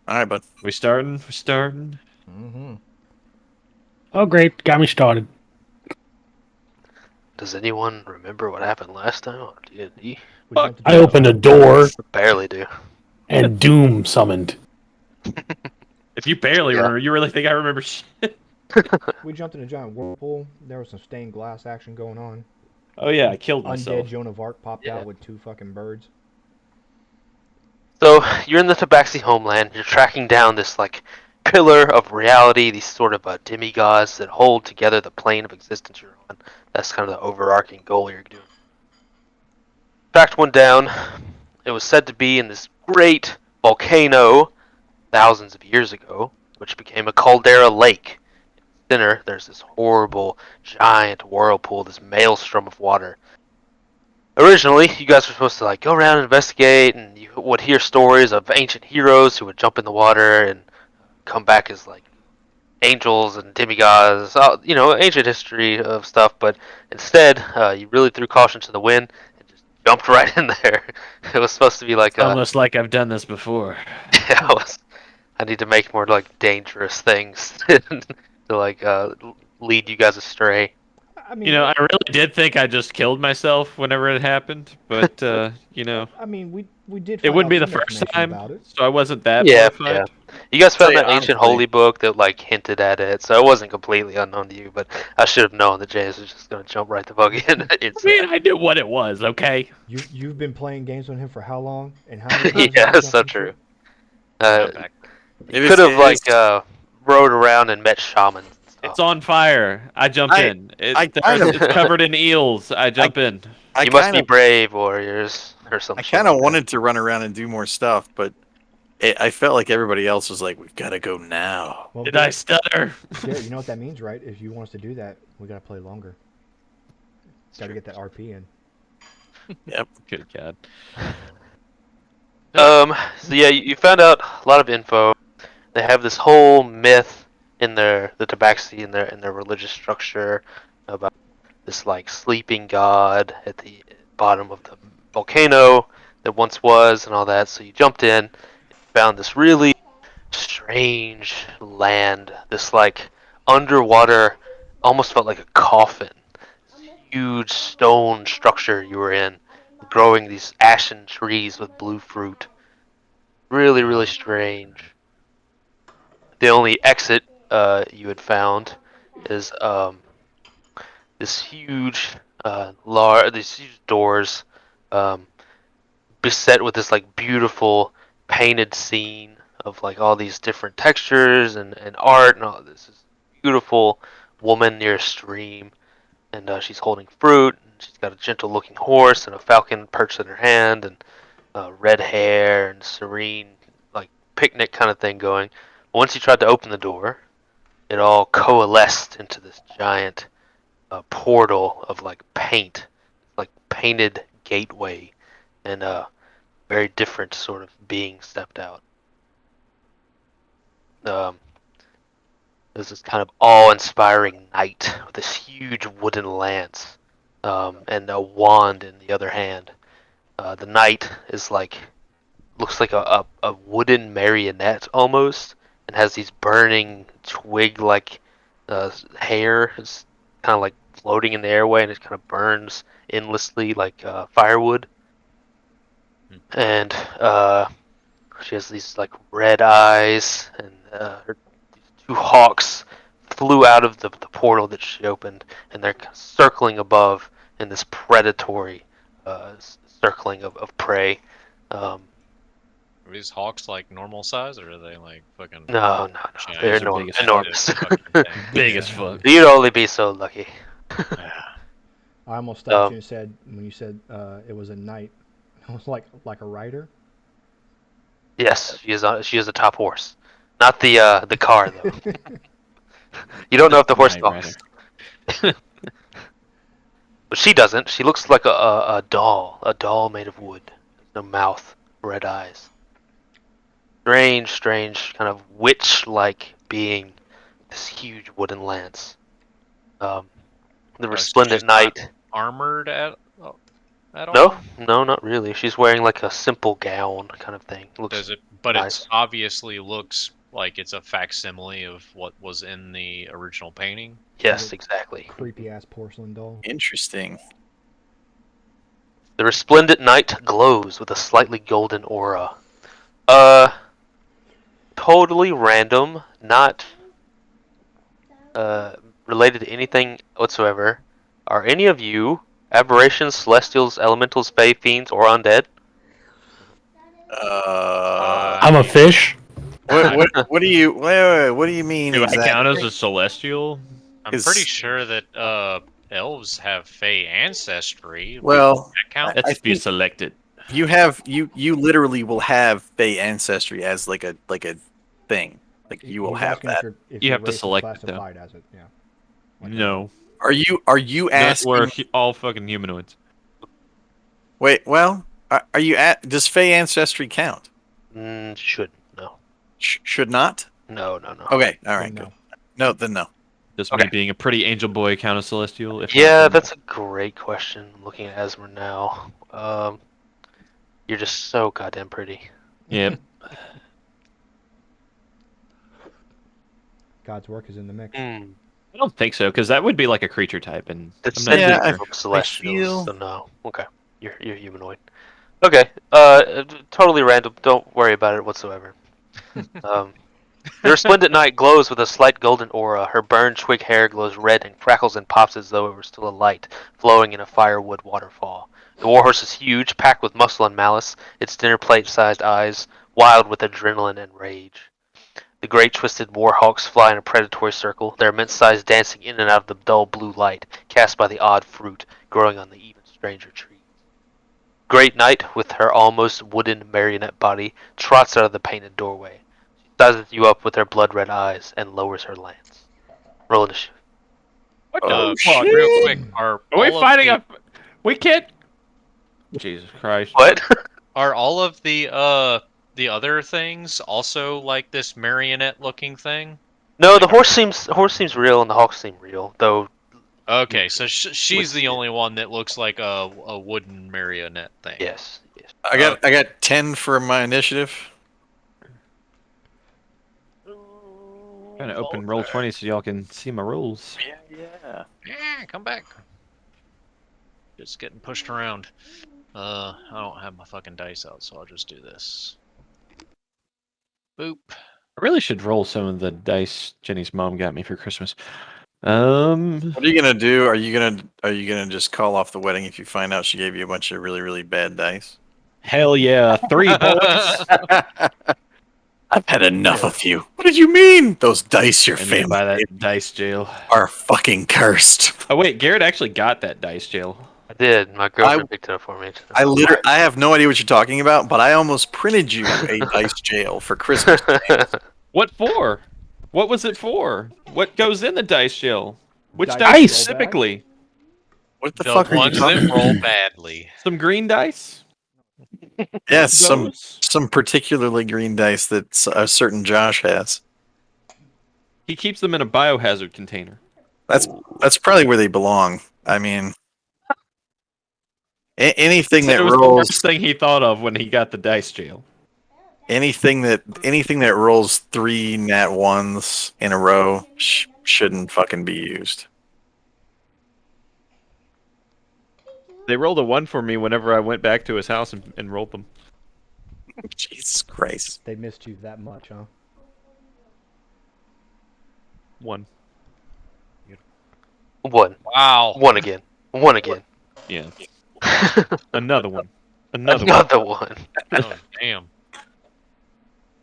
All right, bud. We starting? We're starting. Mm-hmm. Oh, great. Got me started. Does anyone remember what happened last time on D&D? We Fuck jumped I into a no. opened a giant door Barely do. and Doom summoned. If you barely Yeah. remember, you really think I remember shit? We jumped in a giant whirlpool. There was some stained glass action going on. Oh yeah, I killed Undead myself. Joan of Arc popped Yeah. out with 2 fucking birds. So you're in the Tabaxi homeland. You're tracking down this like pillar of reality. These sort of demigods that hold together the plane of existence you're on. That's kind of the overarching goal you're doing. Tracked one down. It was said to be in this great volcano thousands of years ago, which became a caldera lake. In the center, there's this horrible giant whirlpool, this maelstrom of water. Originally, you guys were supposed to like go around and investigate, and you would hear stories of ancient heroes who would jump in the water and come back as like angels and demigods, ancient history of stuff. But instead, you really threw caution to the wind and just jumped right in there. It was supposed to be like Almost like I've done this before. I need to make more like dangerous things to like lead you guys astray. I mean, I really did think I just killed myself whenever it happened, but I mean, we did it find wouldn't out be the some first information time, about it. so I wasn't that Yeah, yeah. mortified. You guys found Say that ancient honestly, holy book that like hinted at it, so it wasn't completely unknown to you. But I should have known that James was just gonna jump right the fuck in. I mean, I knew what it was, okay? You've been playing games with him for how long? And how many times have Yeah, you that's jumped so in true. shit? Uh, Back. you it could is. have It is. like rode around and met shamans and stuff. It's on fire. I jump I in. I kind of It's covered in eels. I jump in. I You must kind be of brave warriors or some I shit kind of like that. wanted to run around and do more stuff, but I felt like everybody else was like, "We've got to go now." Well, Did I Garrett, stutter? Garrett, you know what that means, right? If you want us to do that, we gotta play longer. It's Gotta true. get that RP in. Yep. Good God. So yeah, you found out a lot of info. They have this whole myth in the Tabaxi in their religious structure about this like sleeping god at the bottom of the volcano that once was and all that. So you jumped in and found this really strange land. This like underwater, almost felt like a coffin. This huge stone structure you were in, growing these ashen trees with blue fruit. Really, really strange. The only exit you had found is this huge, these huge doors, um, beset with this like beautiful painted scene of like all these different textures and art and all this. Is beautiful woman near a stream, and she's holding fruit. And she's got a gentle looking horse and a falcon perched in her hand, and red hair and serene like picnic kind of thing going. Once you tried to open the door, it all coalesced into this giant portal of like paint, like painted gateway, and very different sort of being stepped out. Um, there's this kind of awe-inspiring knight with this huge wooden lance and a wand in the other hand. The knight is like looks like a wooden marionette almost, and has these burning twig-like hair. It's kind of like floating in the airway, and it kind of burns endlessly like firewood. And she has these like red eyes, and these two hawks flew out of the portal that she opened, and they're circling above in this predatory circling of prey. Um, Are these hawks like normal size, or are they like fucking no, they're Those giant, are big as fuck. massive enormous. fucking things? Big as fuck. You'd only be so lucky. Yeah. I almost stopped Um, you and said when you said it was a knight. I was like a rider. yes, she is a top horse, not the car though. You don't know if the horse Knight talks, Rider. but she doesn't. She looks like a doll made of wood, no mouth, red eyes. Strange, kind of witch-like being. This huge wooden lance. Um, the So resplendent she's not knight. armored at. Oh, at No, all? no, not really. She's wearing like a simple gown kind of thing. Looks Does it? But nice. it's obviously looks like it's a facsimile of what was in the original painting. Yes, exactly. Creepy ass porcelain doll. Interesting. The resplendent night glows with a slightly golden aura. Uh, totally random, not related to anything whatsoever. Are any of you aberrations, celestials, elementals, fae, fiends, or undead? I'm a fish. What do you wait, what do you mean Do I count as exactly? a celestial? I'm pretty 'Cause, sure that elves have Fey ancestry. Would well, that count? I Let's be think selected. you literally will have Fey ancestry as like a thing. Like you will He's have asking that. if You your have to race is select it, though. classified as it. Yeah. Like No. Are you No, we're asking? all fucking humanoids. Wait, well, are you at? Does Fey ancestry count? Shouldn't. No. Should not. No, no, no. Okay, all then right, good. no. No, then no. Does Okay. me being a pretty angel boy count as celestial? If not, Yeah, then that's a great question. I'm looking at Esmer now. You're just so goddamn pretty. yep. God's work is in the mix. Hmm. I don't think so, because that would be like a creature type, and I'm not Descendant Yeah, sure. from Celestials, feel- so no. Okay. You're humanoid. Okay. Totally random. Don't worry about it whatsoever. Um, the resplendent night glows with a slight golden aura. Her burned twig hair glows red and crackles and pops as though it were still alight, flowing in a firewood waterfall. The warhorse is huge, packed with muscle and malice, its dinner plate-sized eyes wild with adrenaline and rage. The great twisted warhawks fly in a predatory circle, their immense size dancing in and out of the dull blue light cast by the odd fruit growing on the even stranger trees. Great Night, with her almost wooden marionette body, trots out of the painted doorway. She sizes you up with her blood-red eyes and lowers her lance. Roll initiative. What Oh, the fuck? Real shit. quick, Are we fighting a? We can't. Jesus Christ! What? are all of the other things also like this marionette looking thing? No, the horse seems real and the hawks seem real, though. Okay, so she's the Yeah. only one that looks like a wooden marionette thing. Yes. Yes. I got 10 for my initiative. Trying to open roll 20 so y'all can see my rules. Yeah. Yeah, come back. Just getting pushed around. I don't have my fucking dice out, so I'll just do this. Boop. I really should roll some of the dice Jenny's mom got me for Christmas. What are you gonna do? Are you gonna just call off the wedding if you find out she gave you a bunch of really bad dice? Hell yeah, 3 boys. I've had enough of you. What did you mean? Those dice your I need to family buy that gave dice jail. are fucking cursed. Oh wait, Garrett actually got that dice jail. I did. My girlfriend picked it up for me. I have no idea what you're talking about, but I almost printed you a dice jail for Christmas. What for? What was it for? What goes in the dice jail? Which Dice dice roll specifically? What the The fuck are you ones talking that roll badly. Some green dice? Yes, some Those? particularly green dice that a certain Josh has. He keeps them in a biohazard container. That's probably where they belong. I mean, anything It that was the rolls worst thing he thought of when he got the dice jail. anything that rolls 3 nat ones in a row shouldn't fucking be used. They rolled a 1 for me whenever I went back to his house and rolled them. Jesus Christ. They missed you that much, huh? 1. One. Wow. One again. One again. Yeah. Another one. Another one. Another one. Oh, damn.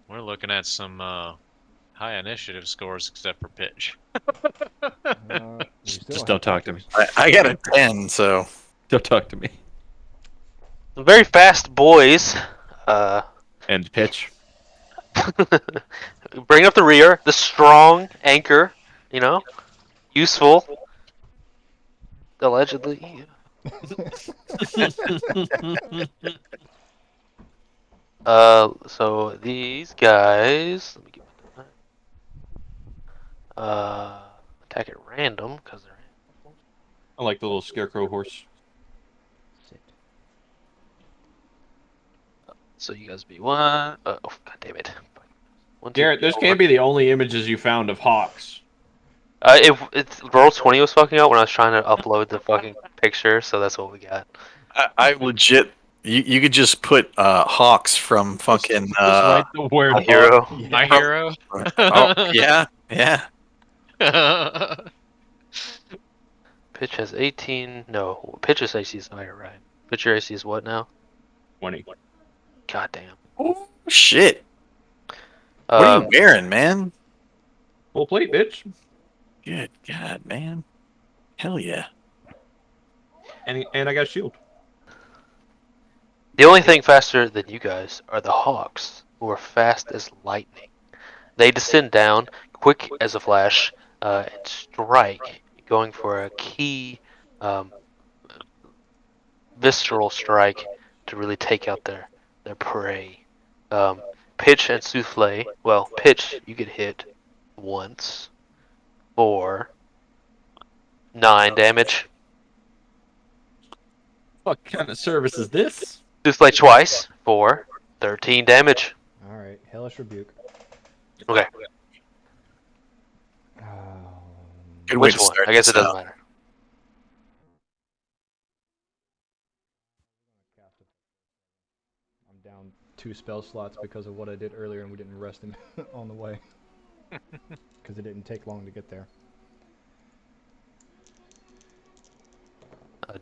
We're looking at some high initiative scores except for pitch. We still Just have don't talk to me. pictures. I got a 10, so Don't talk to me. Very fast boys. And pitch. Bring up the rear. The strong anchor. You know, useful. Allegedly. So these guys. Let me get attack at random because they're. I like the little scarecrow horse. Sit. So you guys be one. Oh, god damn it. 1, 2, Garrett, 3, this 4. can't be the only images you found of hawks. It's Roll20 was fucking out when I was trying to upload the fucking picture, so that's what we got. I legit. You could just put Hawks from fucking. Just write the word My hawk. hero. My hero. Oh yeah, yeah. Pitch has 18. No, pitcher's AC is higher, right? Pitcher AC is what now? 20. God damn. Oh shit! What are you Um, wearing, man? Full plate, bitch. Good God, man. Hell yeah. And I got a shield. the only thing faster than you guys are the Hawks, who are fast as lightning. They descend down, quick as a flash, and strike, going for a key visceral strike to really take out their prey. Pitch and Souffle. Well, Pitch, you get hit once for 9 damage. What kind of service is this? Souffle twice for 13 damage. All right, hellish rebuke. Okay, Um, Good way which to one? start I guess this it doesn't out. matter. I'm down 2 spell slots because of what I did earlier, and we didn't rest him on the way. Because it didn't take long to get there.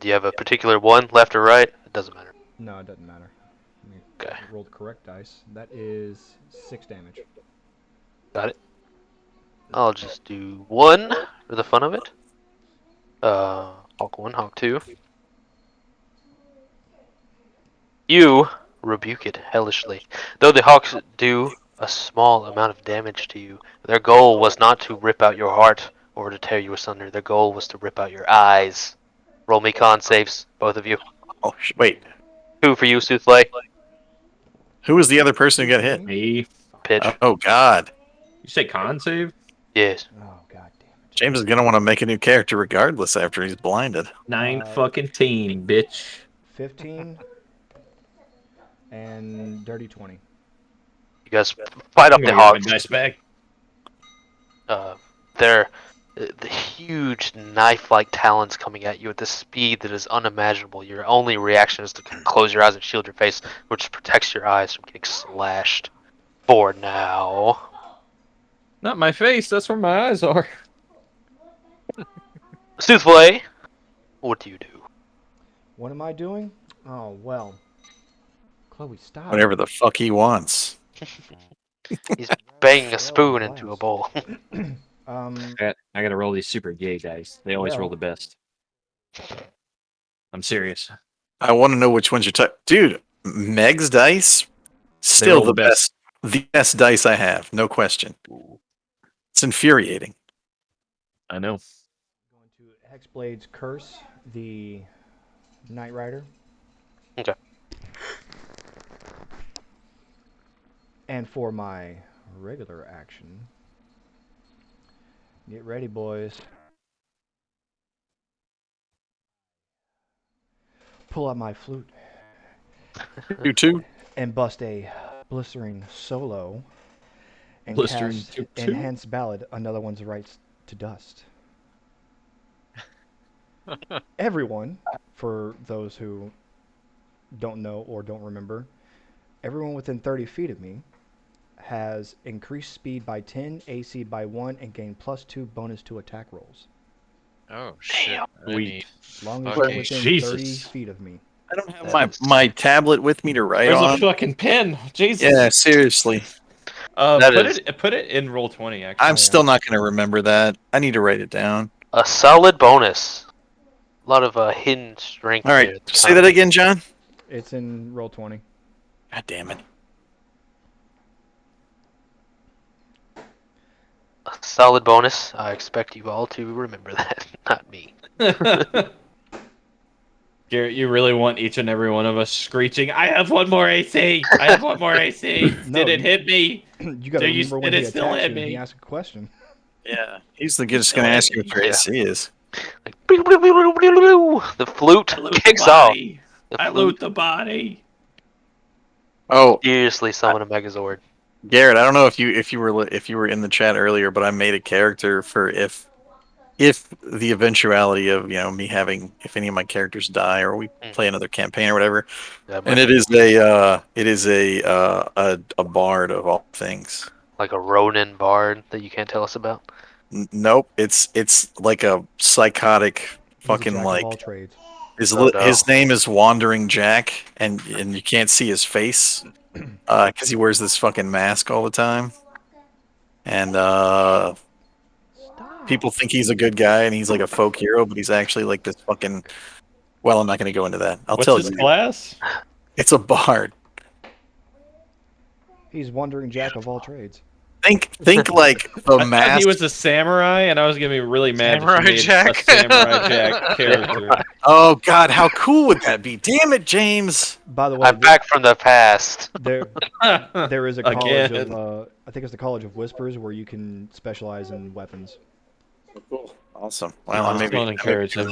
Do you have a particular one, left or right? It doesn't matter. No, it doesn't matter. Let me Okay. roll the correct dice. That is 6 damage. Got it. I'll just do 1 for the fun of it. Hawk 1, Hawk 2. You rebuke it hellishly. Though the Hawks do a small amount of damage to you, their goal was not to rip out your heart or to tear you asunder. Their goal was to rip out your eyes. Roll me con saves, both of you. Oh wait, 2 for you, Souffle. who was the other person who got hit? Me. Pitch. Oh God, You say con save? Yes. Oh, god damn it. James is gonna want to make a new character regardless after he's blinded. 9 Uh, fucking teen, bitch. 15 and dirty 20. You guys fight up the Hawks. Nice bag. They're the huge knife-like talons coming at you at the speed that is unimaginable. Your only reaction is to close your eyes and shield your face, which protects your eyes from getting slashed. For now. Not my face. That's where my eyes are. Souffle, what do you do? What am I doing? Oh, well. Chloe, stop. Whatever the fuck he wants. He's banging a spoon into a bowl. I gotta roll these super gay guys. They always roll the best. I'm serious. I want to know which ones you're talking. Dude, Meg's dice, still roll the the best. the best dice I have, no question. It's infuriating. I know. Going to Hexblade's Curse, the Knight Rider. Okay. And for my regular action, get ready, boys. Pull out my flute You too? and bust a blistering solo and Blistering cast toot-toot? Enhanced Ballad, Another One's Rights to Dust. Everyone, for those who don't know or don't remember, everyone within 30 feet of me has increased speed by 10, AC by 1, and gain +2 bonus to attack rolls. Oh shit. I Sweet. need As long as fucking you're within Jesus. 30 feet of me. I don't have That is- my tablet with me to write There's a on. fucking pen. Jesus. Yeah, seriously. That Put it in roll 20. Actually. I'm yeah. still not going to remember that. I need to write it down. A solid bonus. A lot of hidden strength. All right, there at the say time. that again, John. It's in roll 20. God damn it. A solid bonus. I expect you all to remember that, not me. Garrett, you really want each and every one of us screeching, I have 1 more AC! I have 1 more AC! No, Did it hit me? You gotta So you remember when said he it still attacks hit you and he me. asks a question. Yeah, he's just going to ask you what your Yeah. AC is. Like, the flute I loot kicks the off. body! The I flute loot the body! Oh, Seriously, summon a Megazord. Garrett, I don't know if you were in the chat earlier, but I made a character for if the eventuality of me having if any of my characters die or we play another campaign or whatever, Yeah, and it is a bard of all things. like a Ronin bard that you can't tell us about. Nope, it's like a psychotic He's a fucking jack of all like trades. Oh no. his name is Wandering Jack, and you can't see his face because he wears this fucking mask all the time, and Stop. people think he's a good guy and he's like a folk hero, but he's actually like this fucking. Well, I'm not going to go into that. I'll What's tell his you. class? It's a bard. He's wandering jack of all trades. Think like the I thought mask. he was a samurai, and I was gonna be really mad Samurai if you made Jack? a Samurai Jack character. Oh God, how cool would that be? Damn it, James. By the way, I'm back from the past. there is a college Again. of I think it's the College of Whispers where you can specialize in weapons. Cool. Awesome. Well, I maybe. Don't encourage him.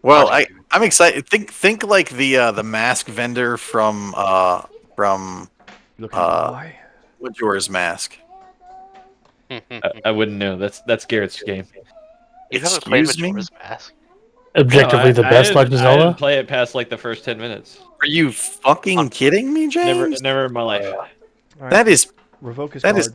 Well, I'm excited. Think like the mask vendor from Look at Uh, my Majora's Mask. I wouldn't know. That's Garrett's game. You haven't played Excuse me? Majora's Mask? Objectively, the best Legend of I didn't Zelda. play it past like the first 10 minutes. Are you fucking kidding me, James? Never in my life. All right, That is. revoke his that card. is-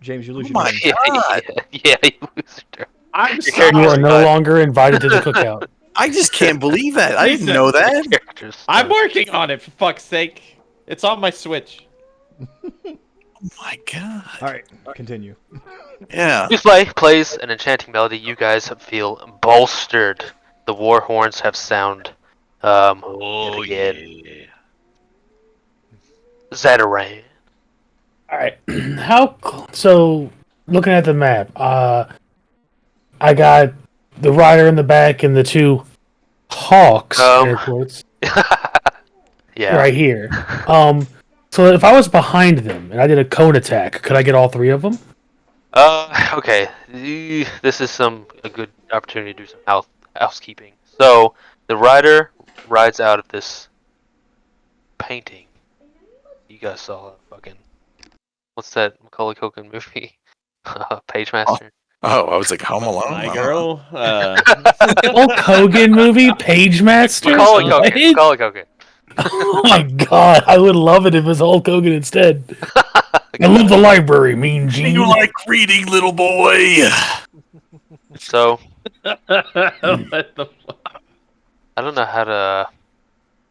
James, you lose Oh your my turn. God. Yeah, you lose your turn. I'm Your sorry. You are no But- longer invited to the cookout. I just can't believe that. I didn't Listen. know that. Characters. I'm working on it, for fuck's sake. It's on my Switch. Oh my God. All right, continue. Yeah. Plays an enchanting melody. You guys feel bolstered. The war horns have sound. Oh yet yeah. again. Zataran. All right. So, looking at the map, I got the rider in the back and the two hawks, air quotes, Yeah. right here. So if I was behind them and I did a cone attack, could I get all three of them? Okay. This is a good opportunity to do some housekeeping. So the rider rides out of this painting. You guys saw fucking what's that Macaulay Culkin movie? Page Master. Oh, I was like Home Alone. My girl. Hulk Hogan movie, Page Master. Macaulay Culkin. What? Macaulay Culkin. Oh my god, I would love it if it was Hulk Hogan instead. I love the library, Mean Gene. You like reading, little boy? So what the fuck? I don't know how to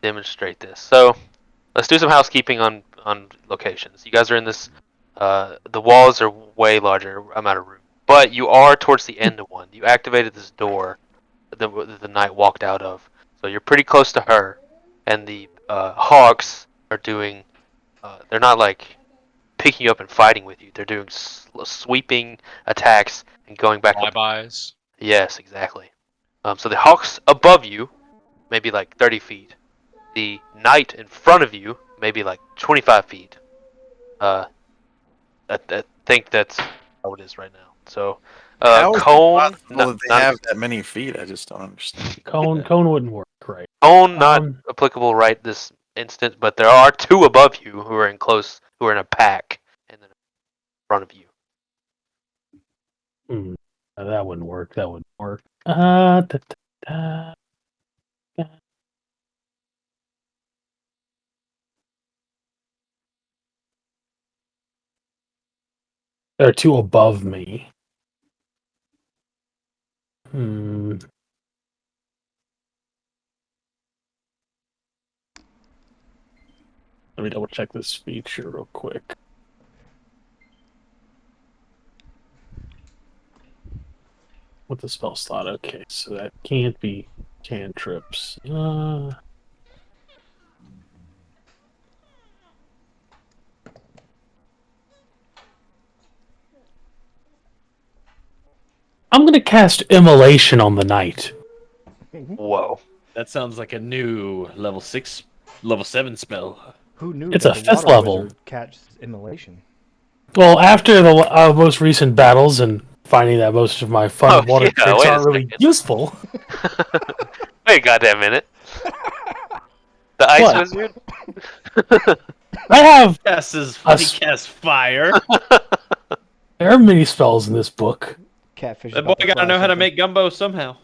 demonstrate this. So let's do some housekeeping on locations. You guys are in this. The walls are way larger amount of room, but you are towards the end of one. You activated this door that the knight walked out of, so you're pretty close to her. And the hawks are doing. They're not like picking you up and fighting with you. They're doing sweeping attacks and going back. Flybys. Yes, exactly. So the hawks above you, maybe like 30 feet. The knight in front of you, maybe like 25 feet. I think that's how it is right now. So, How is it cone, possible that they have that many feet? I just don't understand. Cone wouldn't work, right? cone not Um, applicable right this instant, but there are two above you who are in a pack, and then in front of you. That wouldn't work. That wouldn't work. Da, da, da. There are two above me. Let me double check this feature real quick. With the spell slot, okay, so that can't be cantrips. I'm gonna cast Immolation on the knight. Whoa. That sounds like a new level 7 spell. Who knew It's that a the fifth water level. wizard catches immolation? Well, after the most recent battles and finding that most of my fun water yeah, tricks wait a aren't really second. useful. Wait a goddamn minute. The ice What? wizard? I have Guesses a he s- casts fire. there are many spells in this book. Catfish is That boy about to gotta try know how to something. make gumbo somehow.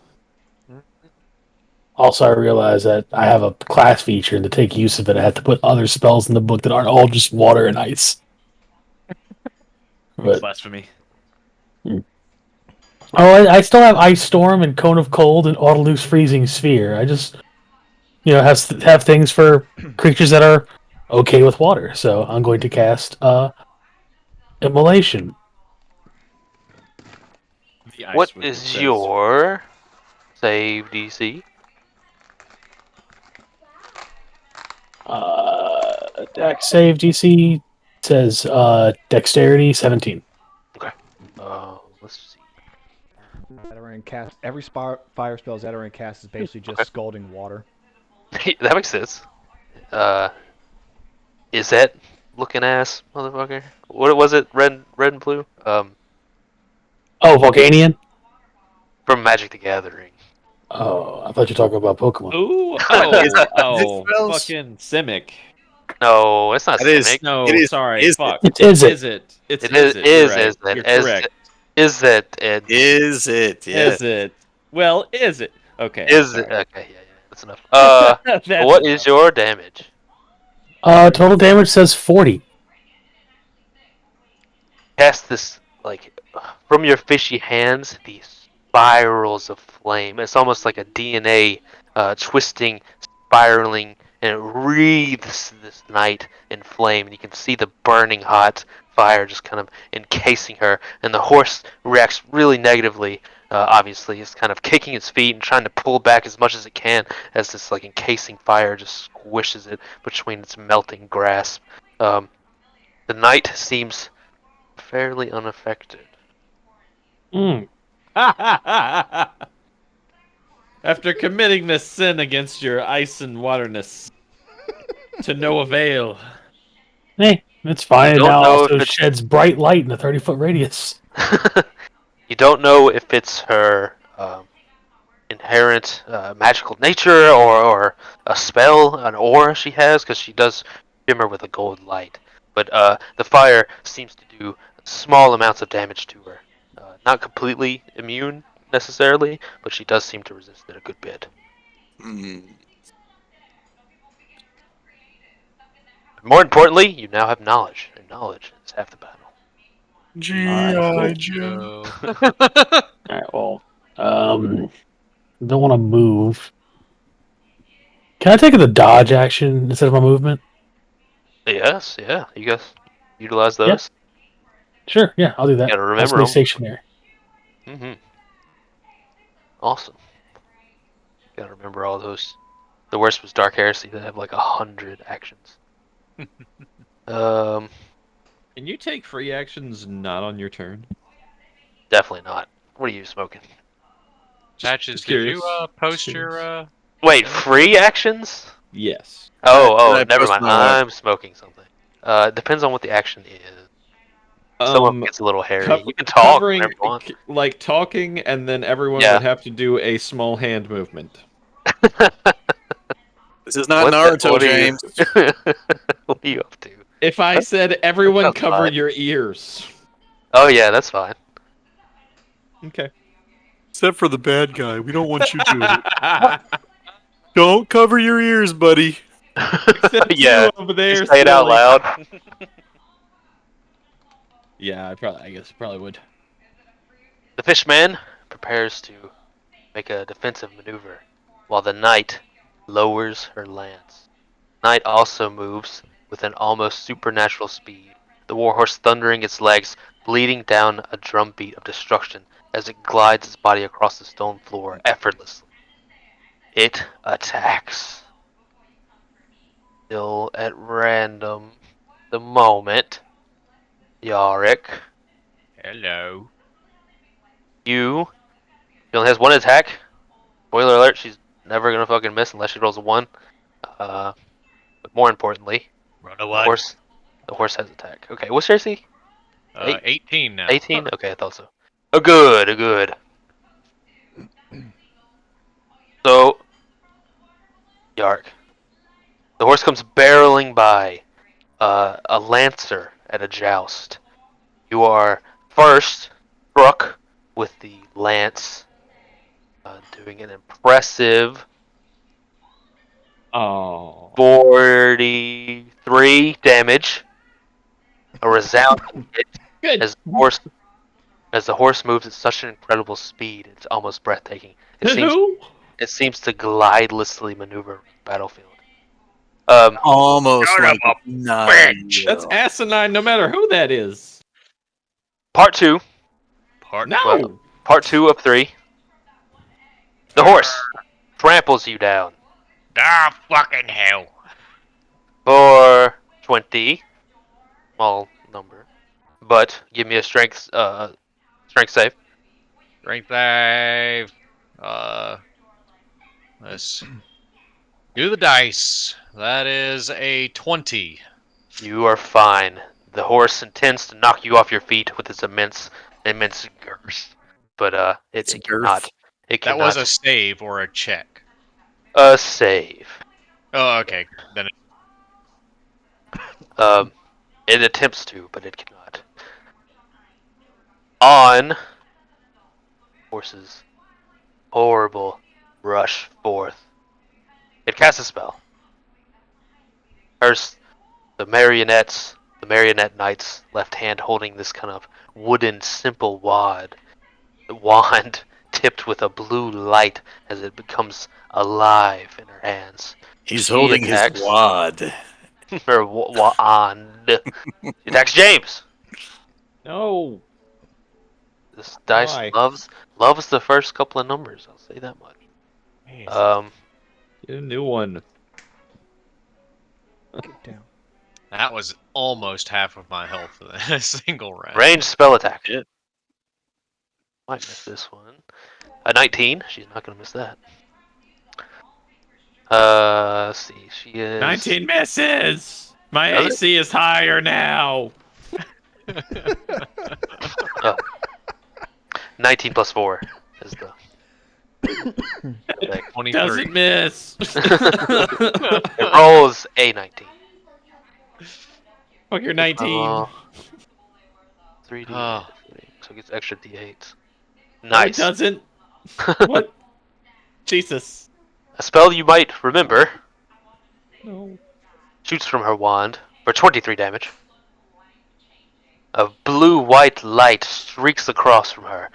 Also, I realize that I have a class feature, and to take use of it, I have to put other spells in the book that aren't all just water and ice. But Blasphemy. I still have Ice Storm and Cone of Cold and Autoloose Freezing Sphere. I just have things for creatures that are okay with water. So I'm going to cast Immolation. The What ice, it is says. your save DC? Dex save DC says Dexterity 17. Okay. Let's see. Zatarran cast every fire spell Zatarran casts is basically just Okay. scalding water. That makes sense. Is that looking ass motherfucker? What was it? Red and blue? Oh, Volcanian? From Magic the Gathering. Oh, I thought you were talking about Pokemon. Ooh, Is it oh, spells? fucking Simic. No, it's not That is. Simic. It No, is. sorry, Is it? fuck. Is it? Is it? It's It is is it? You're right. is it You're correct. is it and Is it? Yeah. Is it? Well, is it? Okay, I'm is it? sorry. Okay, yeah, that's enough. That's What is enough. your damage? Total damage says 40. Cast this like from your fishy hands. These spirals of flame. It's almost like a DNA twisting, spiraling, and it wreathes this night in flame. And you can see the burning hot fire just kind of encasing her. And the horse reacts really negatively. Obviously, it's kind of kicking its feet and trying to pull back as much as it can as this like encasing fire just squishes it between its melting grasp. The night seems fairly unaffected. Mm. After committing this sin against your ice and waterness, to no avail. Hey, it's fine. It Don't now know also if it's sheds bright light in a 30-foot radius. you don't know if it's her inherent magical nature or a spell, an aura she has, because she does shimmer with a gold light. But the fire seems to do small amounts of damage to her. Not completely immune necessarily, but she does seem to resist it a good bit. Mm. More importantly, you now have knowledge, and knowledge is half the battle. G.I. Cool. Joe. Alright, well, don't want to move. Can I take the dodge action instead of my movement? Yes, yeah. You guys utilize Yeah. those? Sure, yeah, I'll do that. Gotta I'll remember stay them. stationary. Mm-hmm. Awesome. Gotta remember all those. The worst was Dark Heresy that have like 100 actions. Um, Can you take free actions not on your turn? definitely not. What are you smoking? Patches, Just did curious. you post Just your curious. Wait, free actions? Yes. Oh, never Post mind. my what? I'm smoking something. Depends on what the action is. Some of it Um, gets a little hairy. cover, You can talk covering, whenever you want. like talking, and then everyone Yeah. would have to do a small hand movement. This is not Naruto, What are you? James. What are you up to? If I said everyone That's cover fine. your ears. Oh yeah, that's fine. Okay. Except for the bad guy. We don't want you doing it. Don't cover your ears, buddy. Except Yeah. you over You there, say it out silly. loud. Yeah, I guess I probably would. The fishman prepares to make a defensive maneuver, while the knight lowers her lance. Knight also moves with an almost supernatural speed, the warhorse thundering its legs, bleeding down a drumbeat of destruction as it glides its body across the stone floor effortlessly. It attacks. Still at random. The moment. Yarick. Hello. You. She only has one attack. Spoiler alert, she's never gonna fucking miss unless she rolls a 1. But more importantly, Run a the what? horse the horse has attack. Okay, what's your AC? 18 now. 18? Okay, I thought so. Oh good, oh good. So Yark. The horse comes barreling by. a lancer at a joust. You are first struck with the lance, doing an impressive Oh. 43 damage. A resounding hit Good. as the horse moves at such an incredible speed, it's almost breathtaking. Who? It seems to glidelessly maneuver around the battlefield. Almost Son of like a not bitch! That's asinine. No matter who that is. Part two. No. Well, part 2 of 3. The horse tramples you down Ah, fucking hell. for 20. Small number. But give me a strength save. Strength save. Let's do the dice. That is a 20. You are fine. The horse intends to knock you off your feet with its immense girth. But It's a it girth. cannot. It That was a cannot save or a check. save. Oh, okay. Then It attempts to, but it cannot. On horse's horrible rush forth. It casts a spell. First, the marionette knight's left hand holding this kind of wooden simple wand tipped with a blue light as it becomes alive in her hands. He's She holding his attacks wad. her wand. She attacks James. No. This dice Why? loves the first couple of numbers. I'll say that much. Get a new one. Get down. that was almost half of my health in a single round. Range spell attack. Shit. Might miss this one. A 19. She's not gonna miss that. Let's see. She is 19 misses. My Does it? AC is higher now. 19 plus 4 is the. 23. Doesn't miss. It rolls a 19. Fuck, you're 19. 3d8. Oh. So it gets extra d8s. No, it Nice. doesn't. What? Jesus. A spell you might remember No. shoots from her wand for 23 damage. A blue-white light streaks across from her,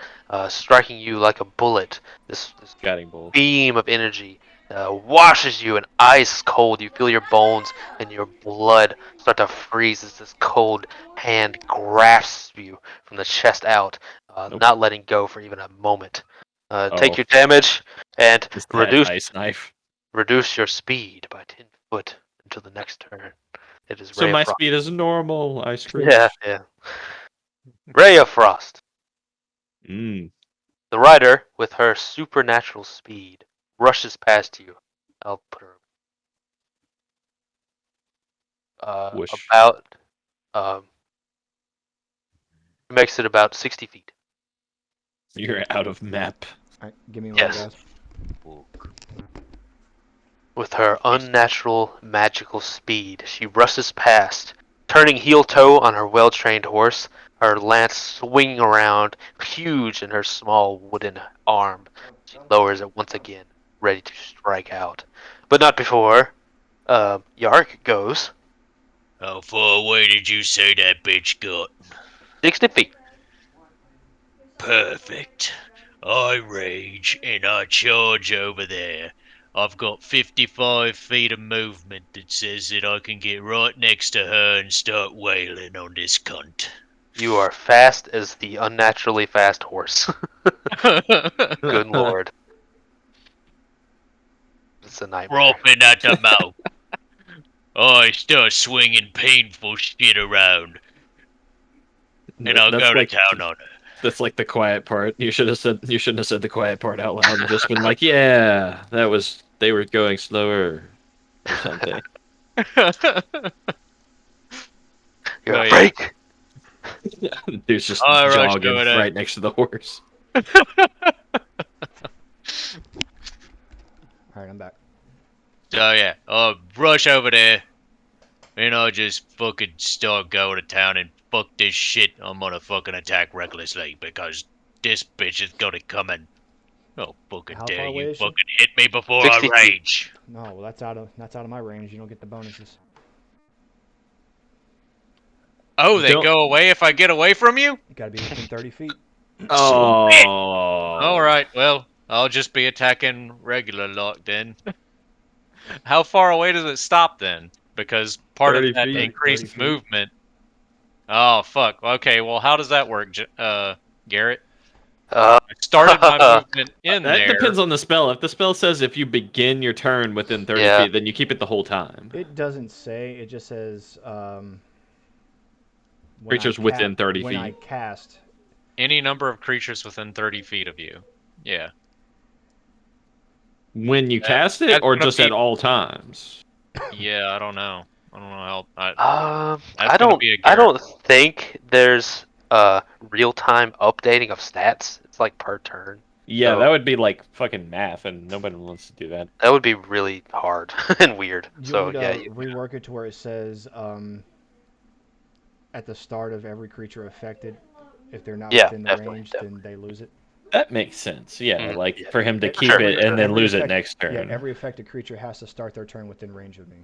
striking you like a bullet. This Guiding bolt. beam of energy washes you, and ice cold. You feel your bones and your blood start to freeze as this cold hand grasps you from the chest out, Nope. not letting go for even a moment. Take Oh. your damage and Is that reduce knife? your speed by 10 foot until the next turn. It is So Ray my of Frost. speed is normal. I scream. Yeah. Ray of Frost. Mm. The rider, with her supernatural speed, rushes past you. I'll put her Whoosh. about makes it about 60 feet. You're out of map. Alright, give me one, Yes. guys. With her unnatural magical speed, she rushes past, turning heel-toe on her well-trained horse, her lance swinging around, huge in her small wooden arm. She lowers it once again, ready to strike out. But not before Yark goes How far away did you say that bitch got? 60 feet. Perfect. I rage and I charge over there. I've got 55 feet of movement that says that I can get right next to her and start wailing on this cunt. You are fast as the unnaturally fast horse. Good lord. It's a nightmare. Dropping at the mouth. I start swinging painful shit around, and I'll That's go to like town on her. that's like the quiet part. You shouldn't have said the quiet part out loud and just been like, yeah, they were going slower or something. You're Oh, a yeah. freak. Dude's just I rush jogging over there. right next to the horse. Alright, I'm back. So yeah, I'll rush over there, and I just fucking start going to town and fuck this shit, I'm gonna fucking attack recklessly because this bitch is gonna come and oh fucking How dare far away you is she? fucking hit me before I 60 feet. rage. No, well that's out of my range. You don't get the bonuses. Oh, they Don't- go away if I get away from you? You gotta be within 30 feet. Sweet. Oh. All right, well, I'll just be attacking regular lock then. How far away does it stop then? Because part of 30 that feet. 30 increased feet. movement. Oh fuck. Okay, well, how does that work, Garrett? Uh, I started my movement in That there. depends on the spell. If the spell says if you begin your turn within 30 Yeah. feet, then you keep it the whole time. It doesn't say. It just says Creatures within 30 when I feet. cast. Any number of creatures within 30 feet of you. Yeah. When you That- cast it, that's or gonna just be. at all times? Yeah, I don't know. I don't know how. That's I gonna don't. be a I Garrett. don't think there's real-time updating of stats. It's like per turn. Yeah, So that would be like fucking math, and nobody wants to do that. that would be really hard and weird. You So want me yeah, to rework it to where it says at the start of every creature affected, if they're not Yeah, within the definitely, range, definitely. then they lose it. That makes sense. Yeah, Mhm, like yeah. for him to E- keep Sure, it and then every lose it affect- next Yeah, turn. every affected creature has to start their turn within range of me.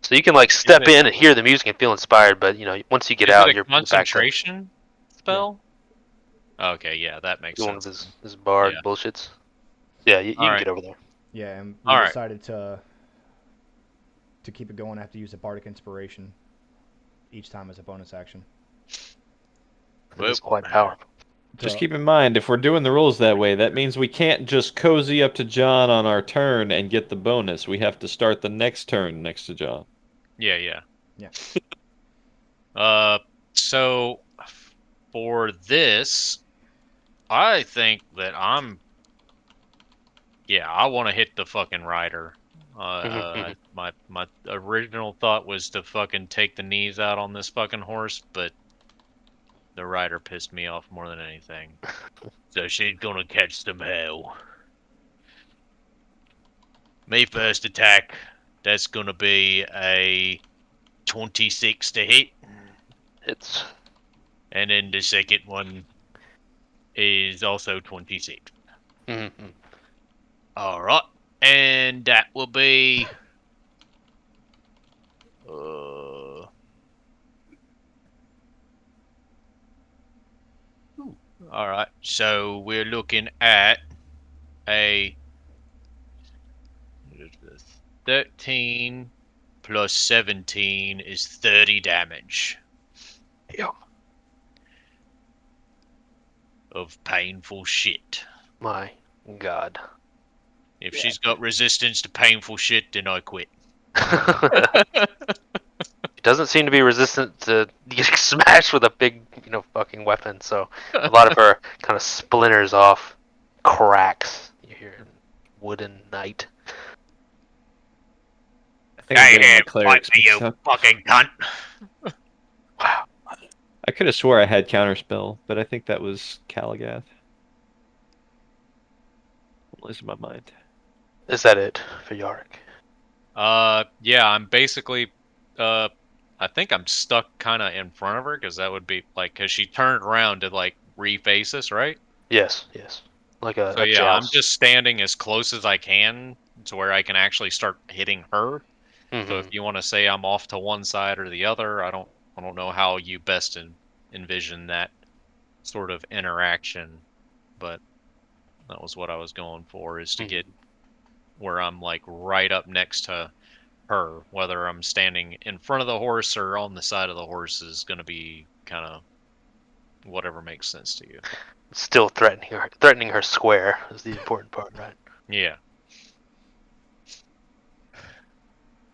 So you can like step it- in and hear the music and feel inspired, but once you get Is out, it a you're back to concentration spell? Okay, yeah, that makes one of sense. his bard Yeah. bullshits. Yeah, you All can right. get over there. Yeah, and we All right. decided to keep it going. I have to use a bardic inspiration each time as a bonus action. It's Whoop. quite powerful. Just So- keep in mind, if we're doing the rules that way, that means we can't just cozy up to John on our turn and get the bonus. We have to start the next turn next to John. Yeah, yeah. Yeah. So for this, I think that I want to hit the fucking rider. Mhm. My original thought was to fucking take the knees out on this fucking horse, but the rider pissed me off more than anything. So she's gonna catch some hell. Me first attack. That's gonna be a 26 to hit, It's and then the second one is also 26. mhm. All right, and that will be. All right, so we're looking at a 13 plus 17 is 30 damage Yeah. of painful shit. My God. If she's got resistance to painful shit, then I quit. It doesn't seem to be resistant to getting smashed with a big, fucking weapon. So a lot of her kind of splinters off, cracks. You hear it, wooden knight. I think I'm Hey, getting my here, clerics fight me, you mixed up. fucking cunt. Wow. I could have swore I had counterspell, but I think that was Kalagath. I'm losing my mind. Is that it for Yarick? Yeah, I'm basically, I think I'm stuck kind of in front of her because that would be like, because she turned around to like reface us, right? Yes, yes. Like a, So a yeah, I'm joust. just standing as close as I can to where I can actually start hitting her. So if Mhm. you want to say I'm off to one side or the other, I don't know how you best envision that sort of interaction, but that was what I was going for, is to get where I'm like right up next to her. Whether I'm standing in front of the horse or on the side of the horse is going to be kind of whatever makes sense to you. Still threatening her square is the important part, right? Yeah.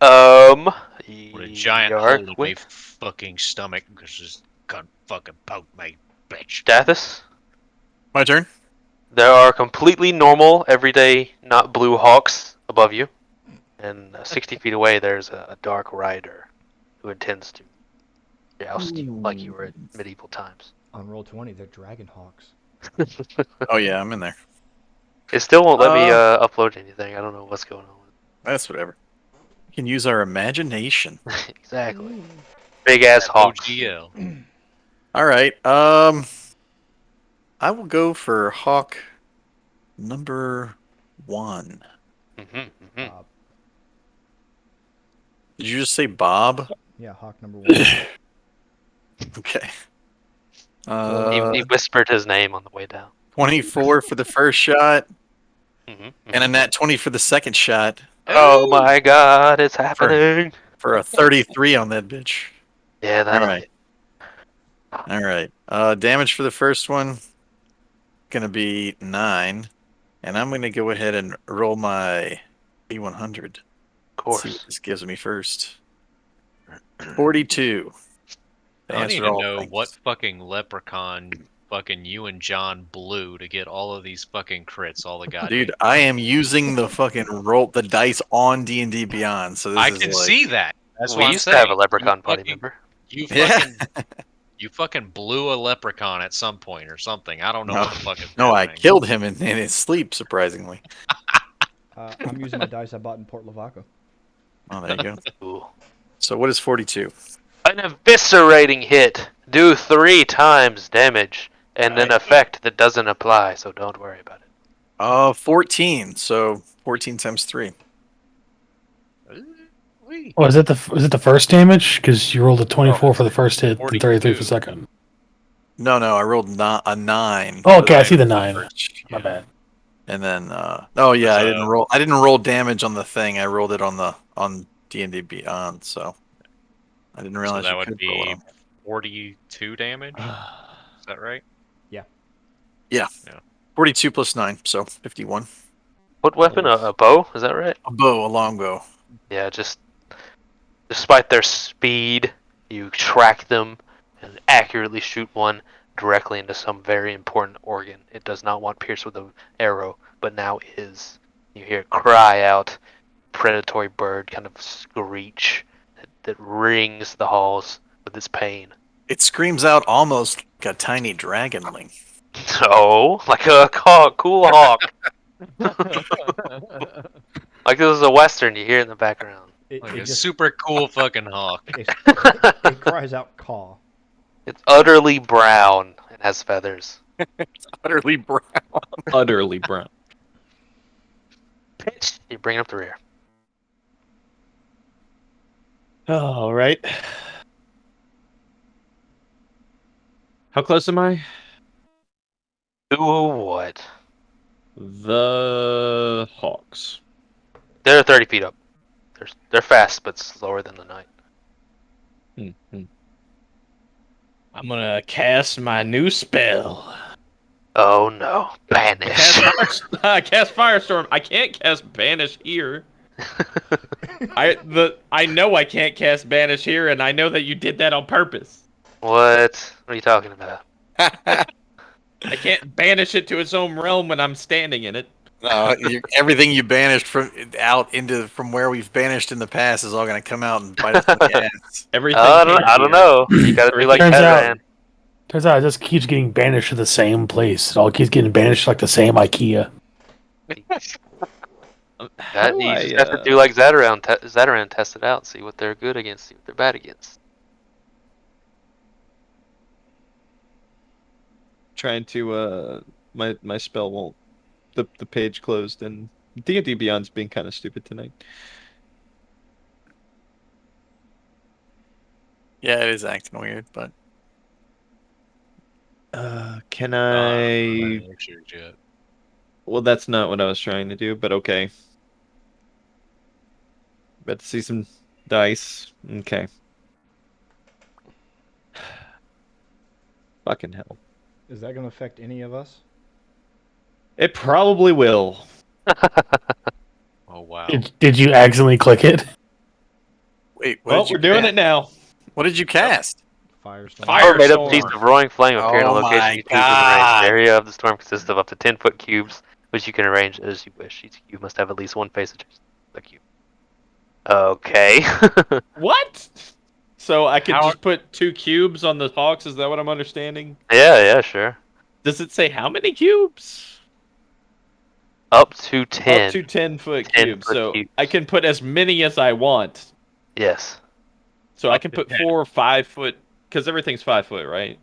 With a giant hole Yark in my with fucking stomach because this cunt fucking poked me, bitch. Dathis. My turn. There are completely normal, everyday, not blue hawks above you, and 60 feet away there's a dark rider who intends to joust you like you were in medieval times. On roll 20, they're dragon hawks. Oh yeah, I'm in there. It still won't let me Uh, upload anything. I don't know what's going on. That's whatever. can use our imagination. Exactly. Big ass hawks. OGL. All right. I will go for hawk number 1. Bob. Did you just say Bob? Yeah, hawk number 1. Okay. He whispered his name on the way down. 24 for the first shot, And and a nat 20 for the second shot. Oh my god, it's happening. For a 33 on that bitch. Yeah, that'll All right. hit. All right. Damage for the first one gonna be 9, and I'm gonna go ahead and roll my B100. Of See what course. this gives me first. 42. To I don't answer need to all know things. what fucking leprechaun fucking you and John blew to get all of these fucking crits all the goddamn. Dude, I am using the fucking the dice on D&D Beyond, so this I is can like, see that. That's We what I'm used to have a saying. leprechaun party member. You Yeah. fucking you fucking blew a leprechaun at some point or something. I don't know No, what the fuck is no, I happening. killed him in his sleep, surprisingly. I'm using my dice I bought in Port Lavaca. Oh, there you go. Ooh. So what is 42? An eviscerating hit. Do 3 times damage. And an effect that doesn't apply, so don't worry about it. 14. So 14 times 3. Oh, is it the first damage? Because you rolled a 24 for the first hit, and 33 for the 42. second. No, I rolled a 9. Oh, for okay, the I see the 9. first. My bad. And then oh yeah, I didn't So- roll. I didn't roll damage on the thing. I rolled it on D&D Beyond. So I didn't So realize that you would could roll it be on. 42 damage. Is that right? Yeah. 42 plus 9, so 51. What weapon? A bow? Is that right? A bow, a longbow. Yeah, just despite their speed, you track them and accurately shoot one directly into some very important organ. It does not want pierced with an arrow, but now is. You hear it cry out, predatory bird kind of screech that rings the halls with its pain. It screams out almost like a tiny dragonling. So, like a cool hawk. Like this is a western you hear in the background. Like It a just super cool fucking hawk. it cries out caw. It's utterly brown and has feathers. Utterly brown. Utterly brown. Pitch. You bring it up the rear. All right. How close am I? Ooh, what? The Hawks. They're 30 feet up. They're fast, but slower than the night. I'm gonna cast my new spell. Oh no, banish. Cast Firestorm. I can't cast Banish here. I know I can't cast Banish here, and I know that you did that on purpose. What are you talking about? I can't banish it to its own realm when I'm standing in it. No, everything you banished from where we've banished in the past is all going to come out and bite us in the ass. Everything. I don't know. You gotta do like Turns out it just keeps getting banished to the same place. It all keeps getting banished to, like the same IKEA. You just have to do like Zataran test it out, see what they're good against, see what they're bad against. Trying to my spell won't. The page closed, and D&D Beyond's being kind of stupid tonight. Yeah, it is acting weird, but Can I? Yet. Well, that's not what I was trying to do, but okay. About to see some dice. Okay. Fucking hell. Is that going to affect any of us? It probably will. Oh wow. Did you accidentally click it? wait, Well, we're doing it now. What did you cast? Firestorm. Power made up piece Firestorm. of roaring flame appear in a Oh location my you choose within range. God. The area of the storm consists of up to 10-foot cubes, which you can arrange as you wish. Each cube must have at least one face adjacent to the cube. Okay. What? So I could just put 2 cubes on the Hawks? Is that what I'm understanding? Yeah, sure. Does it say how many cubes? Up to 10. Up to 10-foot 10 cubes. foot So cubes. I can put as many as I want. Yes. So I Up can to put 10. 4 or 5-foot, because everything's 5 foot, right?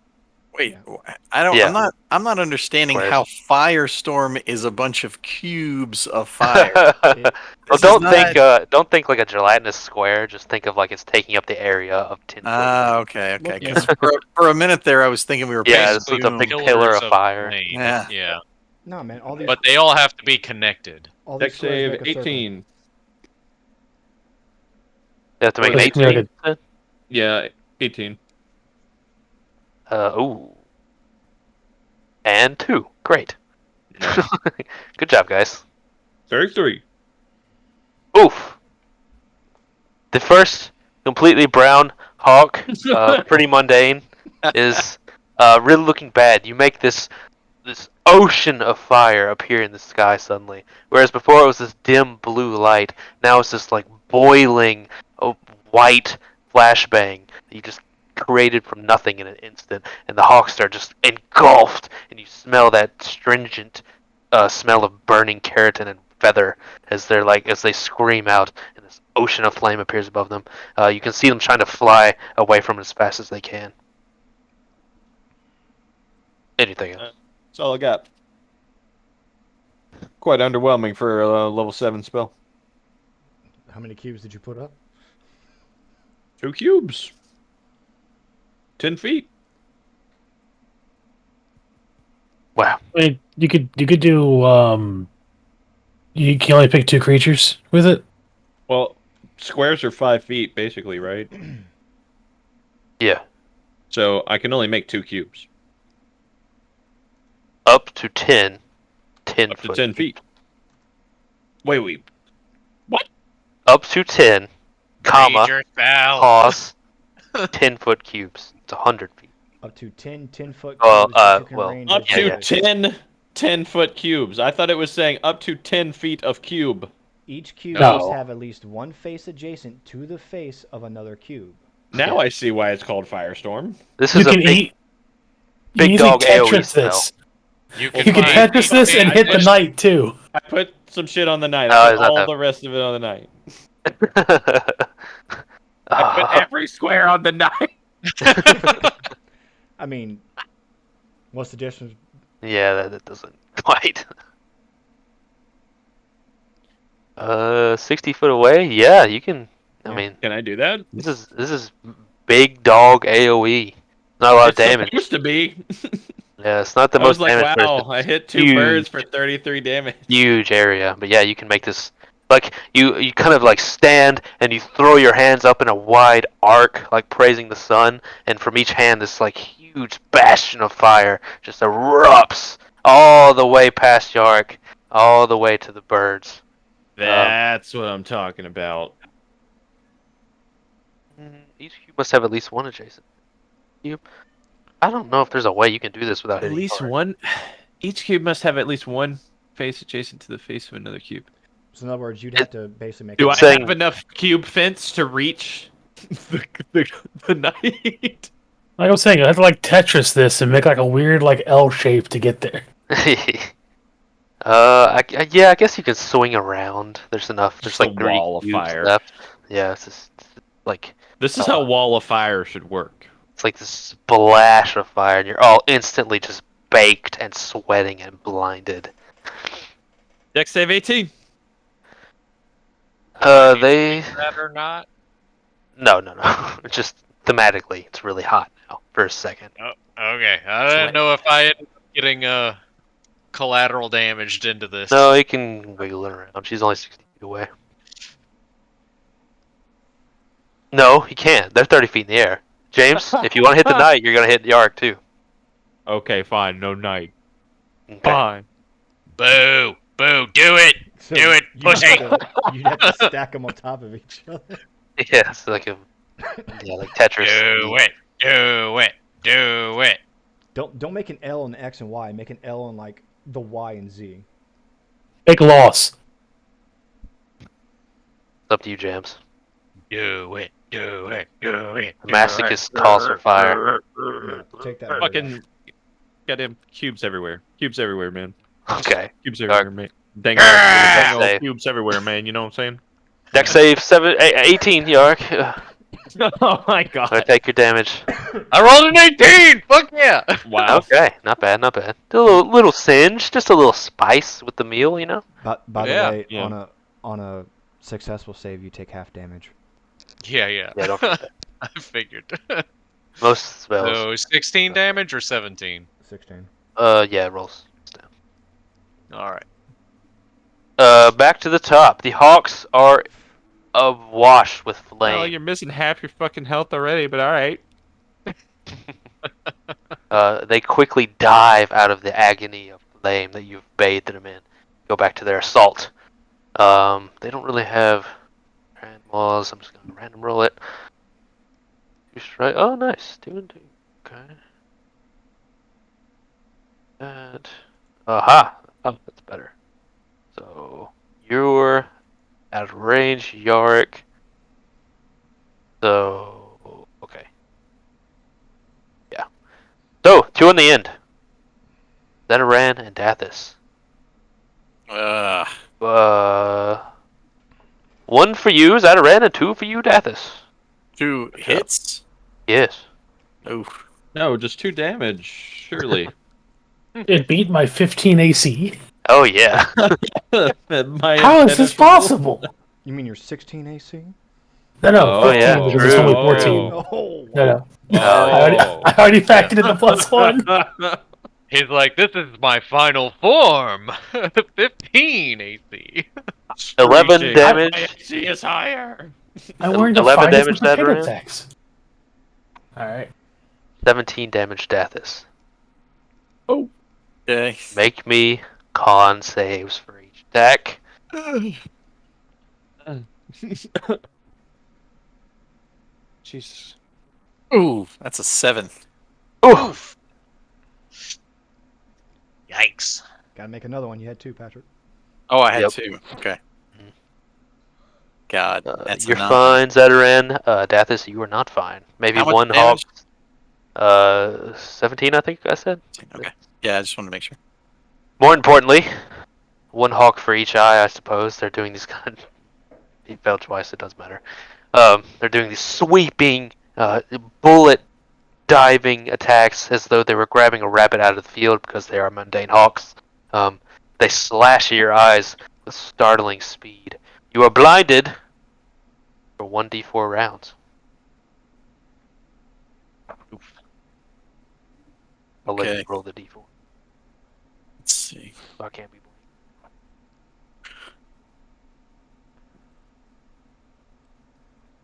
Wait, Yeah. I don't. Yeah. I'm not understanding Squares. how Firestorm is a bunch of cubes of fire. It, Well, This is not. don't think like a gelatinous square. Just think of like it's taking up the area of 10 foot. Ah, okay. Look, Because for a minute there, I was thinking we were Yeah, playing this was a Doom. big pillars pillar of of fire. flame. Yeah. Yeah. no, man. All these But they all have to be connected. all these Dex squares save make a circle. 18. You have to make an Let's make 18. Yeah, 18. Ooh. And 2. Great. Nice. Good job, guys. 33. Oof. The first completely brown hawk, pretty mundane, is really looking bad. You make this ocean of fire appear in the sky suddenly, whereas before it was this dim blue light. Now it's this like boiling white flashbang that you just created from nothing in an instant, and the hawks are just engulfed, and you smell that stringent smell of burning keratin and feather as they scream out, and this ocean of flame appears above them. You can see them trying to fly away from it as fast as they can. Anything else? That's all I got. Quite underwhelming for a level 7 spell. How many cubes did you put up? 2 cubes. 10 feet. Wow. I mean, you could do you can only pick 2 creatures with it. Well, squares are 5 feet, basically, right? Yeah. So I can only make 2 cubes. Up to 10. 10 Up to foot 10 feet. Wait. Up to 10, comma, Major spell. pause, 10 foot cubes. It's 100 feet. Up to 10 10-foot cubes Well, that you can well, range. Up as to yeah. damage. 10-foot cubes. I thought it was saying up to 10 feet of cube. Each cube No. must have at least one face adjacent to the face of another cube. Now I see why it's called Firestorm. This You is a can big, eat. big you dog can AoE Tetris spell. this. You You can find- Tetris this and I hit the wish- knight too. I put some shit on the knight. Oh, I is put that all the- the rest of it on the knight. I put every square on the knight. I mean, what's the difference? Yeah, that doesn't quite. 60 foot away? Yeah, you can. I Yeah. mean, Can I do that? this is big dog AoE. Not a lot of It's damage. supposed to be. Yeah, it's not the I most was like, damage. but it's wow, I hit 2 huge. birds for 33 damage. Huge area, but yeah, you can make this like you kind of like stand and you throw your hands up in a wide arc, like praising the sun, and from each hand this like huge bastion of fire just erupts all the way past your arc, all the way to the birds. That's what I'm talking about. Each cube must have at least one adjacent cube. I don't know if there's a way you can do this without At hitting least hard. one. Each cube must have at least one face adjacent to the face of another cube. So in other words, you'd have to basically make. Do I saying- have enough cube fence to reach the knight? Like I was saying, I have to like Tetris this and make like a weird like L shape to get there. Yeah, I guess you could swing around. There's enough. There's Just a like 3 wall of cubes fire. left. Yeah, it's just like This is how Wall of Fire should work. it's like this splash of fire, and you're all instantly just baked and sweating and blinded. Dex save 18. They that or not? no. It's just thematically, it's really hot now for a second. Oh, okay. I didn't know if I ended up getting collateral damaged into this. No, he can wiggle it around. She's only 60 feet away. No, he can't. They're 30 feet in the air. James, if you want to hit the knight, you're gonna hit the arc too. Okay, fine. No knight. Okay. Fine. Boo! Boo! Do it! So Do it, you'd pussy! you'd have to stack them on top of each other. Yeah, it's like a like Tetris. Do it! Do it! Do it! Don't make an L on the X and Y. Make an L on like the Y and Z. Make loss. It's up to you, James. Do it! Do it! Do it! The masochist calls for fire. Take that. Fucking goddamn cubes everywhere. Cubes everywhere, man. Okay. Cubes everywhere, mate. Dang Dex old save. cubes everywhere, man. You know what I'm Dex save 18, Yark. saying? Oh my Gonna god. take your damage. I rolled an 18. Fuck yeah. Wow. Okay, not bad, not bad. A little singe, just a little spice with the meal, you know. But by the Yeah. way, Yeah. on a successful save, you take half damage. Yeah. Yeah, don't forget that. I figured. Most spells. So 16 damage or 17? 16. Yeah, rolls. All right. Back to the top. The hawks are awash with Well, flame. you're missing half your fucking health already, but all right. They quickly dive out of the agony of flame that you've bathed them in. Go back to their assault. They don't really have random laws. I'm just gonna random roll it. Just right. Oh, nice. 2 and 2. Okay. That. Aha. Oh, that's better. So you're out of range, Yarick. So okay. Yeah. So 2 on the end. Zetaran and Dathis. Uh, 1 for you, Zataran, and 2 for you, Dathis. 2 Good job. hits. Yes. Oof. No, just 2 damage, surely. It beat my 15 AC. Oh yeah. How is this possible? You mean your 16 AC? No, Oh, yeah, 15 because it's true, only true. 14. Oh, No. Oh. I already factored in the +1. He's like, this is my final form. 15 AC. 11 Screeching. damage. My AC is higher. I'm wearing the 11 finest damage, of potato Zataran. attacks. Alright. 17 damage, Dathis. Okay. Make me con saves for each attack. Jesus. Ooh, that's a 7. Ooh. Yikes. gotta make another one. You had 2, Patrick. Oh, I had Yep. 2. Okay. God, that's a You're 9. fine, Zataran. Dathis, you are not fine. Maybe How much 1 hawk. damage? 17, I think I said. Okay. Yeah, I just wanted to make sure. More importantly, 1 hawk for each eye, I suppose. They're doing these kind of... He fell twice, it doesn't matter. They're doing these sweeping, bullet diving attacks as though they were grabbing a rabbit out of the field because they are mundane hawks. They slash at your eyes with startling speed. You are blinded for 1d4 rounds. Oof. I'll let Okay. you roll the d4. Let's see. I can't be blind.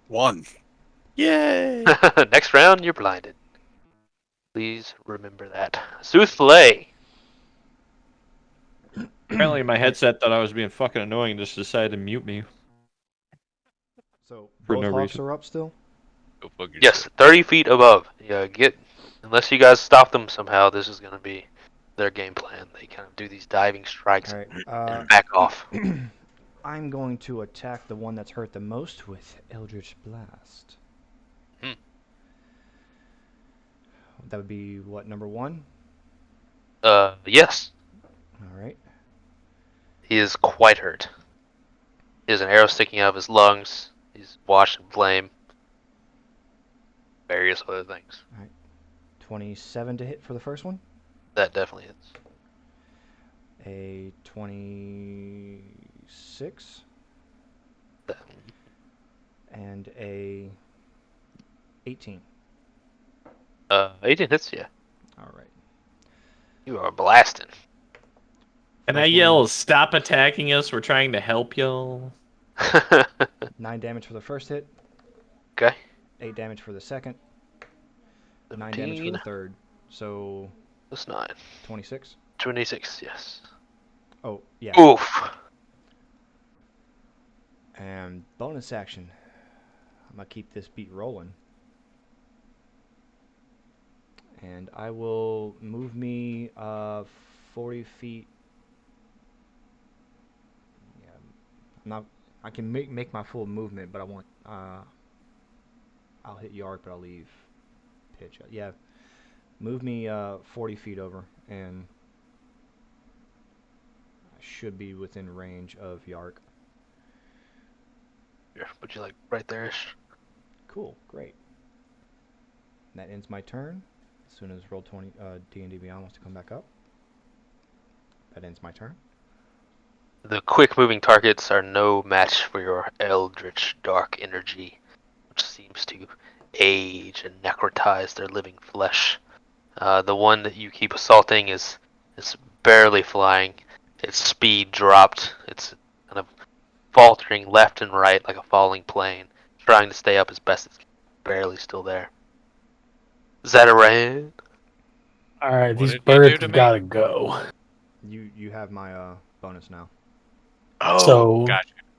1. Yay! Next round, you're blinded. Please remember that. Souffle. Apparently my headset thought I was being fucking annoying and just decided to mute me. So For both no hawks reason. are up still? Go fuck yourself. Yes, 30 feet above. Yeah, unless you guys stop them somehow, this is going to be their game plan. They kind of do these diving strikes Alright. and back off. I'm going to attack the one that's hurt the most with Eldritch Blast. Hmm. That would be what, number 1? Yes, Alright. he is quite hurt. He has an arrow sticking out of his lungs. He's washed in flame. Various other things. 27 to hit for the first one. That definitely hits. A 26. That- And a 18. 18 hits you. Alright. You are blasting. And I First yell, stop attacking us, we're trying to help y'all. 9 damage for the first hit. Okay. 8 damage for the second. 9 damage for 17. the third. So That's 9. 26. 26, yes. Oh, yeah. Oof. And bonus action. I'm going to keep this beat rolling. And I will move me 40 feet. Yeah, I can make my full movement, but I want I'll hit Yark, but I'll leave pitch. Yeah, move me 40 feet over, and should be within range of Yark. Here, would you like right there-ish? Cool, great. That ends my turn. As soon as Roll20 D&D Beyond wants to come back up, that ends my turn. The quick-moving targets are no match for your eldritch dark energy, which seems to age and necrotize their living flesh. The one that you keep assaulting is barely flying. Its speed dropped. It's kind of faltering left and right like a falling plane, trying to stay up as best it can. Barely still there. Zataran. All right, What these did you birds do to have me? got to go. You have my bonus now, Oh, So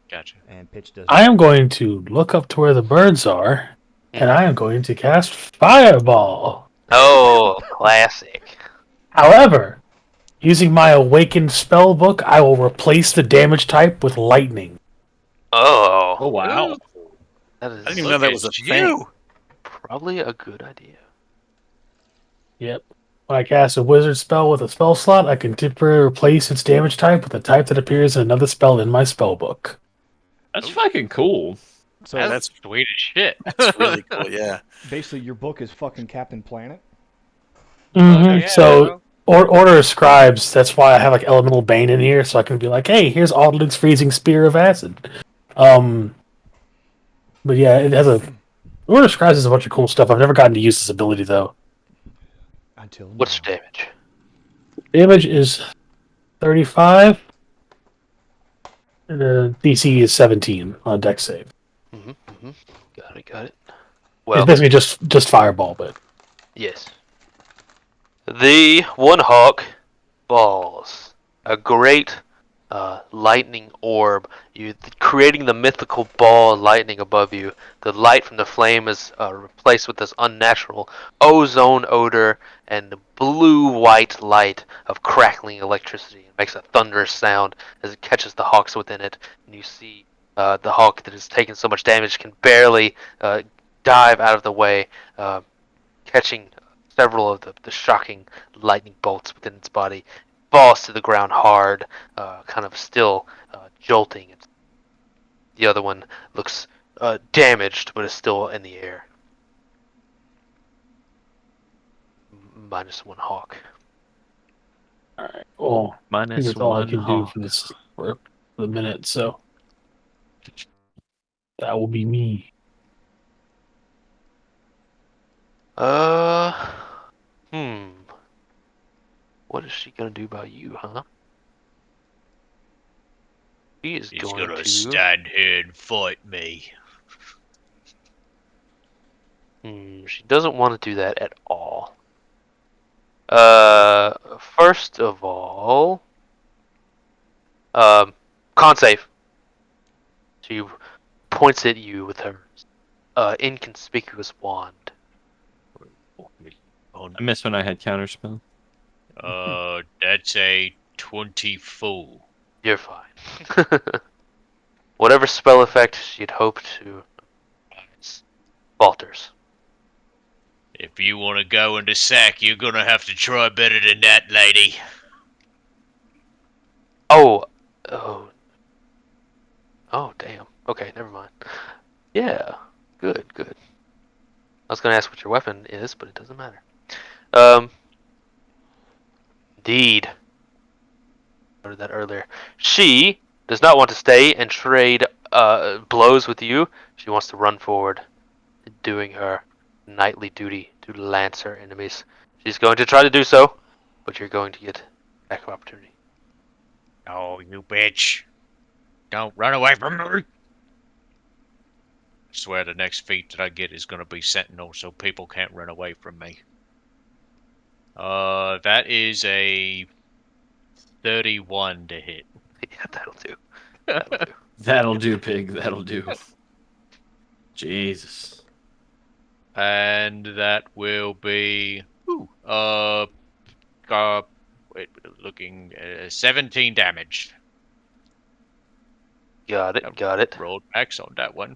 gotcha. and Pitch does. I am going to look up to where the birds are, and I am going to cast Fireball. Oh, classic. However, using my awakened spell book, I will replace the damage type with lightning. Oh, Oh wow. Ooh, that I didn't even is know look that at was a you. thing. probably a good idea. Yep. When I cast a wizard spell with a spell slot, I can temporarily replace its damage type with a type that appears in another spell in my spell book. That's Ooh. fucking cool. So That's sweet as shit. That's really cool. Yeah. basically, your book is fucking Captain Planet. Mm-hmm. Yeah, So, bro. Order of Scribes, that's why I have like Elemental Bane in here, so I can be like, hey, here's Aldlin's Freezing Spear of Acid. But yeah, it has a. Order of Scribes has a bunch of cool stuff. I've never gotten to use this ability, though. Until now. What's your damage? Damage is 35, and the DC is 17 on a dex save. Got it. It's Well, basically just Fireball, but. yes. The one hawk falls. A great lightning orb. You creating the mythical ball of lightning above you. The light from the flame is replaced with this unnatural ozone odor and the blue-white light of crackling electricity. It makes a thunderous sound as it catches the hawks within it, and you see the hawk that has taken so much damage can barely dive out of the way, catching several of the shocking lightning bolts within its body. Falls to the ground hard, kind of still jolting. The other one looks damaged, but is still in the air. Minus one hawk. Alright, well, I think Minus that's all I one can do hawk. for this for the minute, so. That will be me. Uh, What is she gonna do about you, huh? She is He's going gonna to. stand here and fight me. She doesn't want to do that at all. First of all, con save. She points at you with her inconspicuous wand. I missed when I had counterspell. That's a 24. You're fine. Whatever spell effect she'd hoped to falters. If you want to go into sack, you're gonna have to try better than that, lady. Oh, damn. Okay, never mind. Yeah, good. I was gonna ask what your weapon is, but it doesn't matter. Indeed. I noted that earlier. She does not want to stay and trade blows with you. She wants to run forward, doing her nightly duty to lance her enemies. She's going to try to do so, but you're going to get back of opportunity. Oh, you bitch. Don't run away from me. I swear the next feat that I get is gonna be Sentinel so people can't run away from me. That is a 31 to hit. Yeah, that'll do. That'll do, pig. That'll do. Jesus. And that will be wait, looking 17 damage. Got it. Rolled max on that one.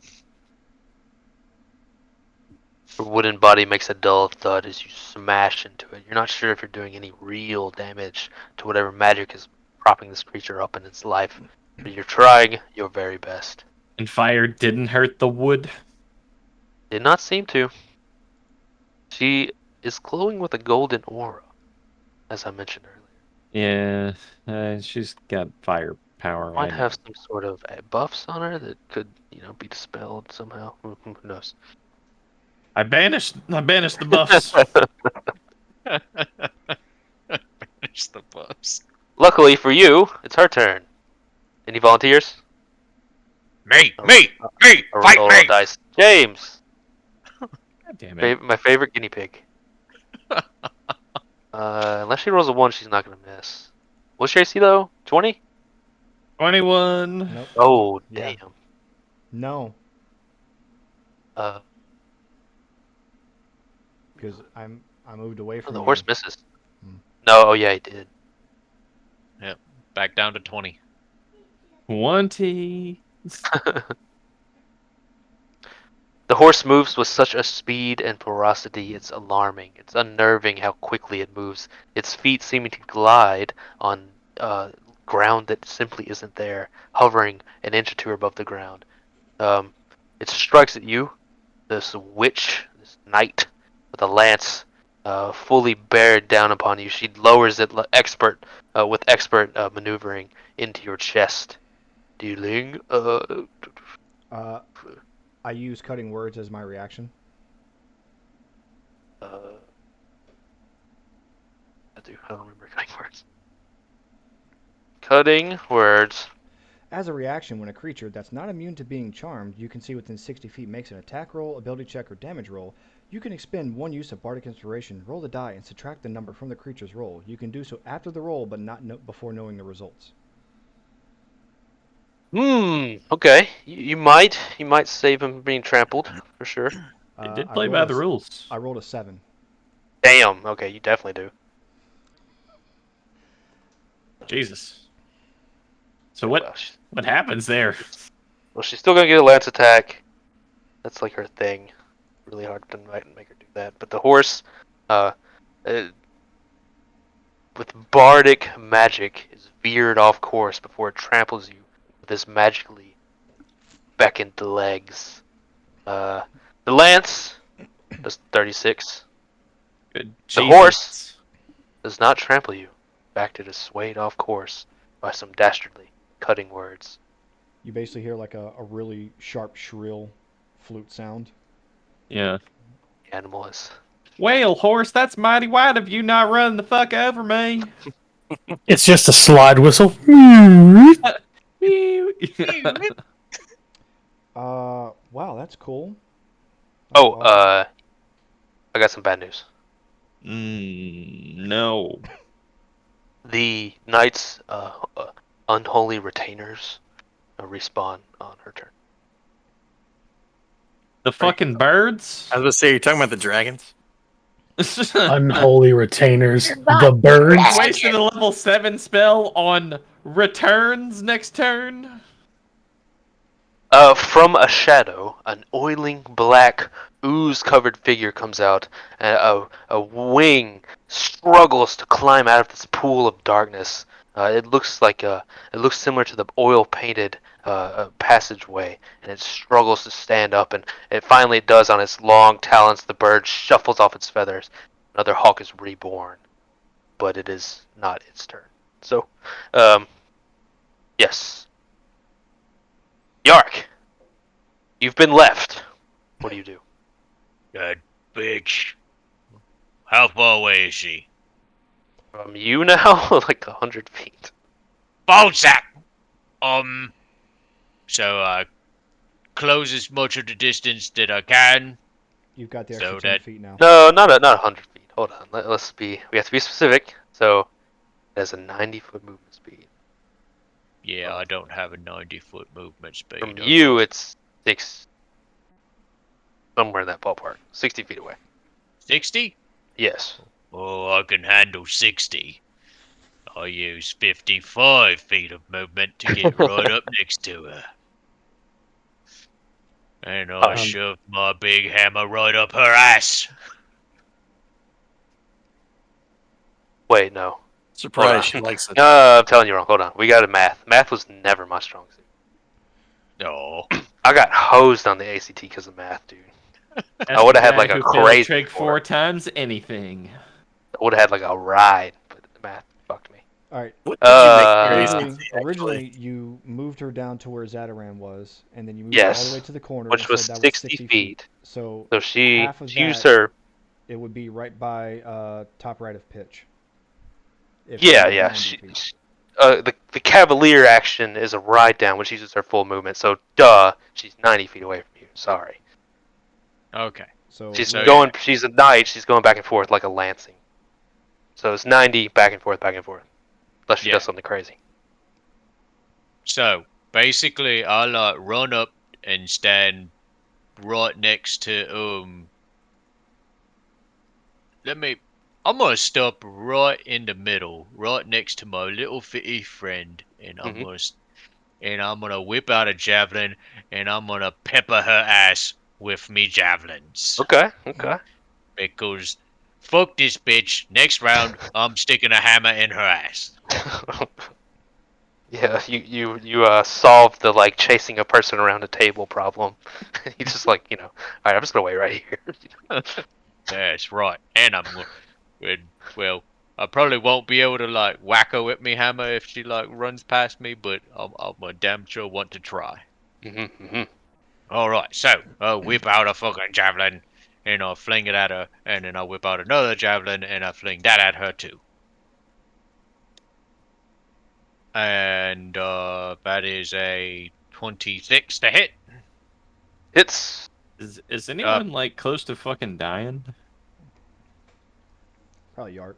Her wooden body makes a dull thud as you smash into it. You're not sure if you're doing any real damage to whatever magic is propping this creature up in its life. But you're trying your very best. And fire didn't hurt the wood. Did not seem to. She is glowing with a golden aura, as I mentioned earlier. Yeah, she's got fire power. I Might know. have some sort of buffs on her that could, be dispelled somehow. Who knows? I banished the buffs. Finish the buffs. Luckily for you, it's her turn. Any volunteers? Me, Roll fight me! dice. James, God damn it. my favorite guinea pig. Unless she rolls a 1, she's not gonna miss. What's your AC though? 20? 21. Nope. Oh Yeah. damn. No, Uh, because I moved away from the you. horse misses. Hmm. No, oh yeah, he did. Back down to 20. 20. The horse moves with such a speed and ferocity, it's alarming. It's unnerving how quickly it moves. Its feet seeming to glide on ground that simply isn't there, hovering an inch or two above the ground. It strikes at you, this witch, this knight, with a lance fully bared down upon you. She lowers it with expert maneuvering into your chest, dealing I use cutting words as my reaction. I don't remember cutting words. Cutting words. As a reaction, when a creature that's not immune to being charmed you can see within 60 feet makes an attack roll, ability check, or damage roll, you can expend 1 use of Bardic Inspiration, roll the die, and subtract the number from the creature's roll. You can do so after the roll, but not before knowing the results. Okay. You might save him from being trampled for sure. It did I play rolled by a the s- rules. I rolled a 7. Damn. Okay, you definitely do. Jesus. So Well, what happens there? she's still gonna get a lance attack. That's like her thing. Really hard to make her do that. But the horse, uh, with bardic magic, is veered off course before it tramples you with his magically beckoned legs. The lance does 36. Good The Jesus. horse does not trample you. In fact, it is swayed off course by some dastardly cutting words. You basically hear like a really sharp, shrill flute sound. Yeah. The animal is. Well, horse, that's mighty white of you not running the fuck over me. It's just a slide whistle. Wow, that's cool. Oh, awesome. I got some bad news. No. The knight's unholy retainers respawn on her turn. The fucking birds? I was gonna say, you're talking about the dragons. Unholy retainers. The birds. Wasted a level 7 spell on returns next turn. From a shadow, an oiling black ooze-covered figure comes out, and a wing struggles to climb out of this pool of darkness. It looks similar to the oil-painted passageway, and it struggles to stand up, and it finally does on its long talons. The bird shuffles off its feathers. Another hawk is reborn, but it is not its turn. So, yes. Yark, you've been left. What do you do? That bitch. How far away is she? From you now, like 100 feet. Bullsack! So I close as much of the distance that I can. You've got the So extra 10 that- feet now. No, not 100 feet. Hold on. Let's be. We have to be specific. So, it has a 90-foot movement speed. Yeah, I don't have a 90-foot movement speed. From you, it's 6. Somewhere in that ballpark. 60 feet away. 60? Yes. Oh, I can handle 60. I use 55 feet of movement to get right up next to her. And I shove my big hammer right up her ass. Wait, no. Surprise, she likes it. I'm telling you wrong. Hold on. We got a math. Math was never my strong suit. No. I got hosed on the ACT because of math, dude. That's I would the have had guy like a who failed crazy trig score. 4 times anything. I would have had like a ride, but math fucked me. All right. What did you make your ACT, Originally, actually? you moved her down to where Zataran was, and then you moved her all the way Yes, to the corner and which was said that was 60 60 feet. feet. So So she half of used that, her. it would be right by top right of pitch. If she Yeah, moved yeah. 90 feet. The Cavalier action is a ride down, which uses her full movement. So duh, she's 90 feet away from you. Sorry. Okay. So She's So, going. yeah. She's a knight. She's going back and forth like a lancing. So it's 90 back and forth, unless she Yeah. does something crazy. So basically, I like run up and stand right next to I'm gonna stop right in the middle, right next to my little fitty friend, and Hmm. I'm gonna whip out a javelin, and I'm gonna pepper her ass with me javelins. Okay. Okay. Because fuck this bitch. Next round, I'm sticking a hammer in her ass. Yeah, you solved the like chasing a person around a table problem. You just like all right, I'm just gonna wait right here. That's right. And well, I probably won't be able to like whack her with me hammer if she like runs past me, but I'm a damn sure want to try. Hmm. All right, so I'll whip out a fucking javelin and I'll fling it at her, and then I'll whip out another javelin and I fling that at her too. And that is a 26 to hit. It's Is Uh, anyone like close to fucking dying? Probably Yart.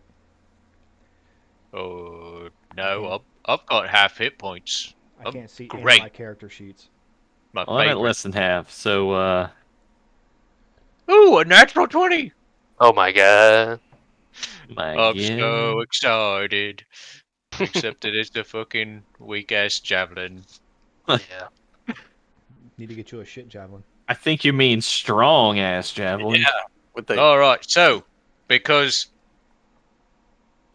oh I no, can't. I've got half hit points. I I'm can't see any of great. my character sheets. My Well, I'm at favorite. less than half, so Ooh, a natural 20. oh my god. my I'm so god. excited. Except that it's a fucking weak ass javelin. Yeah. Need to get you a shit javelin. I think you mean strong ass javelin. Yeah. With the Alright, so, because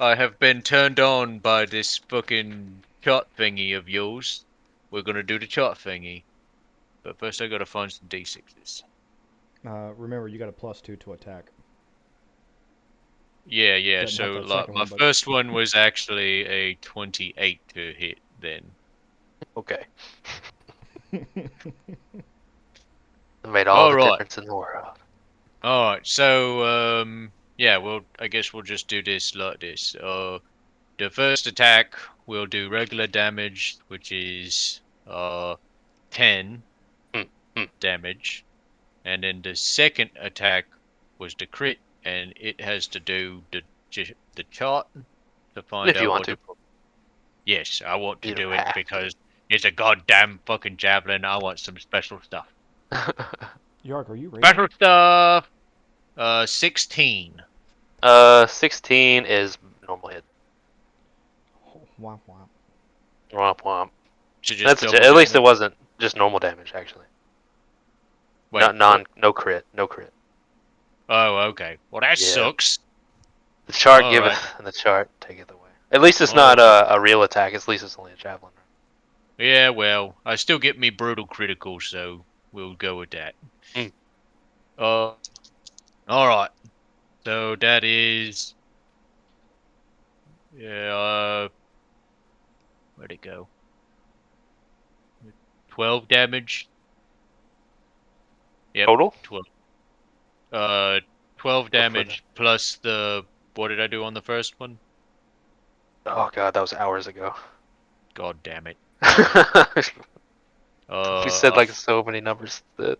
I have been turned on by this fucking chart thingy of yours, we're gonna do the chart thingy. But first I gotta find some D6s. Remember, you got a +2 to attack. Yeah, Doesn't help so that like second my one, but first one was actually a 28 to hit then. Okay. It made all the Alright. difference in the world. Alright, so yeah, well I guess we'll just do this like this. The first attack will do regular damage, which is 10 Hmm. Hmm. damage, and then the second attack was the crit, and it has to do the chart to find If you out want what to, the. Yes, I want to you don't do it have because it's a goddamn fucking javelin. I want some special stuff. to. Yark, are you raging? Special stuff. 16. 16 is normal hit. Oh, womp womp. Womp womp. So just double At least damage. it wasn't just normal damage actually. Wait, what? No crit, no crit. Oh, okay. Well, that Yeah. sucks. The chart All right. giveth, and the chart taketh away. At least it's All not right. a real attack. At least it's only a javelin. Yeah, well, I still get me brutal critical, so we'll go with that. Hmm. All right. So that is, yeah, where'd it go? 12 damage. Yep, Total? 12. Uh, 12 For the. damage plus what did I do on the first one? Oh god, that was hours ago. God damn it. We said I, like f- so many numbers that.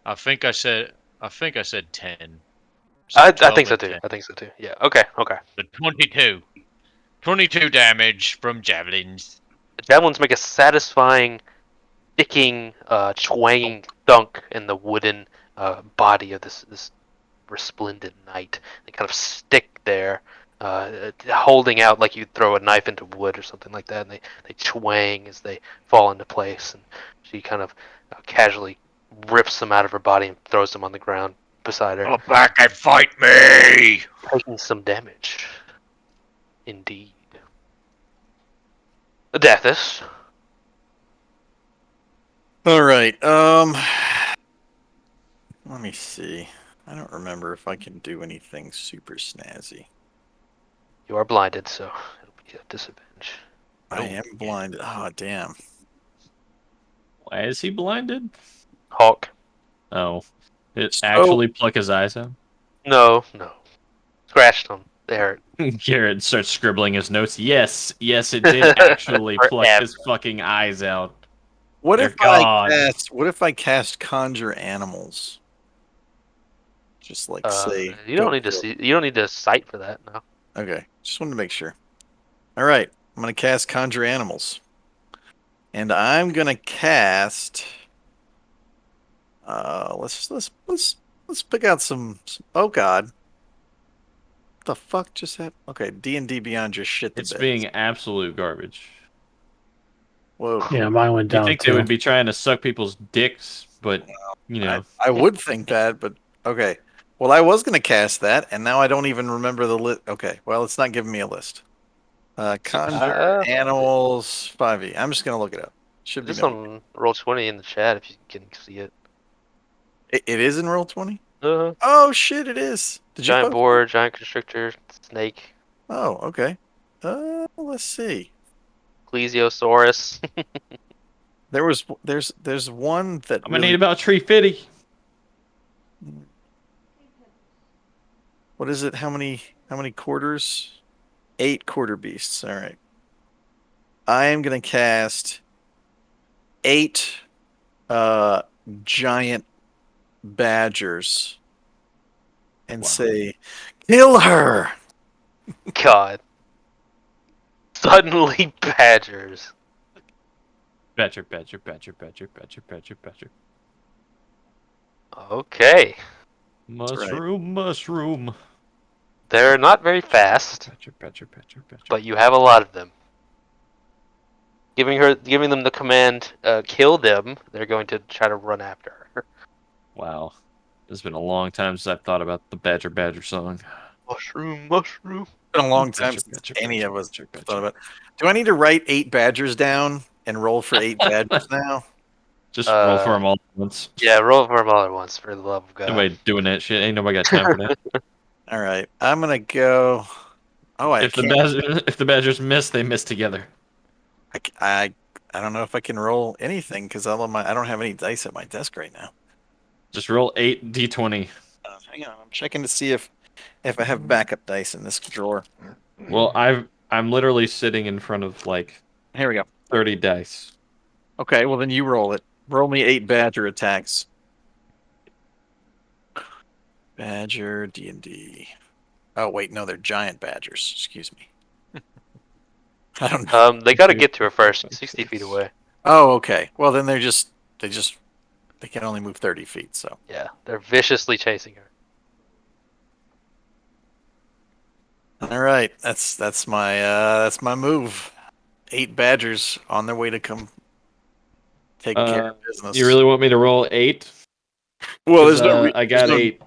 I think I said 10. So I 12 think so and too. 10. I think so too. Yeah. Okay. Okay. So 22. 22 damage from javelins. The javelins make a satisfying, sticking, twanging thunk in the wooden body of this resplendent knight. They kind of stick there, holding out like you'd throw a knife into wood or something like that, and they twang as they fall into place. And she kind of casually rips them out of her body and throws them on the ground beside her, Come back and fight me! taking some damage. Indeed. Deathis. All right. Let me see. I don't remember if I can do anything super snazzy. You are blinded, so it'll be a disadvantage. I am blinded. Oh, damn. Why is he blinded? Hawk. Oh, it So, actually pluck his eyes out. No. Scratched them. They hurt. Garrett starts scribbling his notes. Yes, it did actually pluck Forever. his fucking eyes out. what They're if I gone. cast conjure animals? Just like say, You go. don't need to see. You don't need to sight for that. No. Okay, just wanted to make sure. All right, I'm gonna cast conjure animals, and I'm gonna cast. Let's pick out some. Oh God, what the fuck just happened? Okay, D&D Beyond just shit the It's bed. being absolute garbage. Whoa. Yeah, mine went You down think they too. would be trying to suck people's dicks, but you know. I would think that, but okay. Well, I was gonna cast that, and now I don't even remember the list. Okay, well, it's not giving me a list. Conjure animals 5e. I'm just gonna look it up. Should be Just no big deal. on roll 20 in the chat if you can see it. It is in roll 20. Uh, Oh shit, it is. Did you giant post boar, giant constrictor, snake, it? Oh, okay. Let's see. plesiosaurus. There's one that I'm gonna need really. about 350. What is it? How many quarters? 8 quarter beasts. All right. I am gonna cast 8 uh giant badgers and say, kill her. God. Suddenly badgers. Badger. Okay. Mushroom. They're not very fast, Badger. but you have a lot of them. Giving them the command, kill them, they're going to try to run after her. Wow. It's been a long time since I've thought about the Badger song. Mushroom. It's been a long time since any of us thought about it. Do I need to write 8 badgers down and roll for 8 badgers now? Just roll for them all at once. Yeah, roll for them all at once, for the love of God. Nobody doing that shit. Ain't nobody got time for that. All right. I'm going to go. Oh, I If the can't. if the Badgers miss, they miss together. I don't know if I can roll anything because I don't have any dice at my desk right now. Just roll 8 d20. Hang on, I'm checking to see if I have backup dice in this drawer. Well, I'm literally sitting in front of like Here we go. 30 dice. Okay, well then you roll it. Roll me 8 badger attacks. Badger D&D. Oh wait, no, they're giant badgers. Excuse me. I don't know. They got to get to her first. 60 feet away. Oh, okay. Well then they can only move 30 feet. So Yeah, they're viciously chasing her. all right, that's my move. 8 badgers on their way to come take care of business. You really want me to roll 8? Well, there's no. I got 8.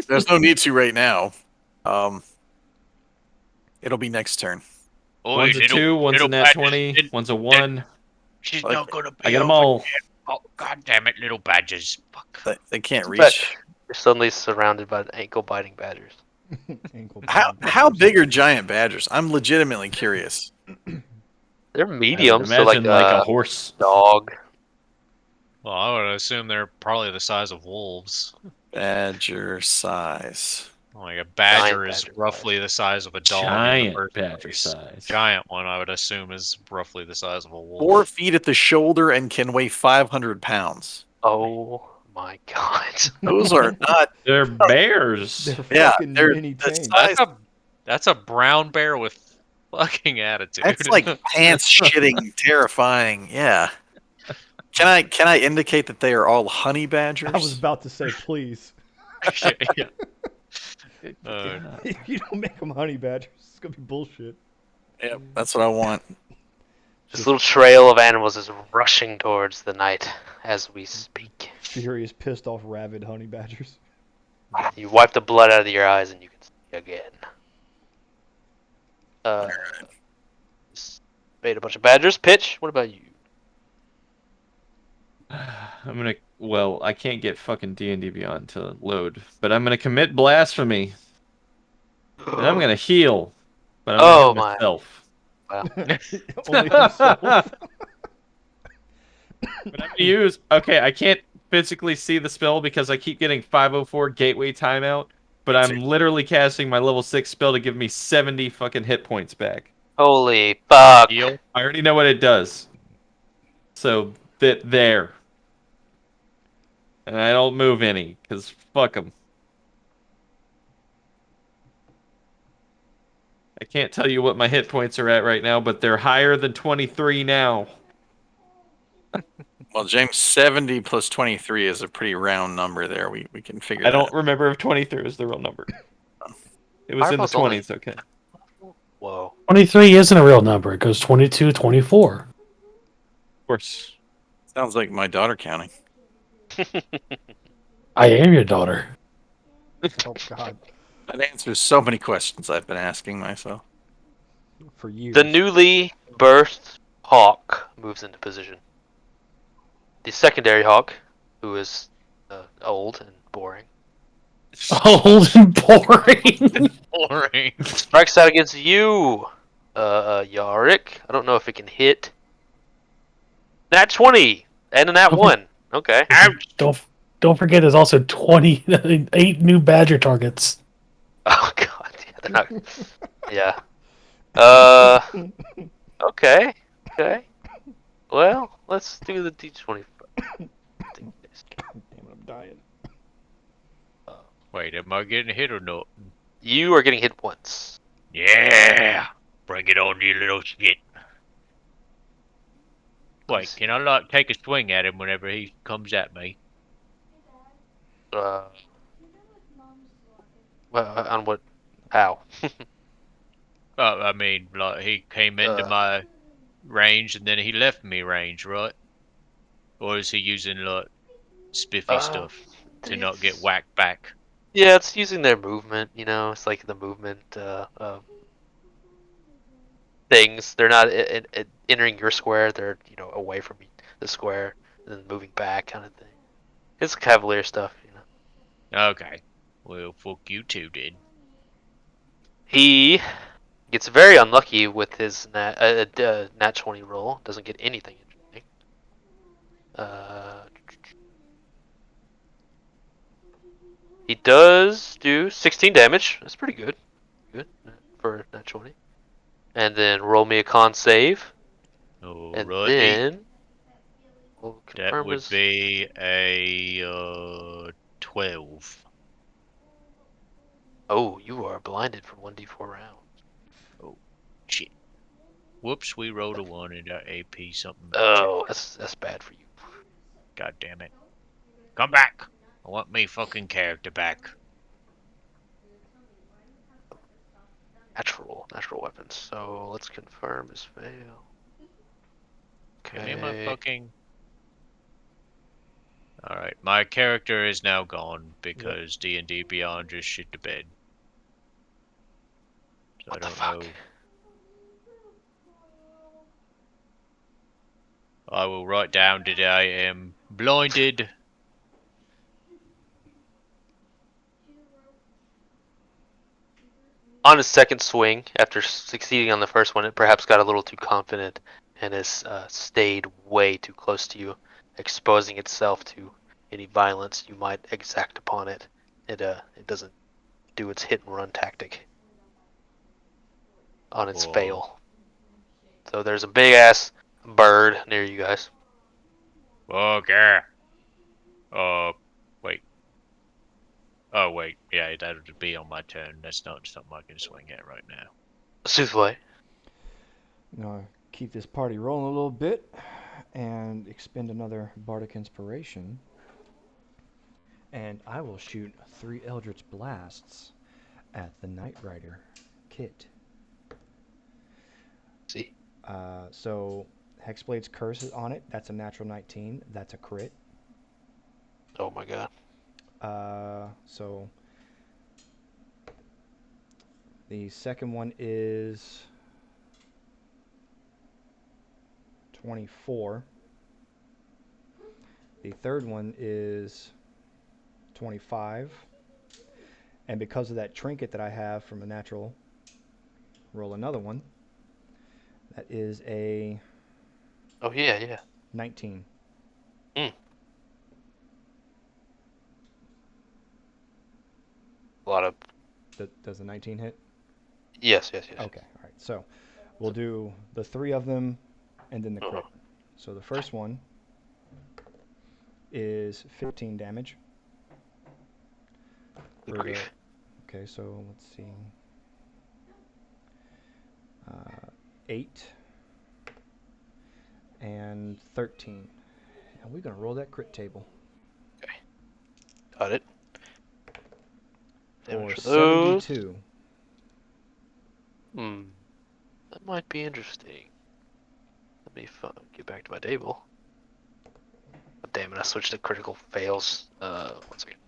There's no need to right now. It'll be next turn. One's a 2, one's a nat 20, one's a 1. She's Like, not gonna be. I got them over all. there. Oh, god damn it, little badgers! Fuck. They can't But reach. you're suddenly surrounded by ankle-biting badgers. How big are giant badgers? I'm legitimately curious. They're I would medium, so like, imagine like a horse. dog. Well, I would assume they're probably the size of wolves. Badger size. Like a badger Giant is badger roughly the size of a dog. Giant in the badger place. size. Giant one, I would assume, is roughly the size of a wolf. 4 feet at the shoulder and can weigh 500 pounds. Oh my God. Those are not. They're bears. They're Yeah, fucking they're mini the tanks. size. That's a brown bear with fucking attitude. That's like pants shitting, terrifying. Yeah. Can I indicate that they are all honey badgers? I was about to say, please. yeah. If you don't make them honey badgers, it's gonna be bullshit. Yep, that's what I want. This little trail of animals is rushing towards the night as we speak. Furious, pissed off, rabid honey badgers. You wipe the blood out of your eyes and you can see again. Bait a bunch of badgers. Pitch. What about you? I'm gonna. Well, I can't get fucking D&D Beyond to load, but I'm gonna commit blasphemy, and I'm gonna heal, but I'm gonna heal Oh my! myself. Wow. Only himself. But I'm gonna use. Okay, I can't physically see the spell because I keep getting 504 gateway timeout, but Me too. I'm literally casting my level 6 spell to give me 70 fucking hit points back. Holy fuck! Heal. I already know what it does. So that there. And I don't move any, because fuck them. I can't tell you what my hit points are at right now, but they're higher than 23 now. Well, James, 70 plus 23 is a pretty round number there. We can figure I that. don't remember if 23 is the real number. It was in the Fireball's only. 20s, okay. Whoa. 23 isn't a real number. It goes 22, 24. Of course. Sounds like my daughter counting. I am your daughter. Oh God, That answers so many questions I've been asking myself. for years. The newly birthed hawk moves into position. The secondary hawk, who is old and boring, Old and boring. Boring. strikes out against you, Yarick. I don't know if it can hit. Nat 20 and a nat 1. Okay. Don't forget, there's also 28 new badger targets. Oh god, yeah, they're not. Yeah. Okay. Okay. Well, let's do the D20. Damn it, I'm dying. Wait, am I getting hit or not? You are getting hit once. Yeah! Bring it on, you little shit. Wait, see. can I like take a swing at him whenever he comes at me? Well, on what? How? I mean, like he came into my range and then he left me range, right? Or is he using like spiffy stuff to not get It's- whacked back? Yeah, it's using their movement. You know, it's like the movement things. They're not entering your square. They're away from the square and then moving back, kind of thing. It's cavalier stuff. Okay. Well, fuck you too, then. He gets very unlucky with his nat 20 roll. Doesn't get anything interesting. He does do 16 damage. That's pretty good. Good for nat 20. And then roll me a con save. And Alrighty. then we'll That confirm would his. be a 12. Oh, you are blinded for 1d4 rounds. Oh, shit. Whoops, we rolled a 1 and our AP something. Oh, that's bad for you. God damn it. Come back! I want me fucking character back. Natural weapons. So let's confirm his fail. Give me my Okay. fucking... Alright, my character is now gone because D&D Beyond just shit the bed. So What I the don't fuck? know. I will write down that I am blinded. On his second swing, after succeeding on the first one, it perhaps got a little too confident and has stayed way too close to you, exposing itself to any violence you might exact upon it. It doesn't do its hit and run tactic on its Whoa. fail. So there's a big ass bird near you guys. Okay. Wait. Oh, wait. Yeah, that would be on my turn. That's not something I can swing at right now. Soothway. Now keep this party rolling a little bit and expend another bardic inspiration. And I will shoot 3 Eldritch Blasts at the Knight Rider kit. See. So Hexblade's Curse is on it. That's a natural 19. That's a crit. Oh my god. So the second one is 24. The third one is 25. And because of that trinket that I have from a natural, roll another one. That is a Oh yeah. 19. A lot of. Does the 19 hit? Yes. Okay, all right. So we'll do the 3 of them and then the crit. So the first one is 15 damage. Good grief. Okay, so let's see. 8 and 13. And we're going to roll that crit table. Okay. Got it. For Damage for those. 72. That might be interesting. Let me get back to my table. Oh, damn it, I switched to critical fails. 1 second.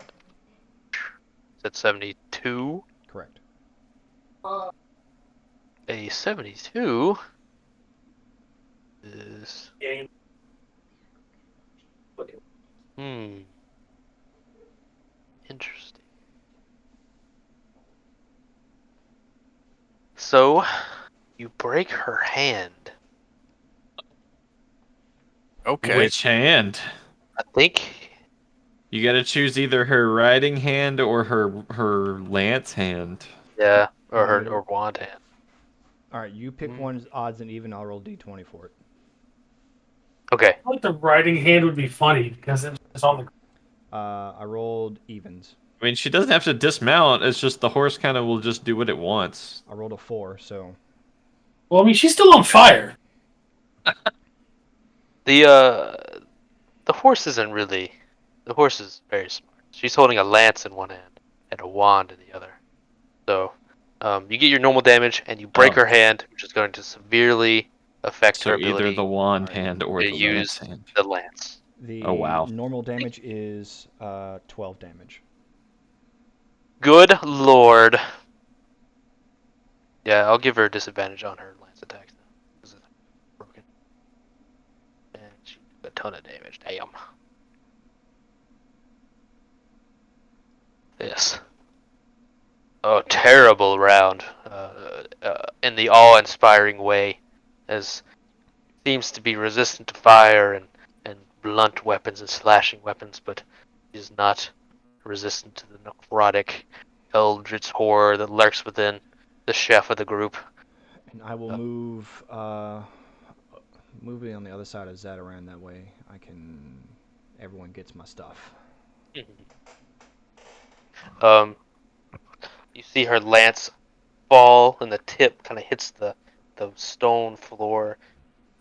Is that 72? Correct. A 72 is... Interesting. So, you break her hand. Okay. Which hand? I think... You gotta choose either her riding hand or her lance hand. Yeah, or her wand hand. Alright, you pick one's odds and even, I'll roll d20 for it. Okay. I like the riding hand would be funny because it's on the. I rolled evens. I mean, she doesn't have to dismount. It's just the horse kind of will just do what it wants. I rolled a 4, so. Well, I mean, she's still on fire. The horse isn't really... The horse is very smart. She's holding a lance in one hand and a wand in the other. So, you get your normal damage and you break her hand, which is going to severely affect her ability. Either the wand hand or to the use lance hand. the lance. The Oh, wow. normal damage is 12 damage. Good lord. Yeah, I'll give her a disadvantage on her lance attacks now. Because it's broken. And she took a ton of damage. Damn. This. Oh, terrible round. In the awe-inspiring way. As seems to be resistant to fire and blunt weapons and slashing weapons, but is not resistant to the necrotic eldritch horror that lurks within the chef of the group. And I will move it on the other side of Zataran, that way everyone gets my stuff. You see her lance fall and the tip kind of hits the stone floor,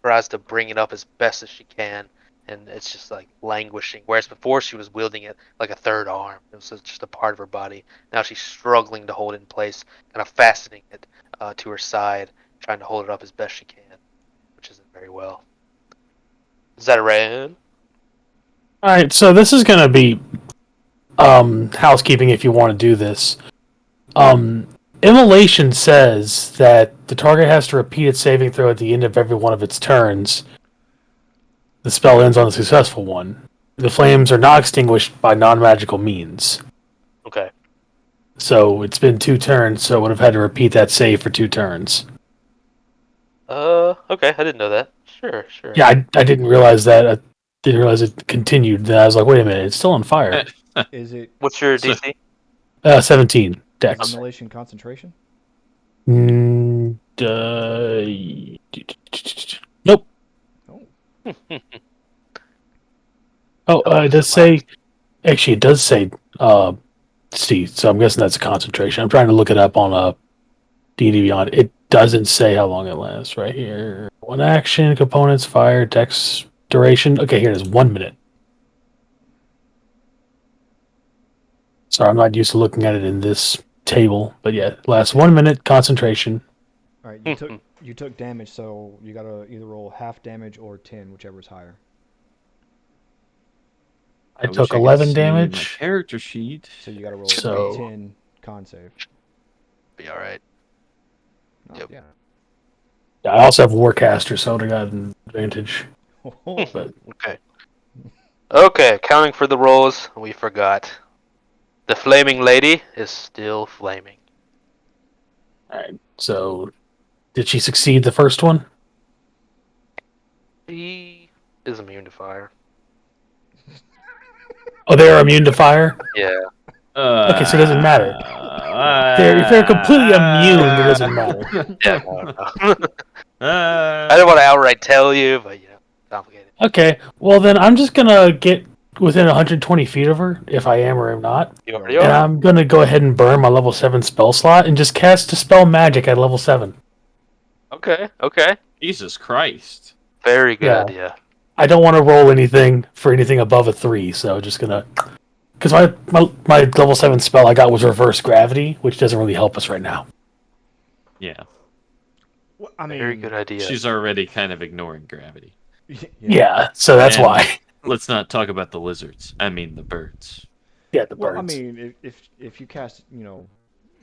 tries to bring it up as best as she can, and it's just like languishing. Whereas before she was wielding it like a third arm. It was just a part of her body. Now she's struggling to hold it in place, kind of fastening it to her side, trying to hold it up as best she can, which isn't very well. Zataran? Alright, so this is going to be housekeeping if you want to do this. Immolation says that the target has to repeat its saving throw at the end of every one of its turns. The spell ends on a successful one. The flames are not extinguished by non-magical means. Okay. So it's been 2 turns, so it would have had to repeat that save for 2 turns. Okay, I didn't know that. Sure. Yeah, I didn't realize that. I didn't realize it continued. Then I was like, wait a minute, it's still on fire. Is it What's your DC? 17 dex. immolation concentration? Nope. Oh. It does say. Actually, it does say C. So I'm guessing that's a concentration. I'm trying to look it up on D&D Beyond. It doesn't say how long it lasts right here. 1 action, components, fire, dex, duration. Okay, here it is. 1 minute. Sorry, I'm not used to looking at it in this table, but yeah, lasts 1 minute, concentration. All right, you took damage, so you gotta either roll half damage or 10, whichever is higher. I took 11 damage. My character sheet. So you gotta roll So- a 10 con save. Be alright. Oh, Yep. Yeah. I also have Warcaster, so I got an advantage. But Okay. Okay, accounting for the rolls, we forgot. The flaming lady is still flaming. alright, so did she succeed the first one? She is immune to fire. Oh, they're immune to fire? Yeah. Okay, so it doesn't matter. If they're completely immune, it doesn't matter. Yeah, no. I don't want to outright tell you, but complicated. Okay, well then I'm just gonna get within 120 feet of her, if I am or am not. You already And are. I'm gonna go ahead and burn my level 7 spell slot and just cast Dispel Magic at level 7. Okay. Jesus Christ. Very good Yeah. idea. I don't want to roll anything for anything above a 3, so just gonna... Because my level 7 spell I got was Reverse Gravity, which doesn't really help us right now. Yeah. Well, I mean, Very good idea. She's already kind of ignoring gravity. Yeah, so that's And why. Let's not talk about the lizards. I mean the birds. Yeah, the Well, I birds. mean, if you cast,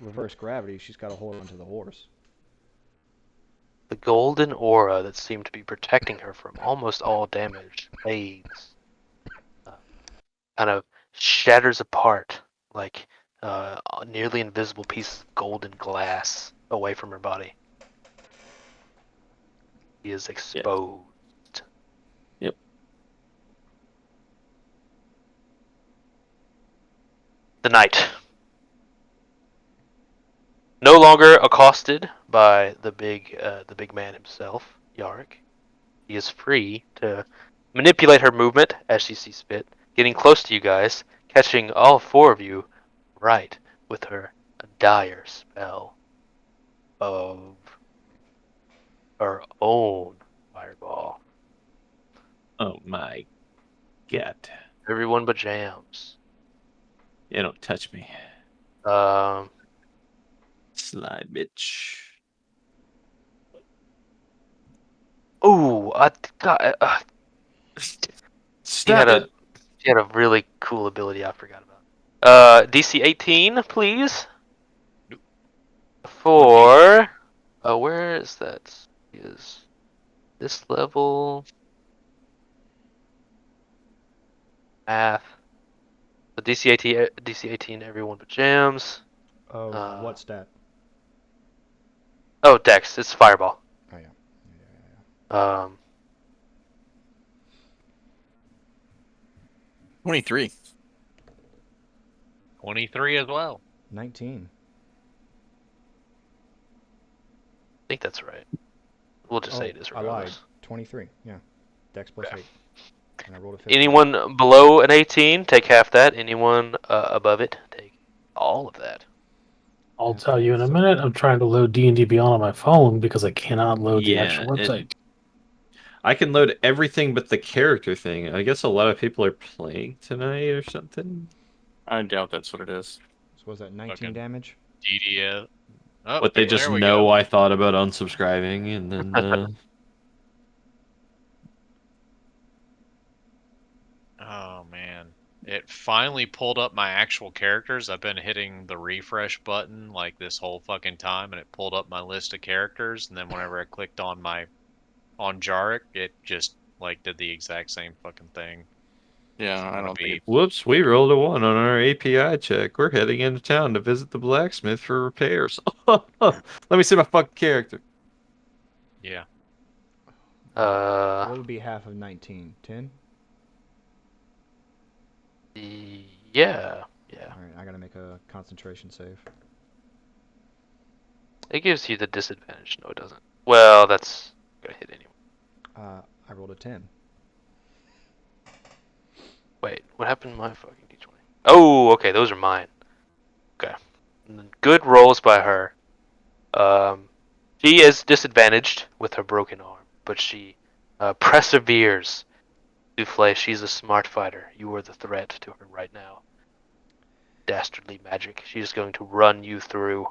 reverse gravity, she's got to hold onto the horse. The golden aura that seemed to be protecting her from almost all damage fades. Kind of shatters apart like nearly invisible pieces of golden glass away from her body. She is exposed. Yep. The knight. No longer accosted by the big man himself, Yarick. He is free to manipulate her movement as she sees fit, getting close to you guys, catching all four of you right with her dire spell of her own fireball. Oh my god. Everyone but Jams. You don't touch me. Slide, bitch. Ooh, I got. Stop it. She had a really cool ability I forgot about. DC 18, please. For where is that? Is this level math? The DC 18, everyone but Jams. What stat? Oh, Dex, it's Fireball. Oh yeah. 23. 23 as well. 19. I think that's right. We'll just say it is I lied. regardless. 23. Yeah. Dex plus Okay. 8. And I rolled a 15. Anyone below an 18, take half that. Anyone above it, take all of that. I'll tell you in a minute. I'm trying to load D&D Beyond on my phone because I cannot load the actual website. I can load everything but the character thing. I guess a lot of people are playing tonight or something. I doubt that's what it is. So was that 19 Okay. damage? DDS. Oh, But they just know I thought about unsubscribing and then Oh man. It finally pulled up my actual characters. I've been hitting the refresh button like this whole fucking time, and it pulled up my list of characters, and then whenever I clicked on Jarek, it just like did the exact same fucking thing. Yeah, I don't think. Whoops, we rolled a 1 on our API check. We're heading into town to visit the blacksmith for repairs. Let me see my fucking character. Yeah. What would be half of 19? 10? Yeah. Alright, I gotta make a concentration save. It gives you the disadvantage. No, it doesn't. Well, that's gonna hit anyway. I rolled a 10. Wait, what happened to my fucking d20? Oh, okay, those are mine. Okay. Good rolls by her. She is disadvantaged with her broken arm, but she perseveres. Souffle, she's a smart fighter. You are the threat to her right now. Dastardly magic. She's going to run you through.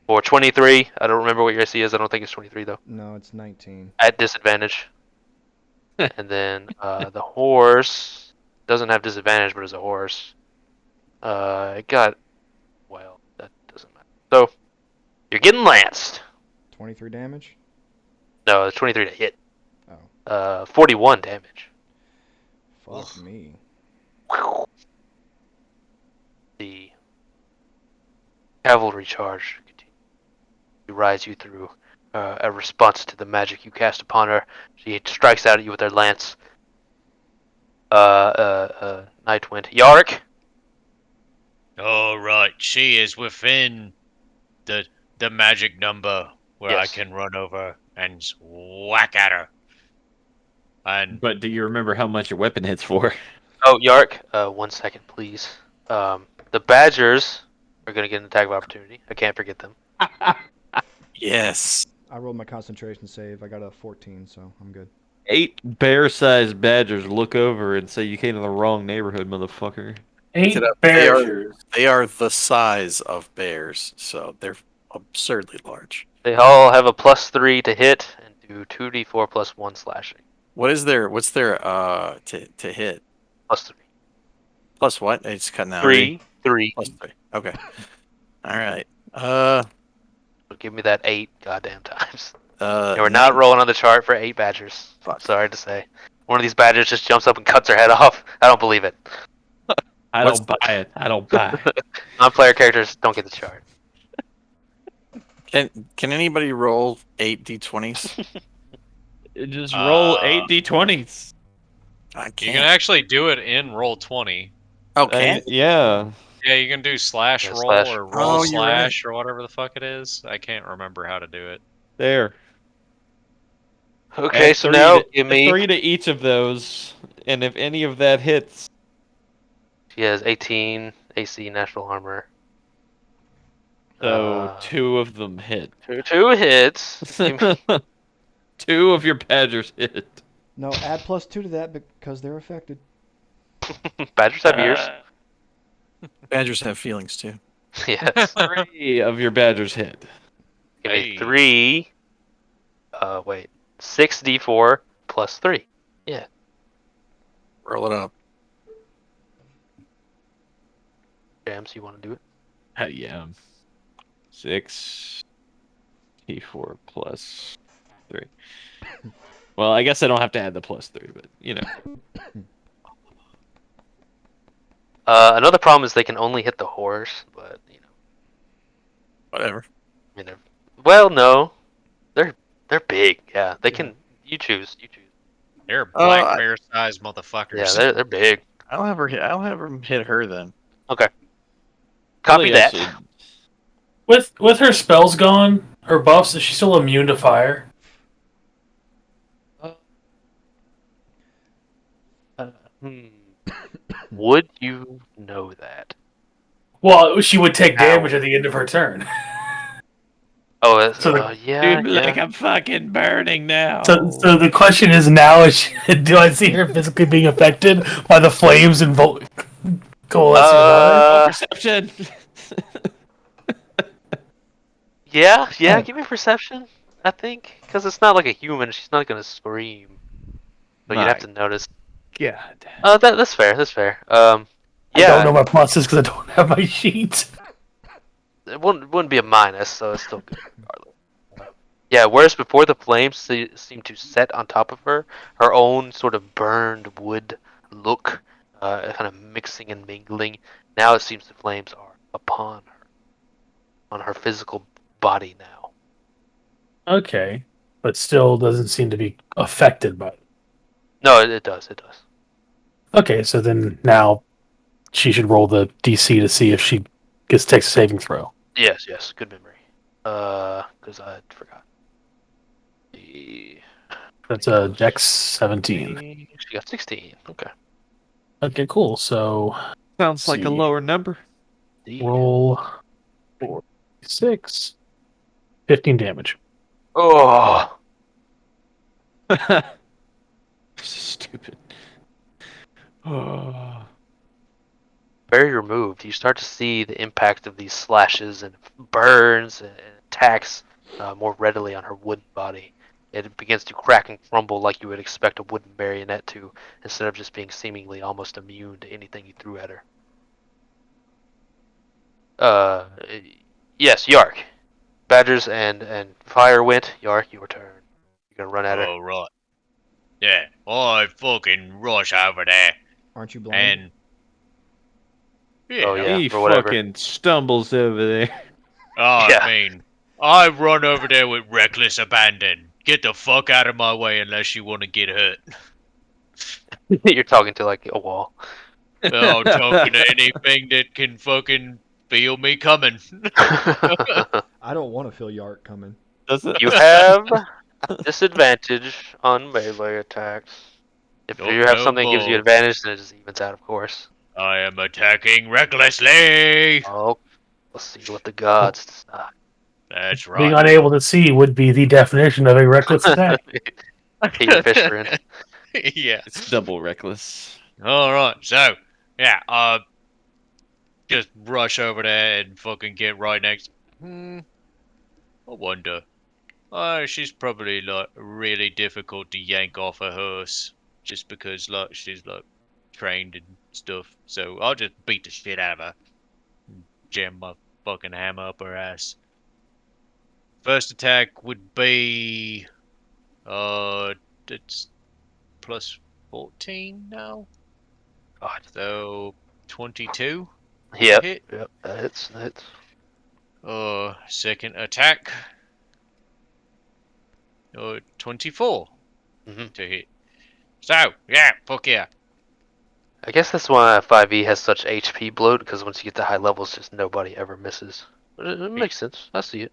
For 23, I don't remember what your AC is. I don't think it's 23 though. No, it's 19. At disadvantage. And then the horse doesn't have disadvantage, but is a horse. It got, well, that doesn't matter. So you're getting lanced. 23 damage? No, 23 to hit. Oh, 41 damage. fuck Ugh. me. The cavalry charge continues to rise you through a response to the magic you cast upon her. She strikes out at you with her lance. Nightwind. Yark! All right, she is within the magic number where I Yes. can run over and whack at her. And But do you remember how much your weapon hits for? Oh, Yark, 1 second, please. The Badgers are going to get an attack of opportunity. I can't forget them. Yes. I rolled my concentration save. I got a 14, so I'm good. 8 bear-sized badgers look over and say you came to the wrong neighborhood, motherfucker. Looked it 8 up. badgers. They are the size of bears, so they're absurdly large. They all have a +3 to hit and do 2d4 plus 1 slashing. What's their to hit? +3. Plus what? It's cutting out. 3. Plus 3. Okay. All right. So give me that 8 goddamn times. And we're not rolling on the chart for 8 Badgers. Fuck. Sorry to say. One of these Badgers just jumps up and cuts her head off. I don't believe it. I don't buy it. I don't buy it. Non-player characters don't get the chart. Can anybody roll 8 d20s? Just roll 8 d20s. I You can't. can actually do it in roll 20. Oh, can? Yeah. Yeah, you can do slash Yeah, roll slash. or roll Oh, you're right. slash or whatever the fuck it is. I can't remember how to do it. There. Okay, Add so 3 now to, give add me... 3 to each of those, and if any of that hits... She has 18 AC natural armor. So 2 of them hit. Two hits. Give me... 2 of your badgers hit. No, add +2 to that because they're affected. Badgers have ears. Badgers have feelings too. Yes. 3 of your badgers hit. Give me Hey. 3. Wait. 6d4 plus 3. Yeah. Roll it up. Jams, you want to do it? Yeah. 6 d4 plus 3. Well, I guess I don't have to add the +3, but you know. Another problem is they can only hit the horse, but you know. Whatever. I mean, well, no, they're big. Yeah, they can. You choose. You choose. They're black I- bear-sized motherfuckers. Yeah, they're big. I'll have him hit her then. Okay. Copy Really, that. With her spells gone, her buffs, is she still immune to fire? Would you know that? Well, she would take Ow. damage at the end of her turn. Oh, So the- yeah. Dude, like I'm fucking burning now. So the question is now: do I see her physically being affected by the flames and coalescing around her? Perception. Yeah. Oh. Give me perception. I think because it's not like a human. She's not gonna scream. So you'd have to notice. God. That's fair. That's fair. I Yeah. don't know my pluses because I don't have my sheet. It wouldn't be a minus, so it's still good regardless. Yeah, whereas before the flames seemed to set on top of her, her own sort of burned wood look, kind of mixing and mingling. Now it seems the flames are upon her, on her physical body now. Okay, but still doesn't seem to be affected by it. No, it does. It does. Okay, so then now she should roll the DC to see if she takes a saving throw. Yes. Good memory. Because I forgot. That's a Dex 17. She got 16. Okay. Okay, cool. So Sounds like a see. lower number. roll 4, 6, 15 damage. Oh. Stupid. Oh. Very removed, you start to see the impact of these slashes and burns and attacks more readily on her wooden body. It begins to crack and crumble like you would expect a wooden marionette to, instead of just being seemingly almost immune to anything you threw at her. Yes, Yark. Badgers and fire went. Yark, your turn. You're gonna run at her. Oh, right. Yeah, I fucking rush over there, Aren't you blind? and Oh, yeah, yeah. He or whatever. fucking stumbles over there. I Yeah. mean, I run over there with reckless abandon. Get the fuck out of my way unless you want to get hurt. You're talking to like a wall. I'm talking to anything that can fucking feel me coming. I don't want to feel Yark coming. Does it? You have disadvantage on melee attacks. If Nope, you have no something that gives you balls. advantage, then it just evens out, of course. I am attacking recklessly. Oh, let's see what the gods decide. That's Being right. unable to see would be the definition of a reckless attack. Peter Fisher in. Yeah. It's double reckless. All right. So, yeah. Just rush over there and fucking get right next. I wonder. She's probably like really difficult to yank off a horse, just because like she's like trained and stuff. So I'll just beat the shit out of her, and jam my fucking hammer up her ass. First attack would be it's plus 14 now, God. so 22 to Yep. hit. Yep. That hits. That hits. Second attack. 24 to hit. So, yeah, fuck yeah. I guess that's why 5e has such HP bloat, because once you get to high levels, just nobody ever misses. But it makes sense. I see it.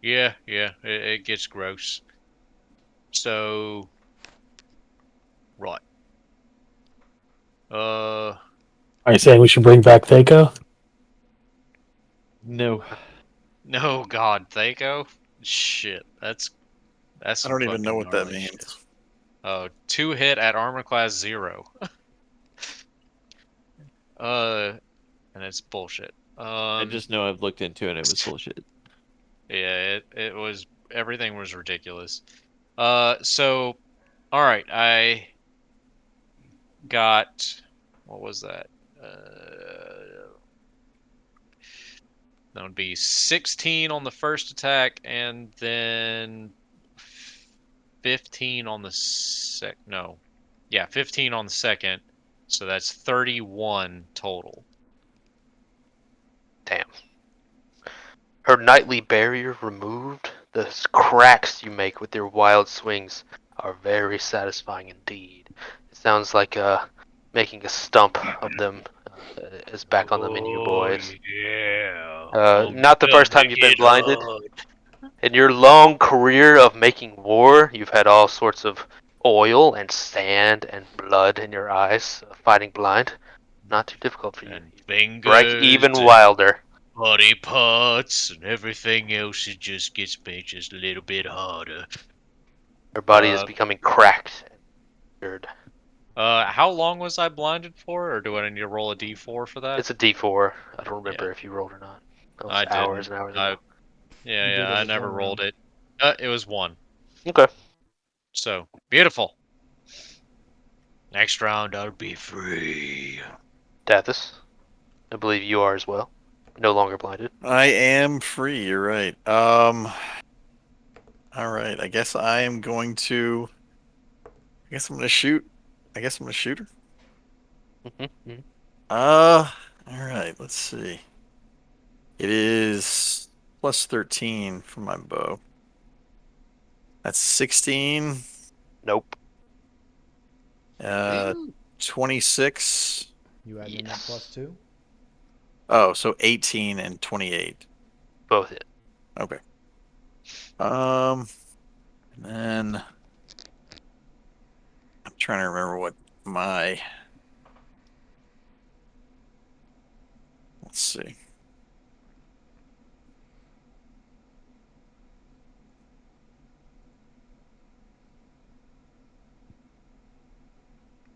Yeah, it gets gross. So, right. Are you saying we should bring back Thaco? No. No, God, Thaco? Shit, that's I don't even fucking know what that gnarly shit. means. Oh, 2 hit at armor class 0. And it's bullshit. I just know I've looked into it and it was bullshit. Yeah, it was, everything was ridiculous. So, alright, I got, what was that? That would be 16 on the first attack, and then 15 on the no. Yeah, 15 on the second. So that's 31 total. Damn. Her nightly barrier removed. The cracks you make with your wild swings are very satisfying indeed. It sounds like making a stump of them is back on the menu, boys. Yeah. Not the first time you've been blinded. In your long career of making war, you've had all sorts of oil and sand and blood in your eyes, fighting blind. Not too difficult for you. And fingers. Strike even wilder. Body parts and everything else, it just gets me just a little bit harder. Her body is becoming cracked and weird. How long was I blinded for, or do I need to roll a d4 for that? It's a D4. I don't remember if you rolled or not. That was I hours didn't. and hours ago. Yeah, I never rolled it. It was 1. Okay. So, beautiful. Next round, I'll be free. Dathis, I believe you are as well. No longer blinded. I am free. You're right. All right. I guess I am going to. I guess I'm gonna shoot. I guess I'm gonna shoot her. All right. Let's see. It is plus 13 for my bow. That's 16. Nope. 26. You add in that +2? Oh, so 18 and 28. Both hit. Okay. And then I'm trying to remember what my. Let's see.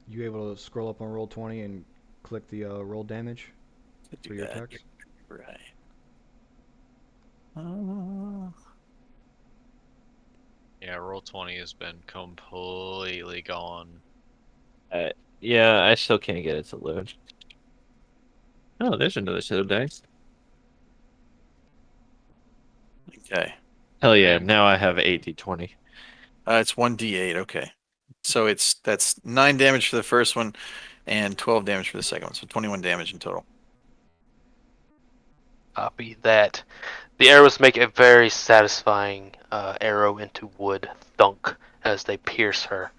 You able to scroll up on Roll20 and click the roll damage for your attacks? Right. Yeah, Roll20 has been completely gone. Yeah, I still can't get it to load. Oh, there's another set of dice. Okay. Hell yeah! Now I have 8d20. It's 1d8. Okay, so that's 9 damage for the first one, and 12 damage for the second one. So 21 damage in total. Copy that. The arrows make a very satisfying arrow into wood thunk as they pierce her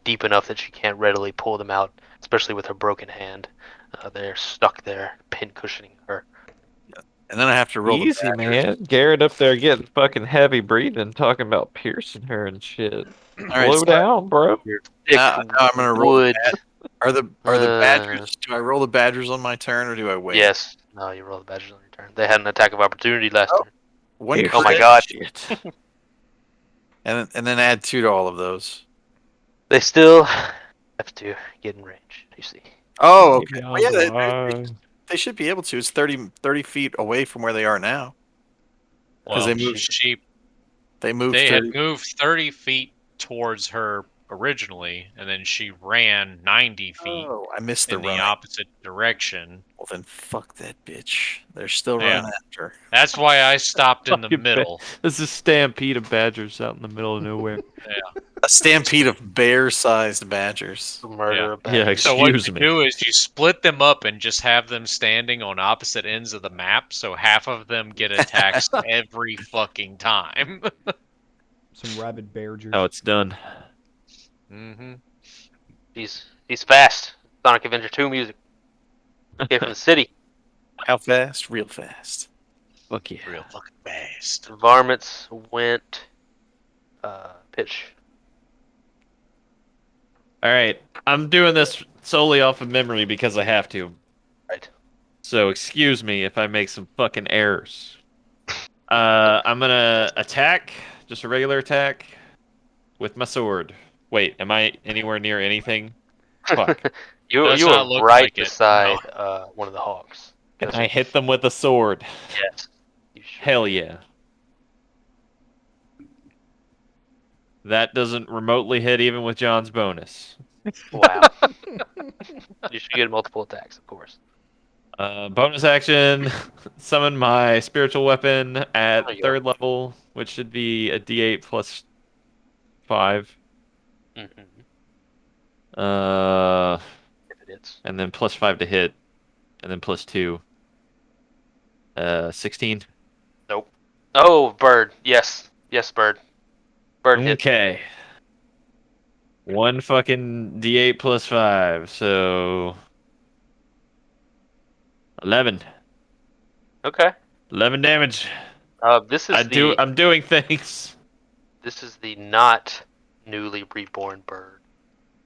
deep enough that she can't readily pull them out, especially with her broken hand. They're stuck there, pin cushioning her. And then I have to roll the Easy, badgers. man. Garrett up there getting fucking heavy breathing, talking about piercing her and shit. All right, Slow down, bro. Thick now I'm gonna roll the wood. Are the badgers? Do I roll the badgers on my turn or do I wait? Yes. No, you roll the badgers on your turn. They had an attack of opportunity last Oh. turn. One Oh my crit, god. Shit. and then add 2 to all of those. They still have to get in range, you see. Oh, okay. Well, yeah, Bye. they should be able to. It's 30 feet away from where they are now. Because Well, they moved they had 30. moved 30 feet towards her originally, and then she ran 90 feet Oh, I missed the in the running. opposite direction. Well, then fuck that bitch. They're still Yeah. running after her. That's why I stopped in the Fucking middle. There's a stampede of badgers out in the middle of nowhere. A stampede of bear-sized badgers. The murder of Yeah, badgers. So what excuse you me. do is you split them up and just have them standing on opposite ends of the map, so half of them get attacks every fucking time. Some rabid beargers. How it's done. Mm-hmm. He's fast. Sonic Adventure 2 music. Came from the city. How fast? Real fast. Fuck yeah. Real fucking fast. Varmints went pitch. All right, I'm doing this solely off of memory because I have to. Right. So excuse me if I make some fucking errors. I'm gonna attack, just a regular attack, with my sword. Wait, am I anywhere near anything? Fuck. you Does were not look right like it, beside one of the hawks. Can Yes, I hit them with a sword? Yes. You should. Hell yeah. That doesn't remotely hit even with John's bonus. Wow. You should get multiple attacks, of course. Bonus action, summon my spiritual weapon at There you third level, which should be a D8 plus 5. Mm-hmm. Uh, If it is. and then plus 5 to hit, and then plus 2. 16. Nope. Oh, bird. Yes. Yes, bird. Bird hit. Okay. One fucking D8 plus 5, so 11. Okay. 11 damage. This is I'm doing things. This is the not newly reborn bird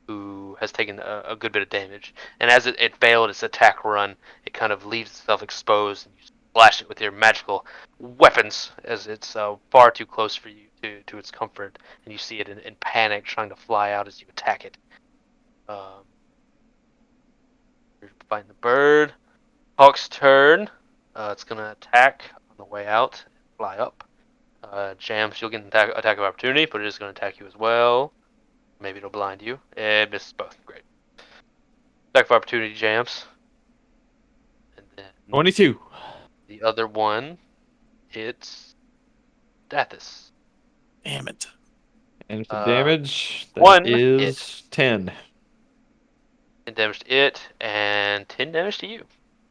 who has taken a good bit of damage. And as it failed its attack run, it kind of leaves itself exposed, and you slash it with your magical weapons as it's far too close for you to its comfort. And you see it in panic, trying to fly out as you attack it. Find the bird. Hawk's turn. It's going to attack on the way out, fly up. Jams, you'll get an attack of opportunity, but it is going to attack you as well. Maybe it'll blind you. It misses both. Great. Attack of opportunity, Jams. And then 22. the other one, it's Dathis. Damn it. And for damage, that one is 10. 10 damage to it, and 10 damage to you.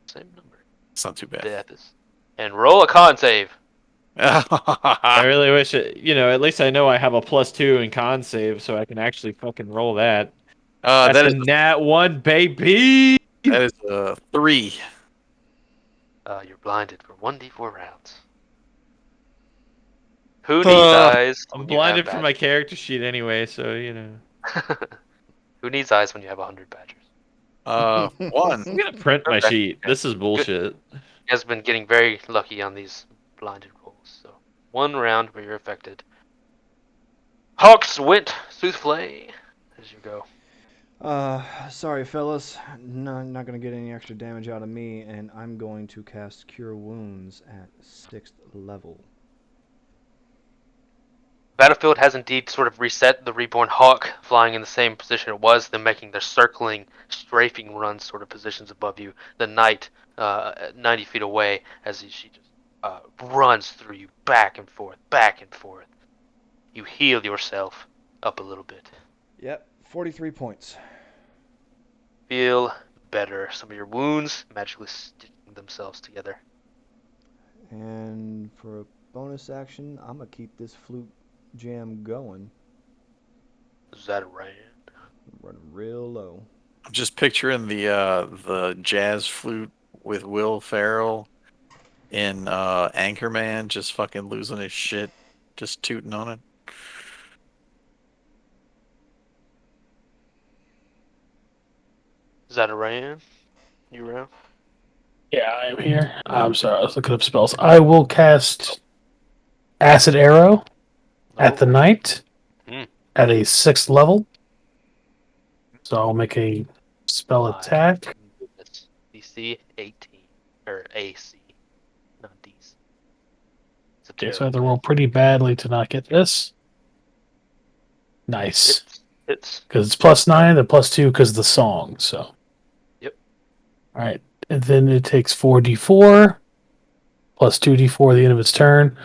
Same number. It's not too bad. Dathis. And roll a con save. I really wish at least I know I have a +2 in con save, so I can actually fucking roll that. That's that a is nat 1, baby! that is a 3. You're blinded for 1d4 rounds. Who needs eyes? I'm when you have blinded from my badgers? character sheet anyway, so Who needs eyes when you have 100 badgers? 1. I'm gonna print my Okay. sheet. This is bullshit. You guys have been getting very lucky on these blinded rolls. So 1 round where you're affected. Hawks went souffle as you go. Sorry, fellas. No, not gonna get any extra damage out of me, and I'm going to cast Cure Wounds at 6th level. Battlefield has indeed sort of reset. The reborn hawk flying in the same position it was, then making their circling, strafing run sort of positions above you. The knight 90 feet away as she just runs through you back and forth, back and forth. You heal yourself up a little bit. Yep, 43 points. Feel better. Some of your wounds magically stitching themselves together. And for a bonus action, I'm going to keep this flute jam going. Is that right? Running real low. I'm just picturing the jazz flute with Will Ferrell in Anchorman, just fucking losing his shit, just tooting on it. Is that Ryan? You around? Yeah, I am here. I'm sorry, I was looking up spells. I will cast Acid Arrow at the Oh. knight Hmm. at a 6th level. So I'll make a spell My attack. goodness. DC 18. Or AC. Not DC. It's a Okay, so I have to terrible roll math. pretty badly to not get this. Nice. It's. Because it's +9 and +2 because of the song. So. Yep. All right. And then it takes 4d4 plus 2d4 at the end of its turn.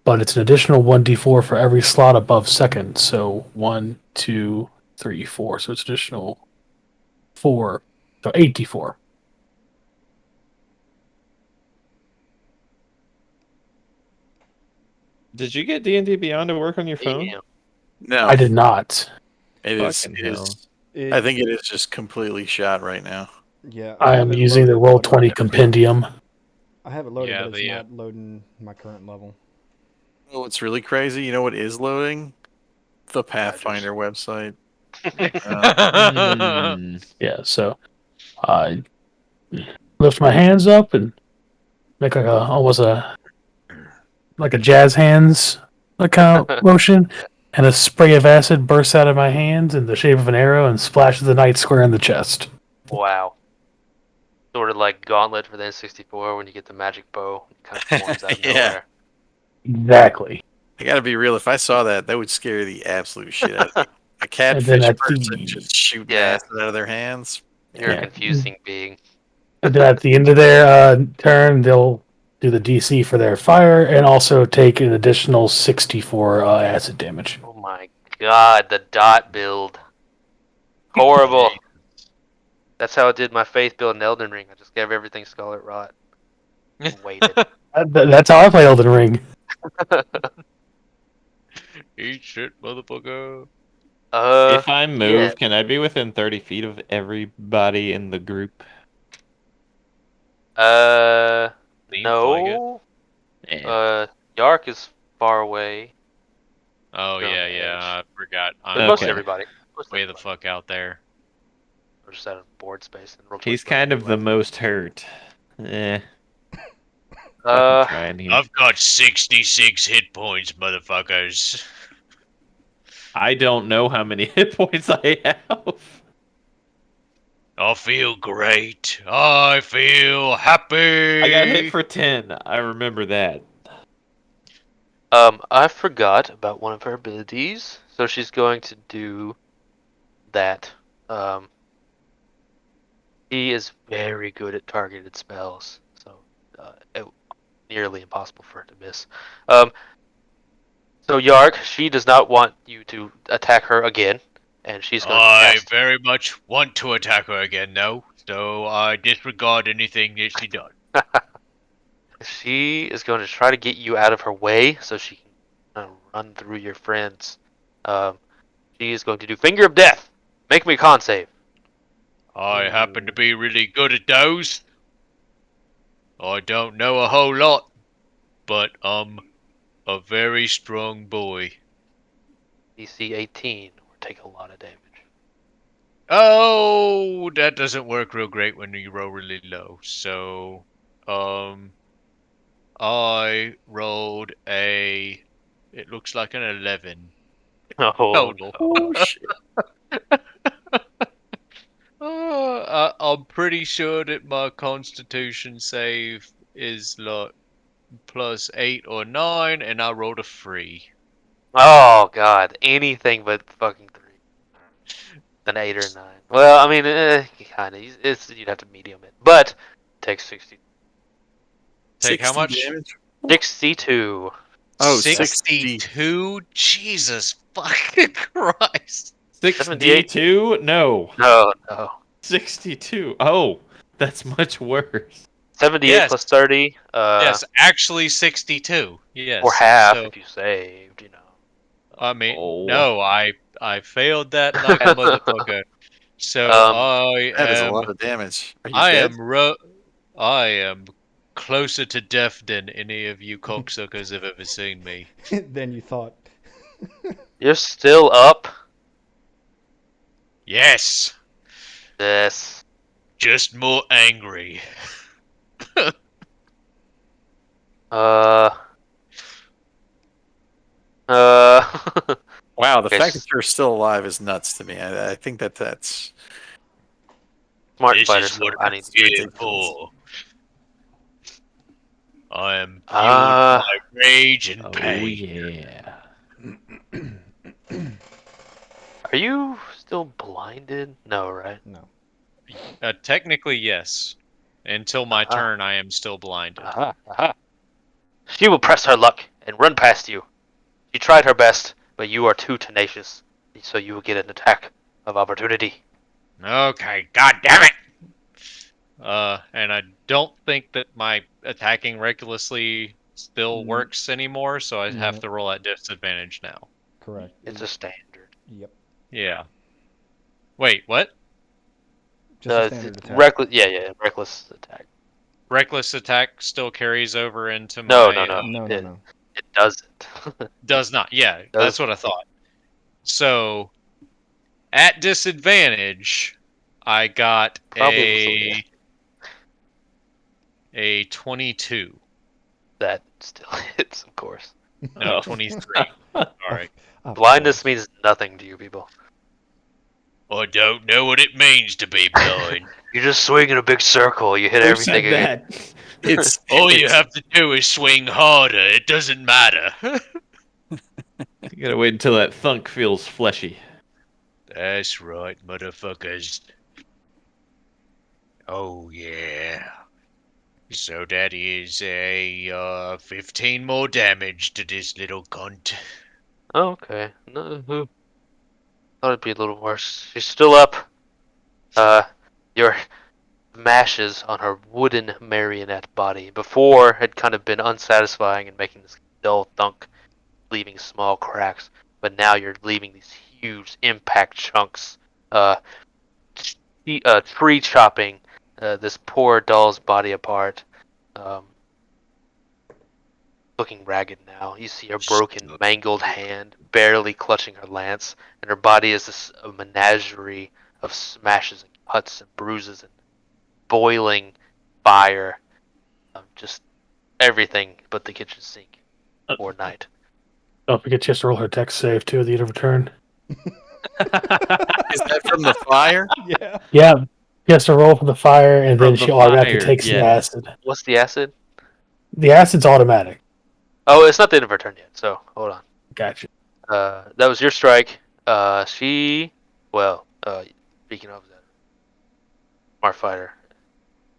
But it's an additional 1d4 for every slot above second. So 1, 2, 3, 4. So it's additional 4. So 8d4. Did you get D&D Beyond to work on your phone? Damn. No, I did not. it is. Fucking It hell. is. I think it is just completely shot right now. Yeah, I am using the Roll20 compendium. I have it loaded, Yeah, but it's the, not loading my current level. Oh, what's really crazy? You know what is loading? The Pathfinder website. Yeah, so I lift my hands up and make like almost like a jazz hands kind of motion, and a spray of acid bursts out of my hands in the shape of an arrow and splashes the knight square in the chest. Wow. Sort of like Gauntlet for the N64 when you get the magic bow. It kind of forms out of Yeah. nowhere. Exactly. I gotta be real. If I saw that, that would scare the absolute shit out of me. A And then catfish at person the just shooting Yeah. acid out of their hands. You're a Yeah. confusing being. And then at the end of their turn, they'll do the DC for their fire and also take an additional 64 acid damage. Oh my god, the dot build. Horrible. That's how I did my faith build in Elden Ring. I just gave everything Scarlet Rot. And waited. That's how I play Elden Ring. Eat shit, motherfucker. If I move, yeah. can I be within 30 feet of everybody in the group? Seems No. Yark is far away. Oh, You're on yeah, the yeah. edge. I forgot. But I'm most Okay. everybody. Most way the everybody. fuck out there. We're just out of board space. And He's kind of the most hurt. Fucking trying here. I've got 66 hit points, motherfuckers. I don't know how many hit points I have. I feel great. I feel happy. I got hit for 10. I remember that. I forgot about one of her abilities, so she's going to do that. He is very good at targeted spells, so nearly impossible for her to miss. So Yark, she does not want you to attack her again, and she's going to I cast. very much want to attack her again now, so I disregard anything that she does. She is going to try to get you out of her way so she can run through your friends. She is going to do Finger of Death. Make me a con save. I happen to be really good at those. I don't know a whole lot, but I'm a very strong boy. DC 18 or take a lot of damage. Oh, that doesn't work real great when you roll really low. So, I rolled a. It looks like an 11 Oh total. Oh shit! I'm pretty sure that my Constitution save is like +8 or 9, and I rolled a 3. Oh god, anything but fucking 3. An 8 or 9. Well, I mean, kind of. It's you'd have to medium it, but takes 60. Take how 60 much? damage. 62. Oh, 62? Jesus fucking Christ. 78? 6D2? No. No. 62. Oh, that's much worse. 78 Yes. plus 30. Yes, actually 62. Yes. Or half So, if you saved, you know. I mean, Oh. no, I failed that like a motherfucker. So that is a lot of damage. Are you I dead? am closer to death than any of you cocksuckers have ever seen me. Then you thought. You're still up? Yes, Yes. just more angry. Uh. Uh. Wow, the Okay, fact that you're still alive is nuts to me. I think that's smart This fighter, is what so I I'm need to here take ridiculous. for. I am fueled by rage and Oh, pain. yeah. Are you still blinded? No, right? No. Technically, yes. Until my Aha. turn, I am still blinded. Aha. She will press her luck and run past you. She tried her best, but you are too tenacious, so you will get an attack of opportunity. Okay, god damn it! And I don't think that my attacking recklessly still works anymore, so I have No. to roll at disadvantage now. Correct. It's a standard. Yep. Yeah. Wait, what? Just a standard attack. Reckless. Yeah. Reckless attack. Reckless attack still carries over into No. my. No. It doesn't. Does not. Yeah, Does that's what I thought. So, at disadvantage, I got probably was a 22. that still hits, of course. No, 23. Sorry. Of Blindness course. means nothing to you people. I don't know what it means to be blind. You just swing in a big circle. You hit Who everything. said that? It's All you it's- have to do is swing harder. It doesn't matter. You gotta wait until that thunk feels fleshy. That's right, motherfuckers. Oh, yeah. So that is a 15 more damage to this little cunt. Oh, okay. No, who thought it'd be a little worse. She's still up. Your mashes on her wooden marionette body before had kind of been unsatisfying and making this dull thunk, leaving small cracks. But now you're leaving these huge impact chunks, tree chopping this poor doll's body apart. Um, looking ragged now. You see her broken, mangled hand barely clutching her lance, and her body is a menagerie of smashes and cuts and bruises and boiling fire. Just everything but the kitchen sink or night. Don't forget she has to roll her dex save too at the end of her turn. is that from the fire? Yeah. Yeah. She has to roll for the fire and then From she the automatically fire, takes the yeah. acid. What's the acid? The acid's automatic. Oh, it's not the end of her turn yet, so hold on. Gotcha. That was your strike. Speaking of that, smart fighter,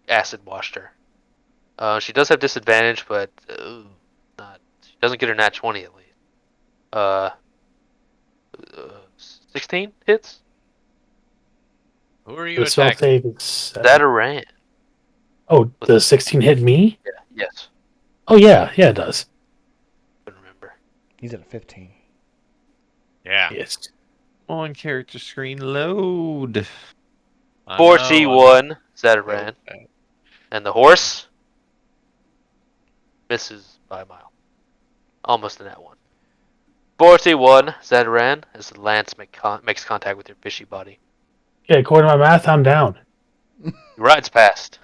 acid washed her. She does have disadvantage, but not. She doesn't get her nat 20 at least. 16 hits. Who are you The spell attacking? save is That a ran. Oh, does 16 hit me? Yeah. Yes. Oh yeah, it does. Couldn't remember. He's at a 15. Yeah. Yes. On character screen load. I know, 41 Zataran. Okay. And the horse misses by a mile. Almost a net one. 41 Zataran as the lance makes contact with your fishy body. Yeah, according to my math, I'm down. He rides past.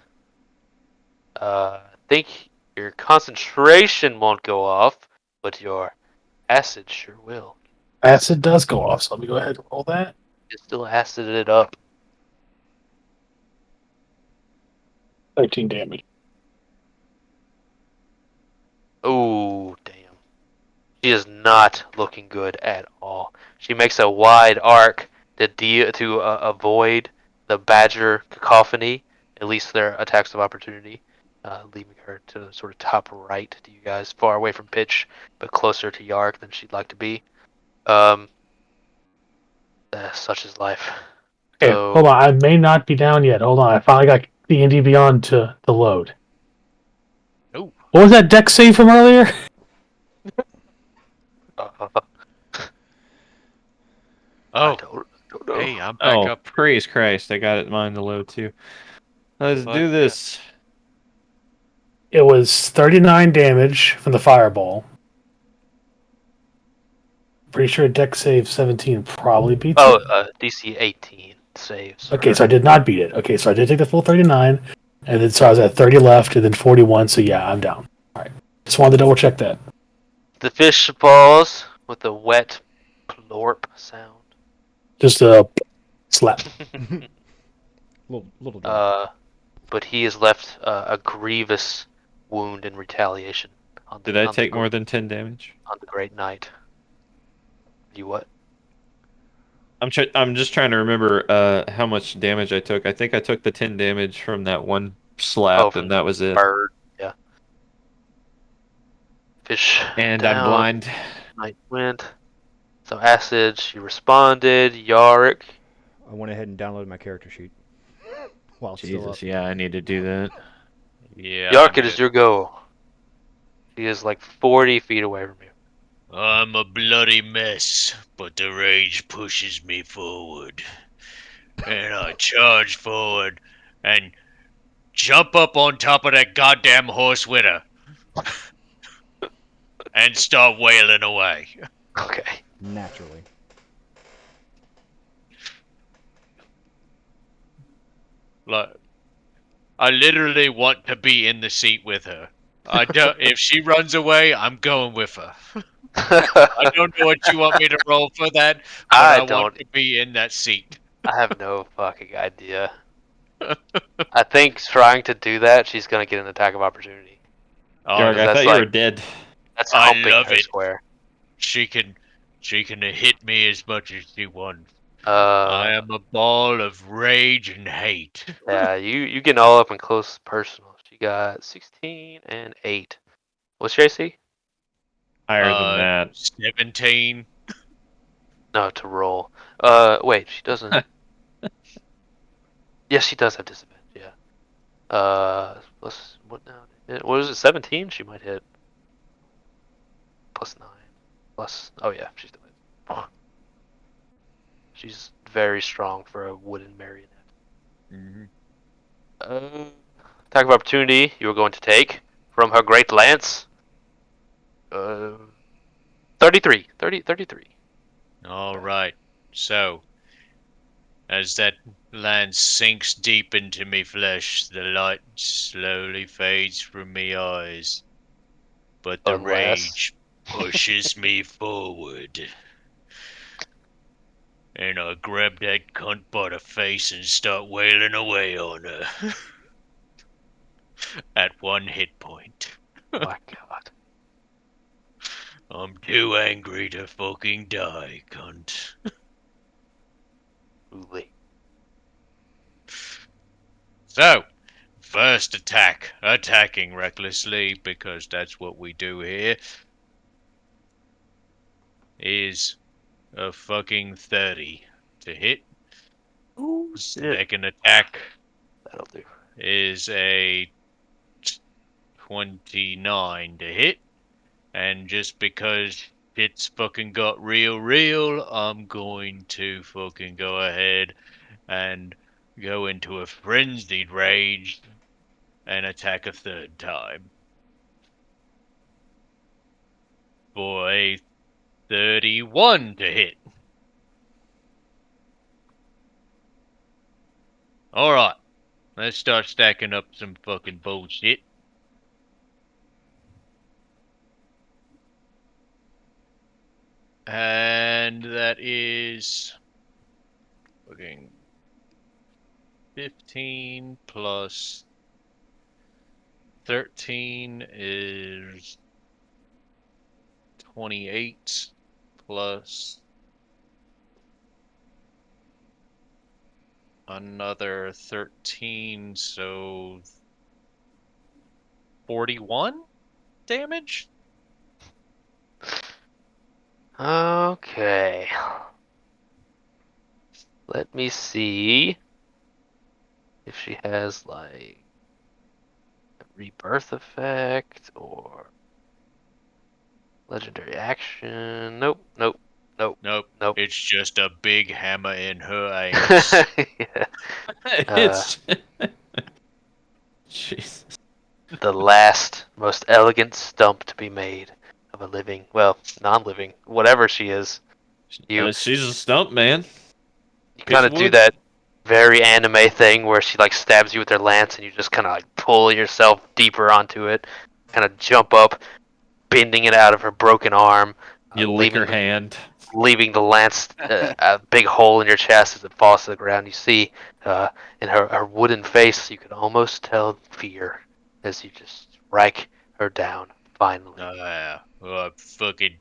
I think your concentration won't go off, but your acid sure will. Acid does go off, so let me go ahead and roll that. You still acided it up. 13 damage. Oh, damn. She is not looking good at all. She makes a wide arc to avoid the badger cacophony, at least their attacks of opportunity. leaving her to sort of top right to you guys, far away from pitch, but closer to Yark than she'd like to be. Such is life. Okay, So, hold on. I may not be down yet. Hold on. I finally got D&D Beyond to load. Oh. What was that deck save from earlier? I Oh, don't know. hey, I'm back Oh, up. praise Christ! I got it mine to load too. Let's Fuck do yeah. this. It was 39 damage from the fireball. Pretty sure deck save 17 probably beats Oh, it. DC 18 saves. Okay, so I did not beat it. Okay, so I did take the full 39, and then so I was at 30 left, and then 41. So yeah, I'm down. All right, just wanted to double check that. The fish falls with a wet plorp sound. Just a slap. Little drop. But he has left a grievous wound in retaliation on Did the I take more than 10 damage? on the great knight. You what? I'm just trying to remember how much damage I took. I think I took the 10 damage from that one Oh, slap, from and the that was it. bird. Yeah. Fish And I'm down. blind. Knight went. So acid. She responded. Yarick. I went ahead and downloaded my character sheet while it's still up. Jesus, yeah, I need to do that. Yeah, Yark, I'm it is good. your go. He is like 40 feet away from you. I'm a bloody mess, but the rage pushes me forward. And I charge forward and jump up on top of that goddamn horse with her and start wailing away. Okay. Naturally. Like, I literally want to be in the seat with her. I don't. If she runs away, I'm going with her. I don't know what you want me to roll for that, but I I want don't. to be in that seat. I have no fucking idea. I think trying to do that, she's gonna get an attack of opportunity. Oh Yarg, Because I no, that's thought you were like dead. that's I humping love her it. square. She can hit me as much as she wants. I Uh, am a ball of rage and hate. yeah, you getting all up and close personal. She got 16 and 8. What's your AC? Higher than that. 17. No, to roll. Wait, she doesn't. Yes, she does have disadvantage. Yeah. Plus what now? What is it? 17? She might hit. Plus 9. Plus. Oh yeah, she's still hit. She's very strong for a wooden marionette. Mhm. Uh, Attack of opportunity you are going to take from her great lance. 33. 33. All right. So, as that lance sinks deep into me flesh, the light slowly fades from me eyes, but the Unless. rage pushes me forward. And I grab that cunt by the face and start wailing away on her. At 1 hit point. My god. I'm too angry to fucking die, cunt. Ooh-lee. So, first attack. Attacking recklessly, because that's what we do here. Is a fucking 30 to hit. Ooh, shit. Second attack That'll do. is a 29 to hit. And just because it's fucking got real, I'm going to fucking go ahead and go into a frenzied rage and attack a third time for a 31 to hit. Alright, let's start stacking up some fucking bullshit. And that is fucking 15 plus 13 is 28 plus another 13, so 41 damage. Okay. Let me see if she has like a rebirth effect or legendary action. Nope, nope, nope, Nope. nope. It's just a big hammer in her ass. Yeah. It's Jesus. The last, most elegant stump to be made of a living, well, non-living, whatever she is. You She's a stump, man. you Piece kind of of do wood. that very anime thing where she like stabs you with her lance and you just kind of like pull yourself deeper onto it, kind of jump up, bending it out of her broken arm, You lick her hand. leaving the lance a big hole in your chest as it falls to the ground. You see in her wooden face, you can almost tell fear as you just strike her down finally. I fucking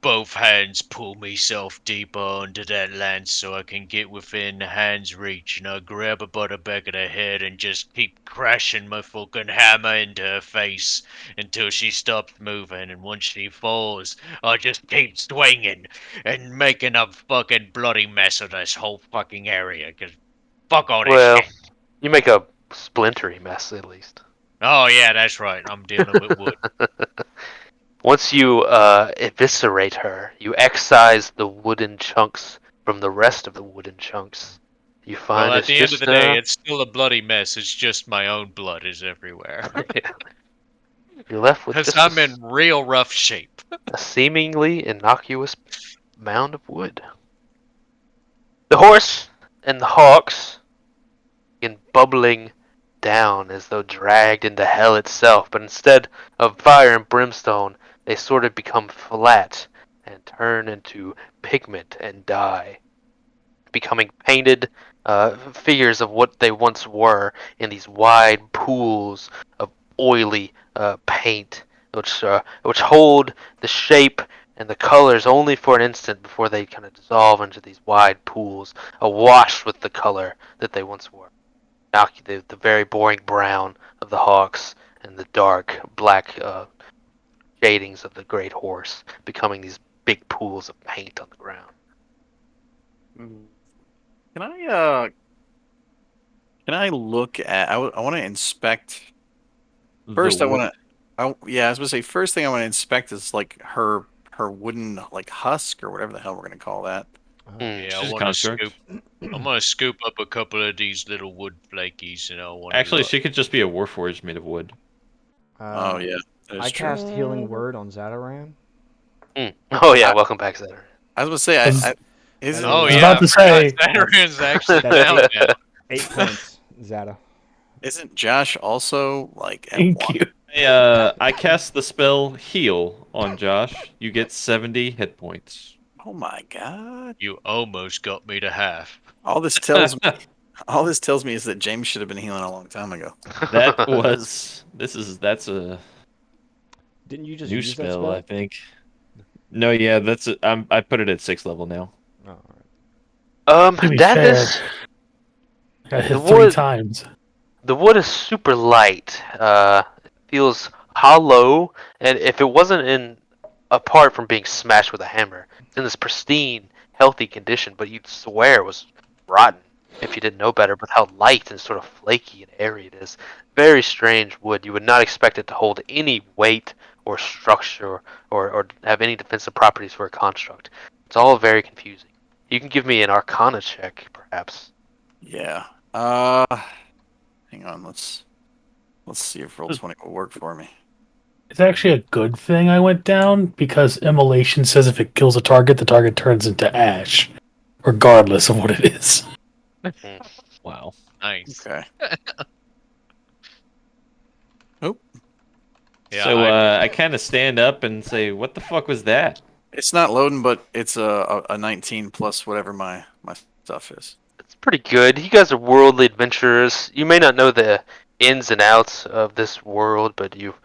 both hands pull myself deeper under that lance so I can get within the hand's reach, and I grab her by the back of the head and just keep crashing my fucking hammer into her face until she stops moving, and once she falls, I just keep swinging and making a fucking bloody mess of this whole fucking area, 'cause fuck all this Well, shit. you make a splintery mess at least. Oh yeah, that's right, I'm dealing with wood. Once you eviscerate her, you excise the wooden chunks from the rest of the wooden chunks. You Well, find at it's the end of just the day, it's still a bloody mess. It's just my own blood is everywhere. yeah, you're left with Because just I'm in real rough shape. a seemingly innocuous mound of wood. The horse and the hawks begin bubbling down as though dragged into hell itself, but instead of fire and brimstone, they sort of become flat and turn into pigment and dye, becoming painted figures of what they once were in these wide pools of oily paint, which hold the shape and the colors only for an instant before they kind of dissolve into these wide pools, awash with the color that they once were. Now the very boring brown of the hawks and the dark black shadings of the great horse, becoming these big pools of paint on the ground. Can I look at? I want to inspect. The First, I wood. want to. Yeah, I was gonna say first thing I want to inspect is like her wooden like husk or whatever the hell we're gonna call that. Hmm. Yeah, I She's a want to scoop. construct. I'm gonna scoop up a couple of these little wood flakies, and I want to Actually, look. she could just be a warforged made of wood. Oh yeah, that I is true. cast Healing Word on Zataran. Hmm. Oh yeah, I, welcome back, Zetter. I was gonna say, I was, is That it Oh I was is yeah, about I to forgot say, Sataran's actually that's down now. 8 points, Zata. isn't Josh also like at thank one? you. I cast the spell Heal on Josh. You get 70 hit points. Oh my god! You almost got me to half. All this tells me, all this tells me is that James should have been healing a long time ago. That's a Didn't you just new use that spell, I spell? think. No, yeah, I put it at 6th level now. Oh, all To be That fair, is I got the hit three wood. times. The wood is super light. It feels hollow, and if it wasn't in, apart from being smashed with a hammer, it's in this pristine, healthy condition. But you'd swear it was rotten if you didn't know better. But how light and sort of flaky and airy it is. Very strange wood. You would not expect it to hold any weight or structure or have any defensive properties for a construct. It's all very confusing. You can give me an Arcana check, perhaps. Yeah. Hang on. Let's see if roll 20 will work for me. It's actually a good thing I went down because immolation says if it kills a target, the target turns into ash, regardless of what it is. Hmm. Wow. Nice. Okay. Oh, Yeah, So I kind of stand up and say, "What the fuck was that?" it's not loading, but it's a 19 plus whatever my stuff is. It's pretty good. You guys are worldly adventurers. You may not know the ins and outs of this world, but you've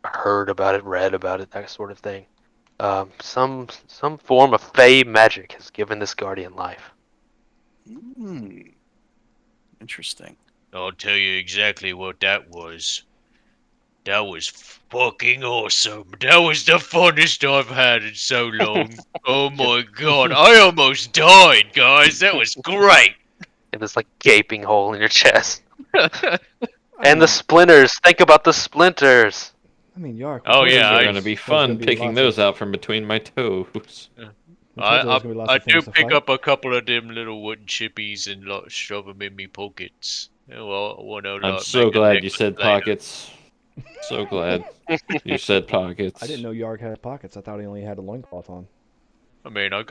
heard about it, read about it, that sort of thing. Some form of fey magic has given this guardian life. Interesting. I'll tell you exactly what that was. That was fucking awesome. That was the funnest I've had in so long. Oh my god, I almost died, guys. That was great. And this like gaping hole in your chest. I And the mean, splinters. Think about the splinters. Yark, we Oh told you yeah, Those are there going to be was gonna fun be picking lots of those out from between my toes. we told you there I was gonna be lots I of do things to pick fight. up a couple of them little wooden chippies and like, shove them in me pockets. Well, I want to I'm like make so a glad you necklace said later. pockets. So glad you said I didn't pockets. know Yark had pockets. I thought he only had a loincloth on. I mean, I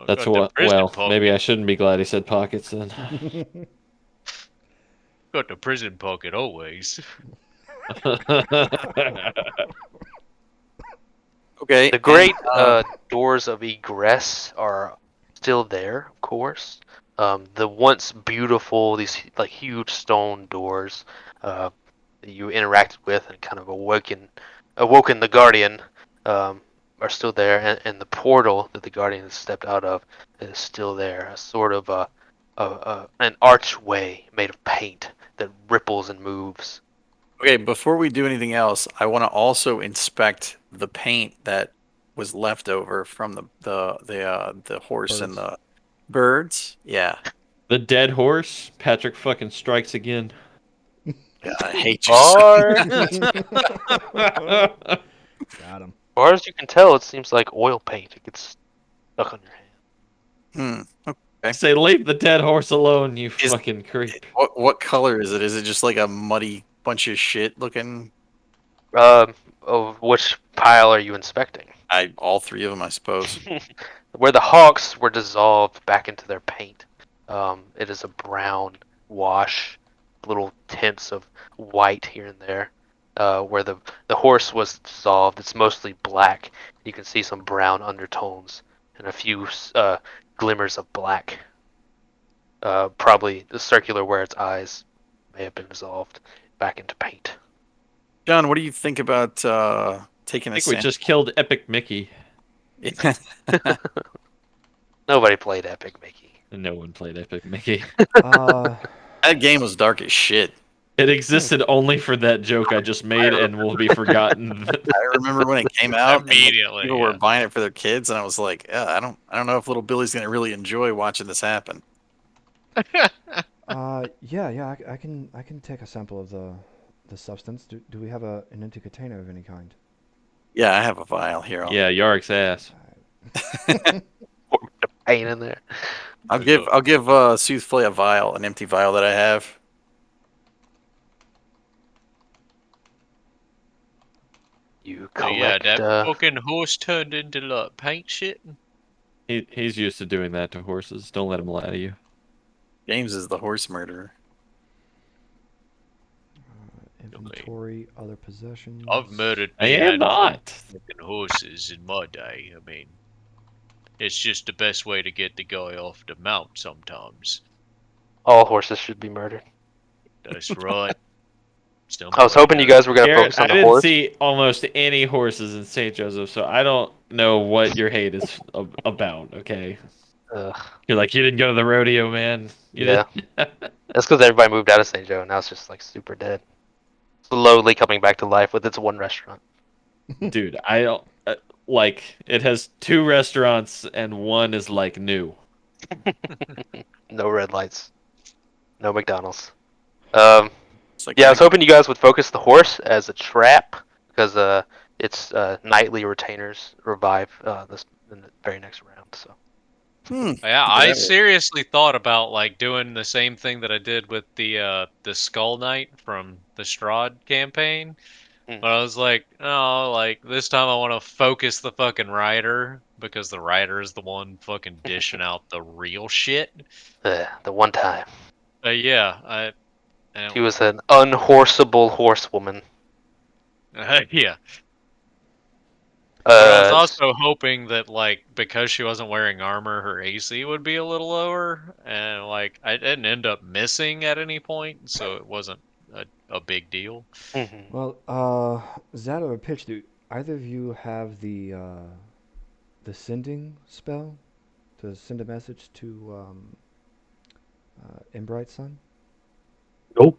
That's got the what. prison Well, pocket. maybe I shouldn't be glad he said pockets then. Got the prison pocket always. Okay, The and great doors of egress are still there, of course. The once beautiful, these like huge stone doors that you interacted with and kind of awoken the guardian, are still there, and the portal that the guardian has stepped out of is still there. A sort of an archway made of paint that ripples and moves. okay, before we do anything else, I want to also inspect the paint that was left over from the horse and Birds. the birds. Yeah, The dead horse. Patrick fucking strikes again. yeah, I hate you so. Far, Got him. far as you can tell, it seems like oil paint. It gets stuck on your hand. Okay. Say, leave the dead horse alone, you Is fucking creep. what color is it? Is it just like a muddy bunch of shit looking? Of which pile are you inspecting? All three of them, I suppose. Where the hawks were dissolved back into their paint. It is a brown wash, little tints of white here and there. Where the horse was dissolved, it's mostly black. You can see some brown undertones and a few glimmers of black. Probably the circular where its eyes may have been dissolved back into paint. John, what do you think about taking I a think we sample? just killed Epic Mickey. Nobody played Epic Mickey. And no one played Epic Mickey. Uh, That game was dark as shit. It existed only for that joke I just made and will be forgotten. I remember when it came out, and like, Immediately, people were buying it for their kids, and I was like, I don't know if little Billy's gonna really enjoy watching this happen. yeah. I can take a sample of the substance. Do we have an empty container of any kind? Yeah, I have a vial here. Yeah, Yarik's ass. The paint in there. I'll give Soothflay a vial, an empty vial that I have. You So yeah, collect. that fucking horse turned into like paint shit. He's used to doing that to horses. Don't let him lie to you. James is the horse murderer. Inventory, other possessions. I've murdered I me am handful of not. fucking horses in my day. I mean, it's just the best way to get the guy off the mount sometimes. All horses should be murdered. That's right. I was hoping you guys were gonna Garrett, focus I on the didn't horse. see almost any horses in St. Joseph, so I don't know what your hate is about, okay? Ugh, You're like, you didn't go to the rodeo, man. You yeah, didn't. that's because everybody moved out of St. Joe. Now it's just like super dead, slowly coming back to life with its one restaurant. Dude, I don't like it has 2 restaurants and one is like new. No red lights, no McDonald's. Um, It's like yeah, I was hoping you guys would focus the horse as a trap because its nightly retainers revive this in the very next round. So Yeah, think of I that. seriously thought about like doing the same thing that I did with the Skull Knight from the Strahd campaign. Mm. But I was like, oh, like this time I want to focus the fucking rider because the rider is the one fucking dishing out the real shit. the one time Yeah, she was an unhorseable horsewoman. yeah. But I was Uh, also hoping that like because she wasn't wearing armor, her AC would be a little lower, and like I didn't end up missing at any point, so it wasn't a big deal. mhm. Well, Zad or Pitch, do either of you have the sending spell to send a message to Embright Sun? Nope.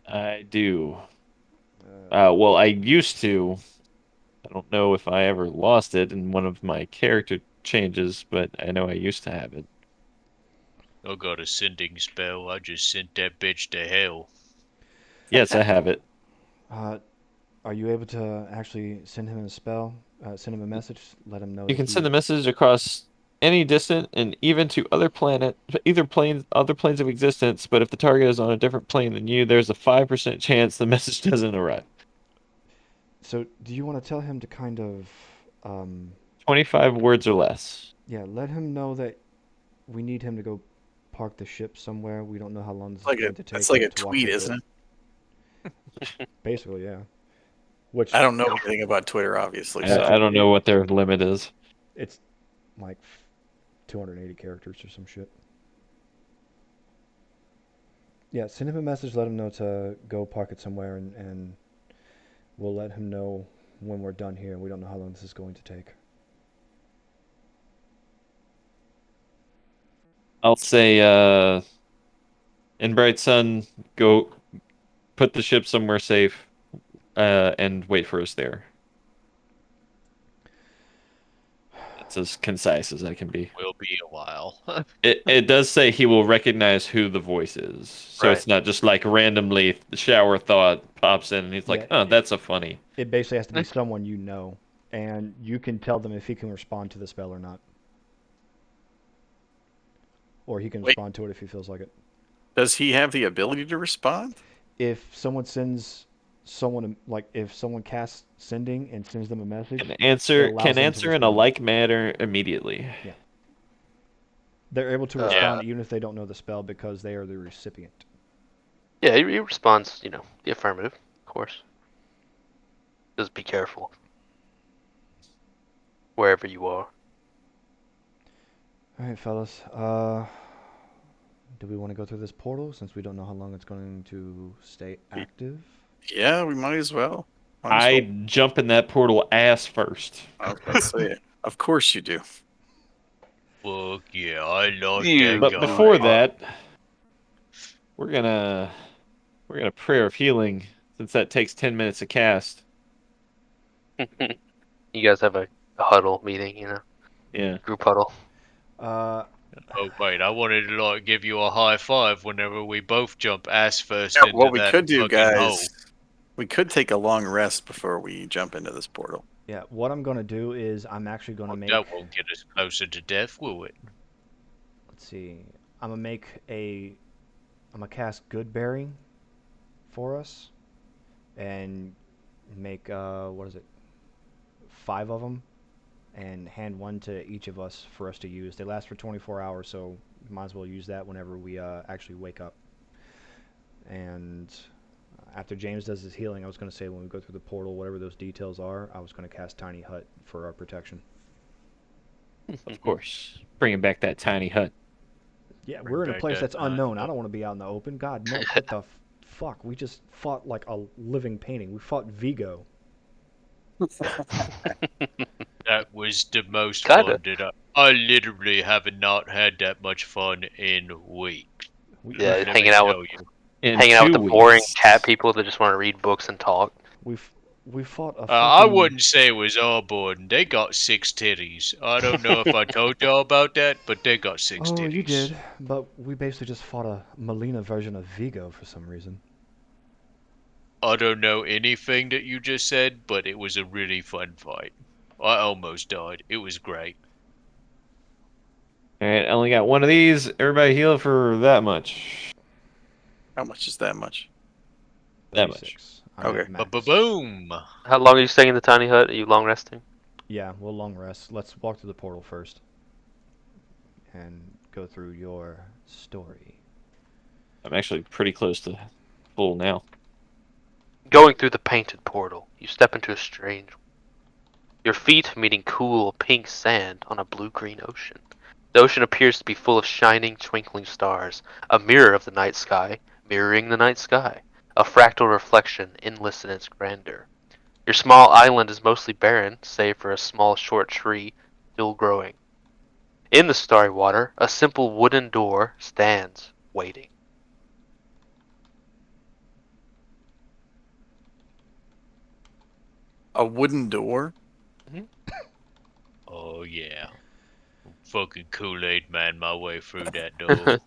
I do. Well, I used to. I don't know if I ever lost it in one of my character changes, but I know I used to have it. I got a sending spell. I just sent that bitch to hell. Yes, I have it. Are you able to actually send him a spell? Send him a message. Let him know You that can send he. the message across any distant and even to other planes of existence, but if the target is on a different plane than you, there's a 5% chance the message doesn't arrive. So, do you want to tell him to kind of, 25 words or less. yeah, let him know that we need him to go park the ship somewhere. We don't know how long this is Like going to that's take like a to walk tweet, with isn't it. it? Basically, yeah. Which I don't know anything about Twitter, obviously, so I don't know what their limit is. it's like 280 characters or some shit. Yeah, send him a message. Let him know to go park it somewhere, and we'll let him know when we're done here. We don't know how long this is going to take. I'll say, in Bright Sun, go put the ship somewhere safe, and wait for us there. That's as concise as I can be. Will be a while. It does say he will recognize who the voice is, so Right. it's not just like randomly the shower thought pops in and he's Yeah, like, "Oh, that's a funny." it basically has to be someone you know, and you can tell them if he can respond to the spell or not, or he can wait, respond to it if he feels like it. does he have the ability to respond? If someone sends someone like if someone casts sending and sends them a Can message, it answer allows can them to answer in a respond. like manner immediately. Yeah, they're able to Uh, respond even if they don't know the spell because they are the recipient. yeah, he responds, the affirmative, of course. Just be careful wherever you are. All right, fellas. Do we want to go through this portal since we don't know how long it's going to stay active? Yeah, we might as well. Might as I well. jump in that portal ass first. I was about to say it. Of course you do. Fuck yeah, I like You that But guy. before that, we're gonna we're gonna prayer of healing since that takes 10 minutes to cast. You guys have a huddle meeting, Yeah. group huddle. Uh, Oh wait, I wanted to like give you a high five whenever we both jump ass first Yeah, into what we that could do, fucking guys, hole. we could take a long rest before we jump into this portal. yeah. What I'm gonna do is I'm actually gonna Well, make. that won't get us closer to death, will it? Let's see. I'm gonna make a. I'm gonna cast Goodberry for us, and make what is it? 5 of them, and hand one to each of us for us to use. They last for 24 hours, so might as well use that whenever we actually wake up. And after James does his healing, I was going to say when we go through the portal, whatever those details are, I was going to cast Tiny Hut for our protection. Of course. Bringing back that tiny hut. Yeah, Bring we're in a back place that that's time. unknown. I don't want to be out in the open. God, no. What the fuck? We just fought like a living painting. We fought Vigo. That was the most Kinda. fun that I literally have not had that much fun in weeks. We Yeah, Let me tell you. In hanging out with two the boring weeks. cat people that just want to read books and talk. we we fought a I fucking. wouldn't say it was all boring. They got 6 titties. I don't know if I told y'all about that, but they got six Oh, you titties. did, but we basically just fought a Melina version of Vigo for some reason. I don't know anything that you just said, but it was a really fun fight. I almost died. It was great. All right, I only got one of these. Everybody heal for that much. How much is that much? That much. 36. I'm Okay. at Ba ba max. boom. How long are you staying in the tiny hut? Are you long resting? Yeah, we'll long rest. Let's walk through the portal first and go through your story. I'm actually pretty close to full now. Going through the painted portal, you step into a strange. Your feet meeting cool pink sand on a blue-green ocean. The ocean appears to be full of shining, twinkling stars, a mirror of the night sky, mirroring the night sky, a fractal reflection, endless in its grandeur. Your small island is mostly barren, save for a small short tree still growing. In the starry water, a simple wooden door stands, waiting. a wooden door. Oh yeah. Fucking Kool-Aid man my way through that door.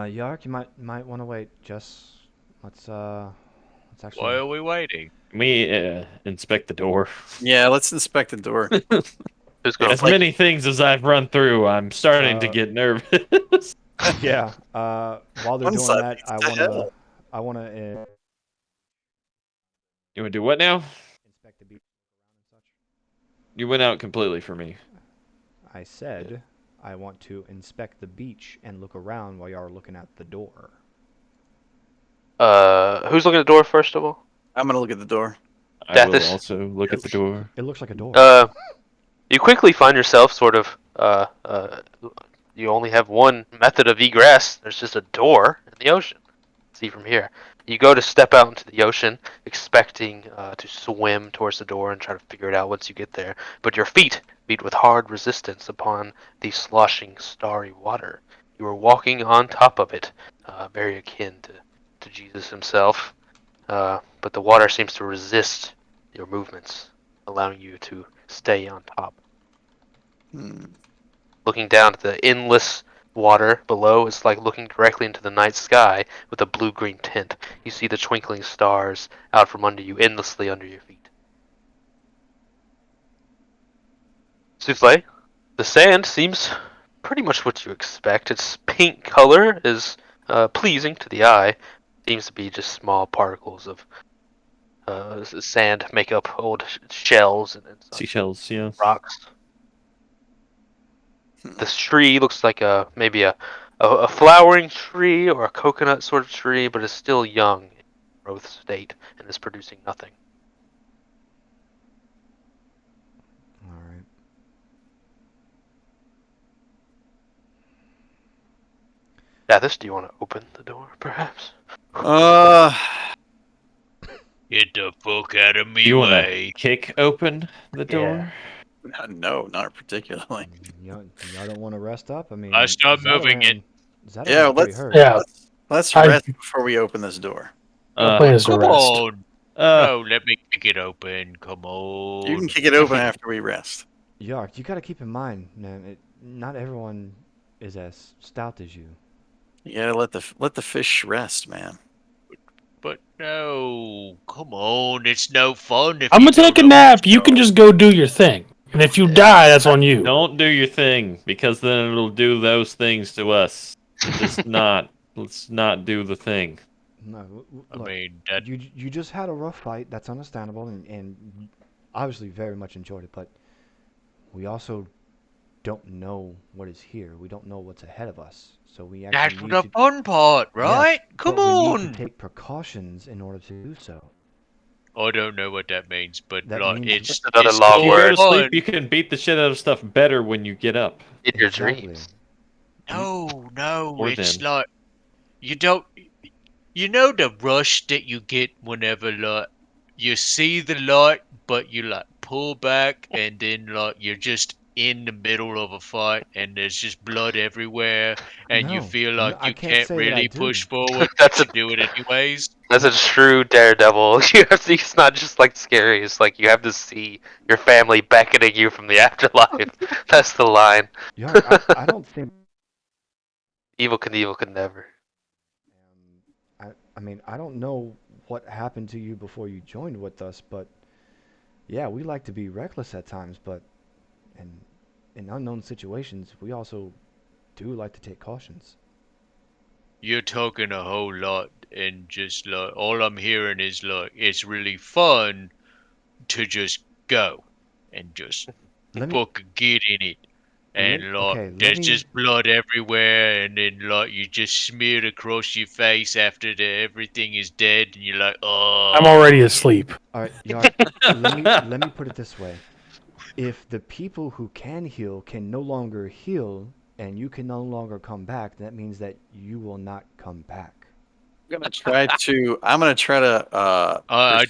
Yark, you might want to wait. Just let's actually. Why are we waiting? Can we inspect the door? Yeah, let's inspect the door. Who's gonna As play? many things as I've run through, I'm starting to Uh, get nervous. Yeah. While they're One doing side that, leads to hell. I wanna You want to do what now? inspect the beach around and such. You went out completely for me. I said I want to inspect the beach and look around while you are looking at the door. Who's looking at the door first of all? I'm gonna look at the door. I will Dathis. also look at the door. It looks like a door. You quickly find yourself sort of you only have one method of egress. There's just a door in the ocean. See from here. You go to step out into the ocean, expecting to swim towards the door and try to figure it out once you get there. But your feet meet with hard resistance upon the sloshing, starry water. You are walking on top of it, very akin to Jesus himself. But the water seems to resist your movements, allowing you to stay on top. Looking down at the endless water below, it's like looking directly into the night sky with a blue-green tint. You see the twinkling stars out from under you, endlessly under your feet. Souffle, the sand seems pretty much what you expect. Its pink color is pleasing to the eye. Seems to be just small particles of sand make up old shells and such. Seashells, yeah. Rocks. This tree looks like maybe a flowering tree or a coconut sort of tree, but is still young in growth state and is producing nothing. All right. Dathis, do you want to open the door, perhaps? Get the fuck out of me You want to way. kick open the door? No, not particularly. Y'all don't want to rest up? I mean, I start moving it. Yeah, Zataran's pretty let's hurt. Yeah, let's I- rest before we open this door. my plan is to Come rest. on. No, let me kick it open. Come You can on. kick it open after we rest. Yark, you gotta keep in mind, man. Not everyone is as stout as you. You gotta let the fish rest, man. But no, come on. It's no fun if I'm you gonna take a don't nap. You can understand. just go do your thing. And if you die, that's on you. Don't do your thing, because then it'll do those things to us. Just not. Let's not do the thing. No, I look, mean, that you just had a rough fight. That's understandable, and obviously very much enjoyed it. But we also don't know what is here. We don't know what's ahead of us. So we that's actually need the to. fun part, Yes, right? Come but we need on. to take precautions in order to do so. I don't know what that means, but That like, means it's Just another it's long If you cool go word. to sleep, fun. you can beat the shit out of stuff better when you get up. In your exactly. dreams. No, Or it's then. like you don't. You know the rush that you get whenever like you see the light, but you like pull back, and then like you're just in the middle of a fight, and there's just blood everywhere, and you No, feel no, like I you can't can't say that I really do. push forward, That's but a you do it anyways. that's a true daredevil. You have to. It's not just like scary. It's like you have to see your family beckoning you from the afterlife. That's the line. Yark, I don't think. Evil Knievel could never. I mean, I don't know what happened to you before you joined with us, but yeah, we like to be reckless at times, but in unknown situations, we also do like to take cautions. You're talking a whole lot, and just like all I'm hearing is like it's really fun to just go and just Let me fucking get in it. And like okay, let there's me just blood everywhere, and then like you just smeared across your face after everything is dead, and you're like, I'm oh already yeah. asleep. all right, Yark, let me put it this way. If the people who can heal can no longer heal and you can no longer come back, that means that you will not come back. I'm gonna try to I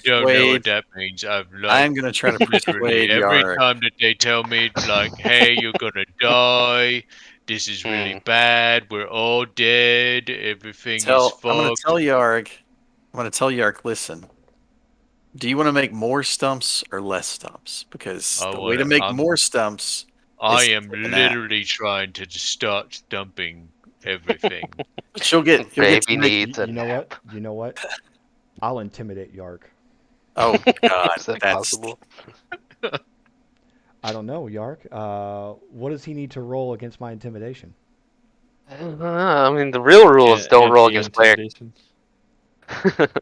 don't know what persuade. that means. I've like I'm gonna try to literally persuade every Yarg. time that they tell me like, hey, you're gonna die. This is really bad. We're all dead. Everything is I'm gonna fucked. tell Yarg. I'm gonna tell Yarg. Listen, Do you want to make more stumps or less stumps? Because I the way to wanna. make more stumps I is to am take a nap. literally trying to just start stumping everything. But you'll get to Baby make. needs a You know what? nap. You know what? I'll intimidate Yark. Oh God, Is that that's possible? I don't know, Yark. What does he need to roll against my intimidation? I mean, the real rule is don't roll against players. Intimidation.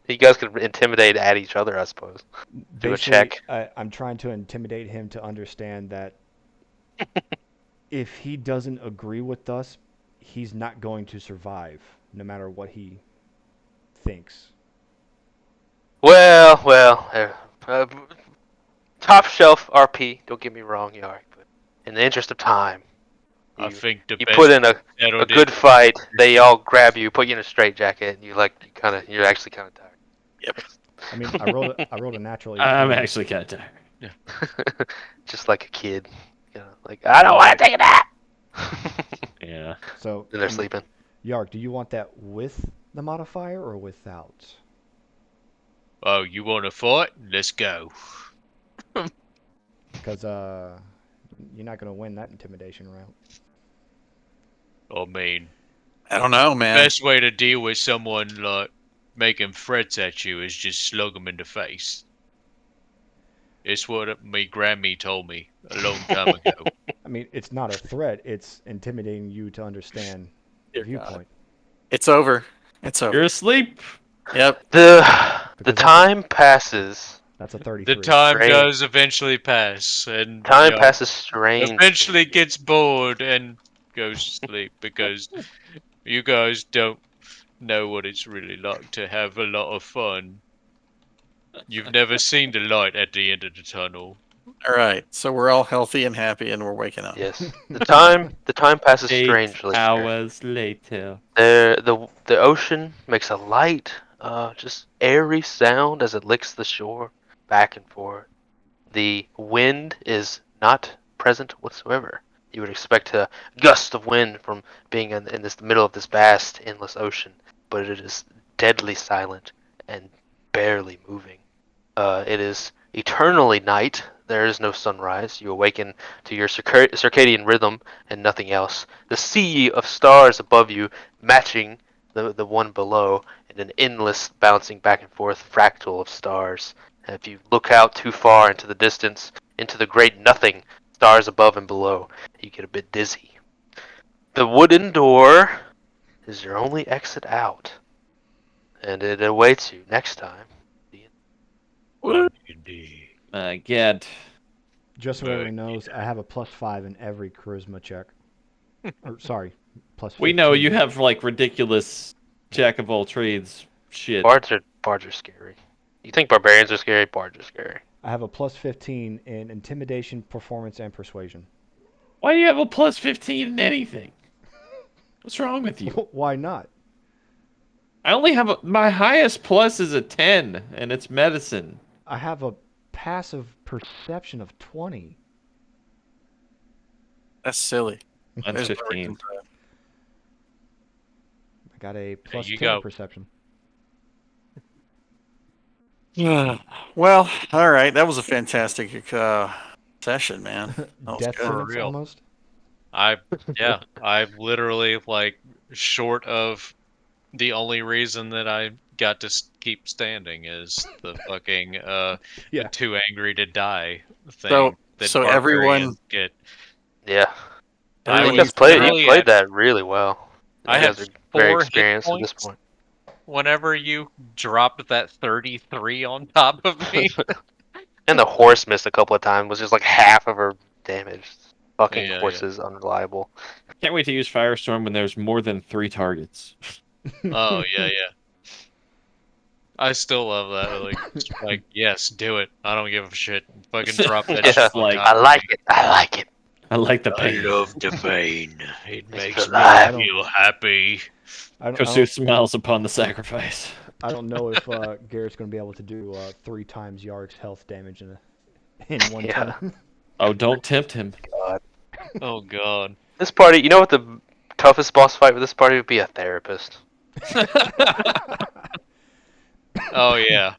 You guys could intimidate at each other, I suppose. Do a Basically, check. I'm trying to intimidate him to understand that if he doesn't agree with us, he's not going to survive, no matter what he thinks. Well, top shelf RP. Don't get me wrong, Yark, but in the interest of time, I you think the you best put in a settled good it. fight. They all grab you, put you in a straitjacket, and you're actually kind of tired. Yep. I mean, I rolled a natural 18. I'm actually kind of tired. Just like a kid, like I don't want to take a nap. Yeah. So, And they're I mean, sleeping. Yark, do you want that with the modifier or without? Oh, you want to fight? Let's go. Because you're not going to win that intimidation round. I mean, I don't know, man. best way to deal with someone like making threats at you is just slug them in the face. It's what me Grammy told me a long time ago. I mean, it's not a threat. It's intimidating you to understand Dear God. viewpoint. It's over. It's over. You're asleep. Yep. The Because time passes. That's a The 33. time Strange. does eventually pass, and Time Yark passes strange. eventually gets bored and goes to sleep because you guys don't know what it's really like to have a lot of fun. You've never seen the light at the end of the tunnel. All right. So we're all healthy and happy, and we're waking up. Yes. The time passes 8 strangely. Here. hours later. The ocean makes a light, just airy sound as it licks the shore back and forth. The wind is not present whatsoever. You would expect a gust of wind from being in this middle of this vast, endless ocean, but it is deadly silent and barely moving. It is eternally night. There is no sunrise. You awaken to your circadian rhythm and nothing else. The sea of stars above you matching the one below, and an endless bouncing back and forth fractal of stars. And if you look out too far into the distance, into the great nothing, stars above and below, you get a bit dizzy. The wooden door is your only exit out, and it awaits you next time. Indeed. Gad. Just so everyone knows, I have a +5 in every charisma check. Or sorry, +15. We know you have like ridiculous jack of all trades shit. Bards are scary. You think barbarians are scary? Bards are scary. I have a +15 in intimidation, performance, and persuasion. Why do you have a +15 in anything? What's wrong with you? Why not? I only have my highest plus is a 10, and it's medicine. I have a passive perception of 20. That's silly. Mine's There's 15. I got a +10 go. perception. Well, all right. That was a fantastic session, man. That was Death good. sentence real. almost. I literally like short of the only reason that I got to keep standing is the fucking Yeah. the too angry to die thing So- that so barbarians everyone- get. Yeah. I You Everyone guys was played. literally You played at- that really well. You I had guys are very 4 hit experienced at this points. point. Whenever you dropped that 33 on top of me. And the horse missed a couple of times. Was just like half of her damage. Fucking Yeah, horse yeah. is unreliable. Can't wait to use Firestorm when there's more than 3 targets. Oh yeah. I still love that. Like yes, do it. I don't give a shit. Fucking drop that Yeah, shit. like- I like it. I like it. I like the I pain. love the pain. It makes me alive. feel happy. I don't, Kosu smiles upon the sacrifice. I don't know if Garrett's going to be able to do 3 times Yark's health damage in one Yeah. turn. Oh, don't tempt him. Oh god. This party, you know what the toughest boss fight with this party would be? A therapist. Oh yeah.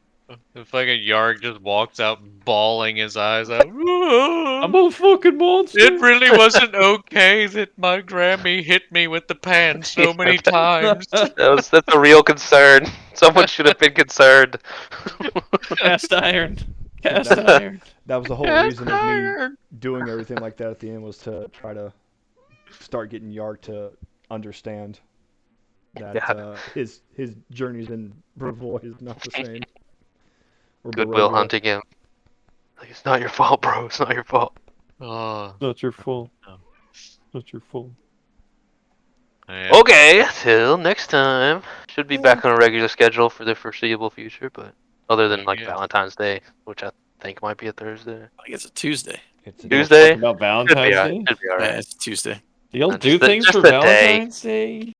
The fucking Yarg just walks out bawling his eyes out. I'm a fucking monster. It really wasn't okay that my Grammy hit me with the pan so many times. That's a real concern. Someone should have been concerned. Cast iron. Cast That- iron. That was the whole Cast reason of me iron. doing everything like that at the end, was to try to start getting Yark to understand that Yeah. his journeys in Brevoy is not the same. Or Goodwill Barovia. hunting him. Like, it's not your fault, bro. It's not your fault. Oh, Not your fault. Not your fault. yeah. Okay, till next time. Should be back on a regular schedule for the foreseeable future, but other than like Yeah. Valentine's Day, which I think might be a Thursday. I think it's a Tuesday. It's You wanna Tuesday? talk about Should be Valentine's alright. Day? Should be Yeah, alright. it's Tuesday. Do y'all Just do things just for the day. Valentine's Day?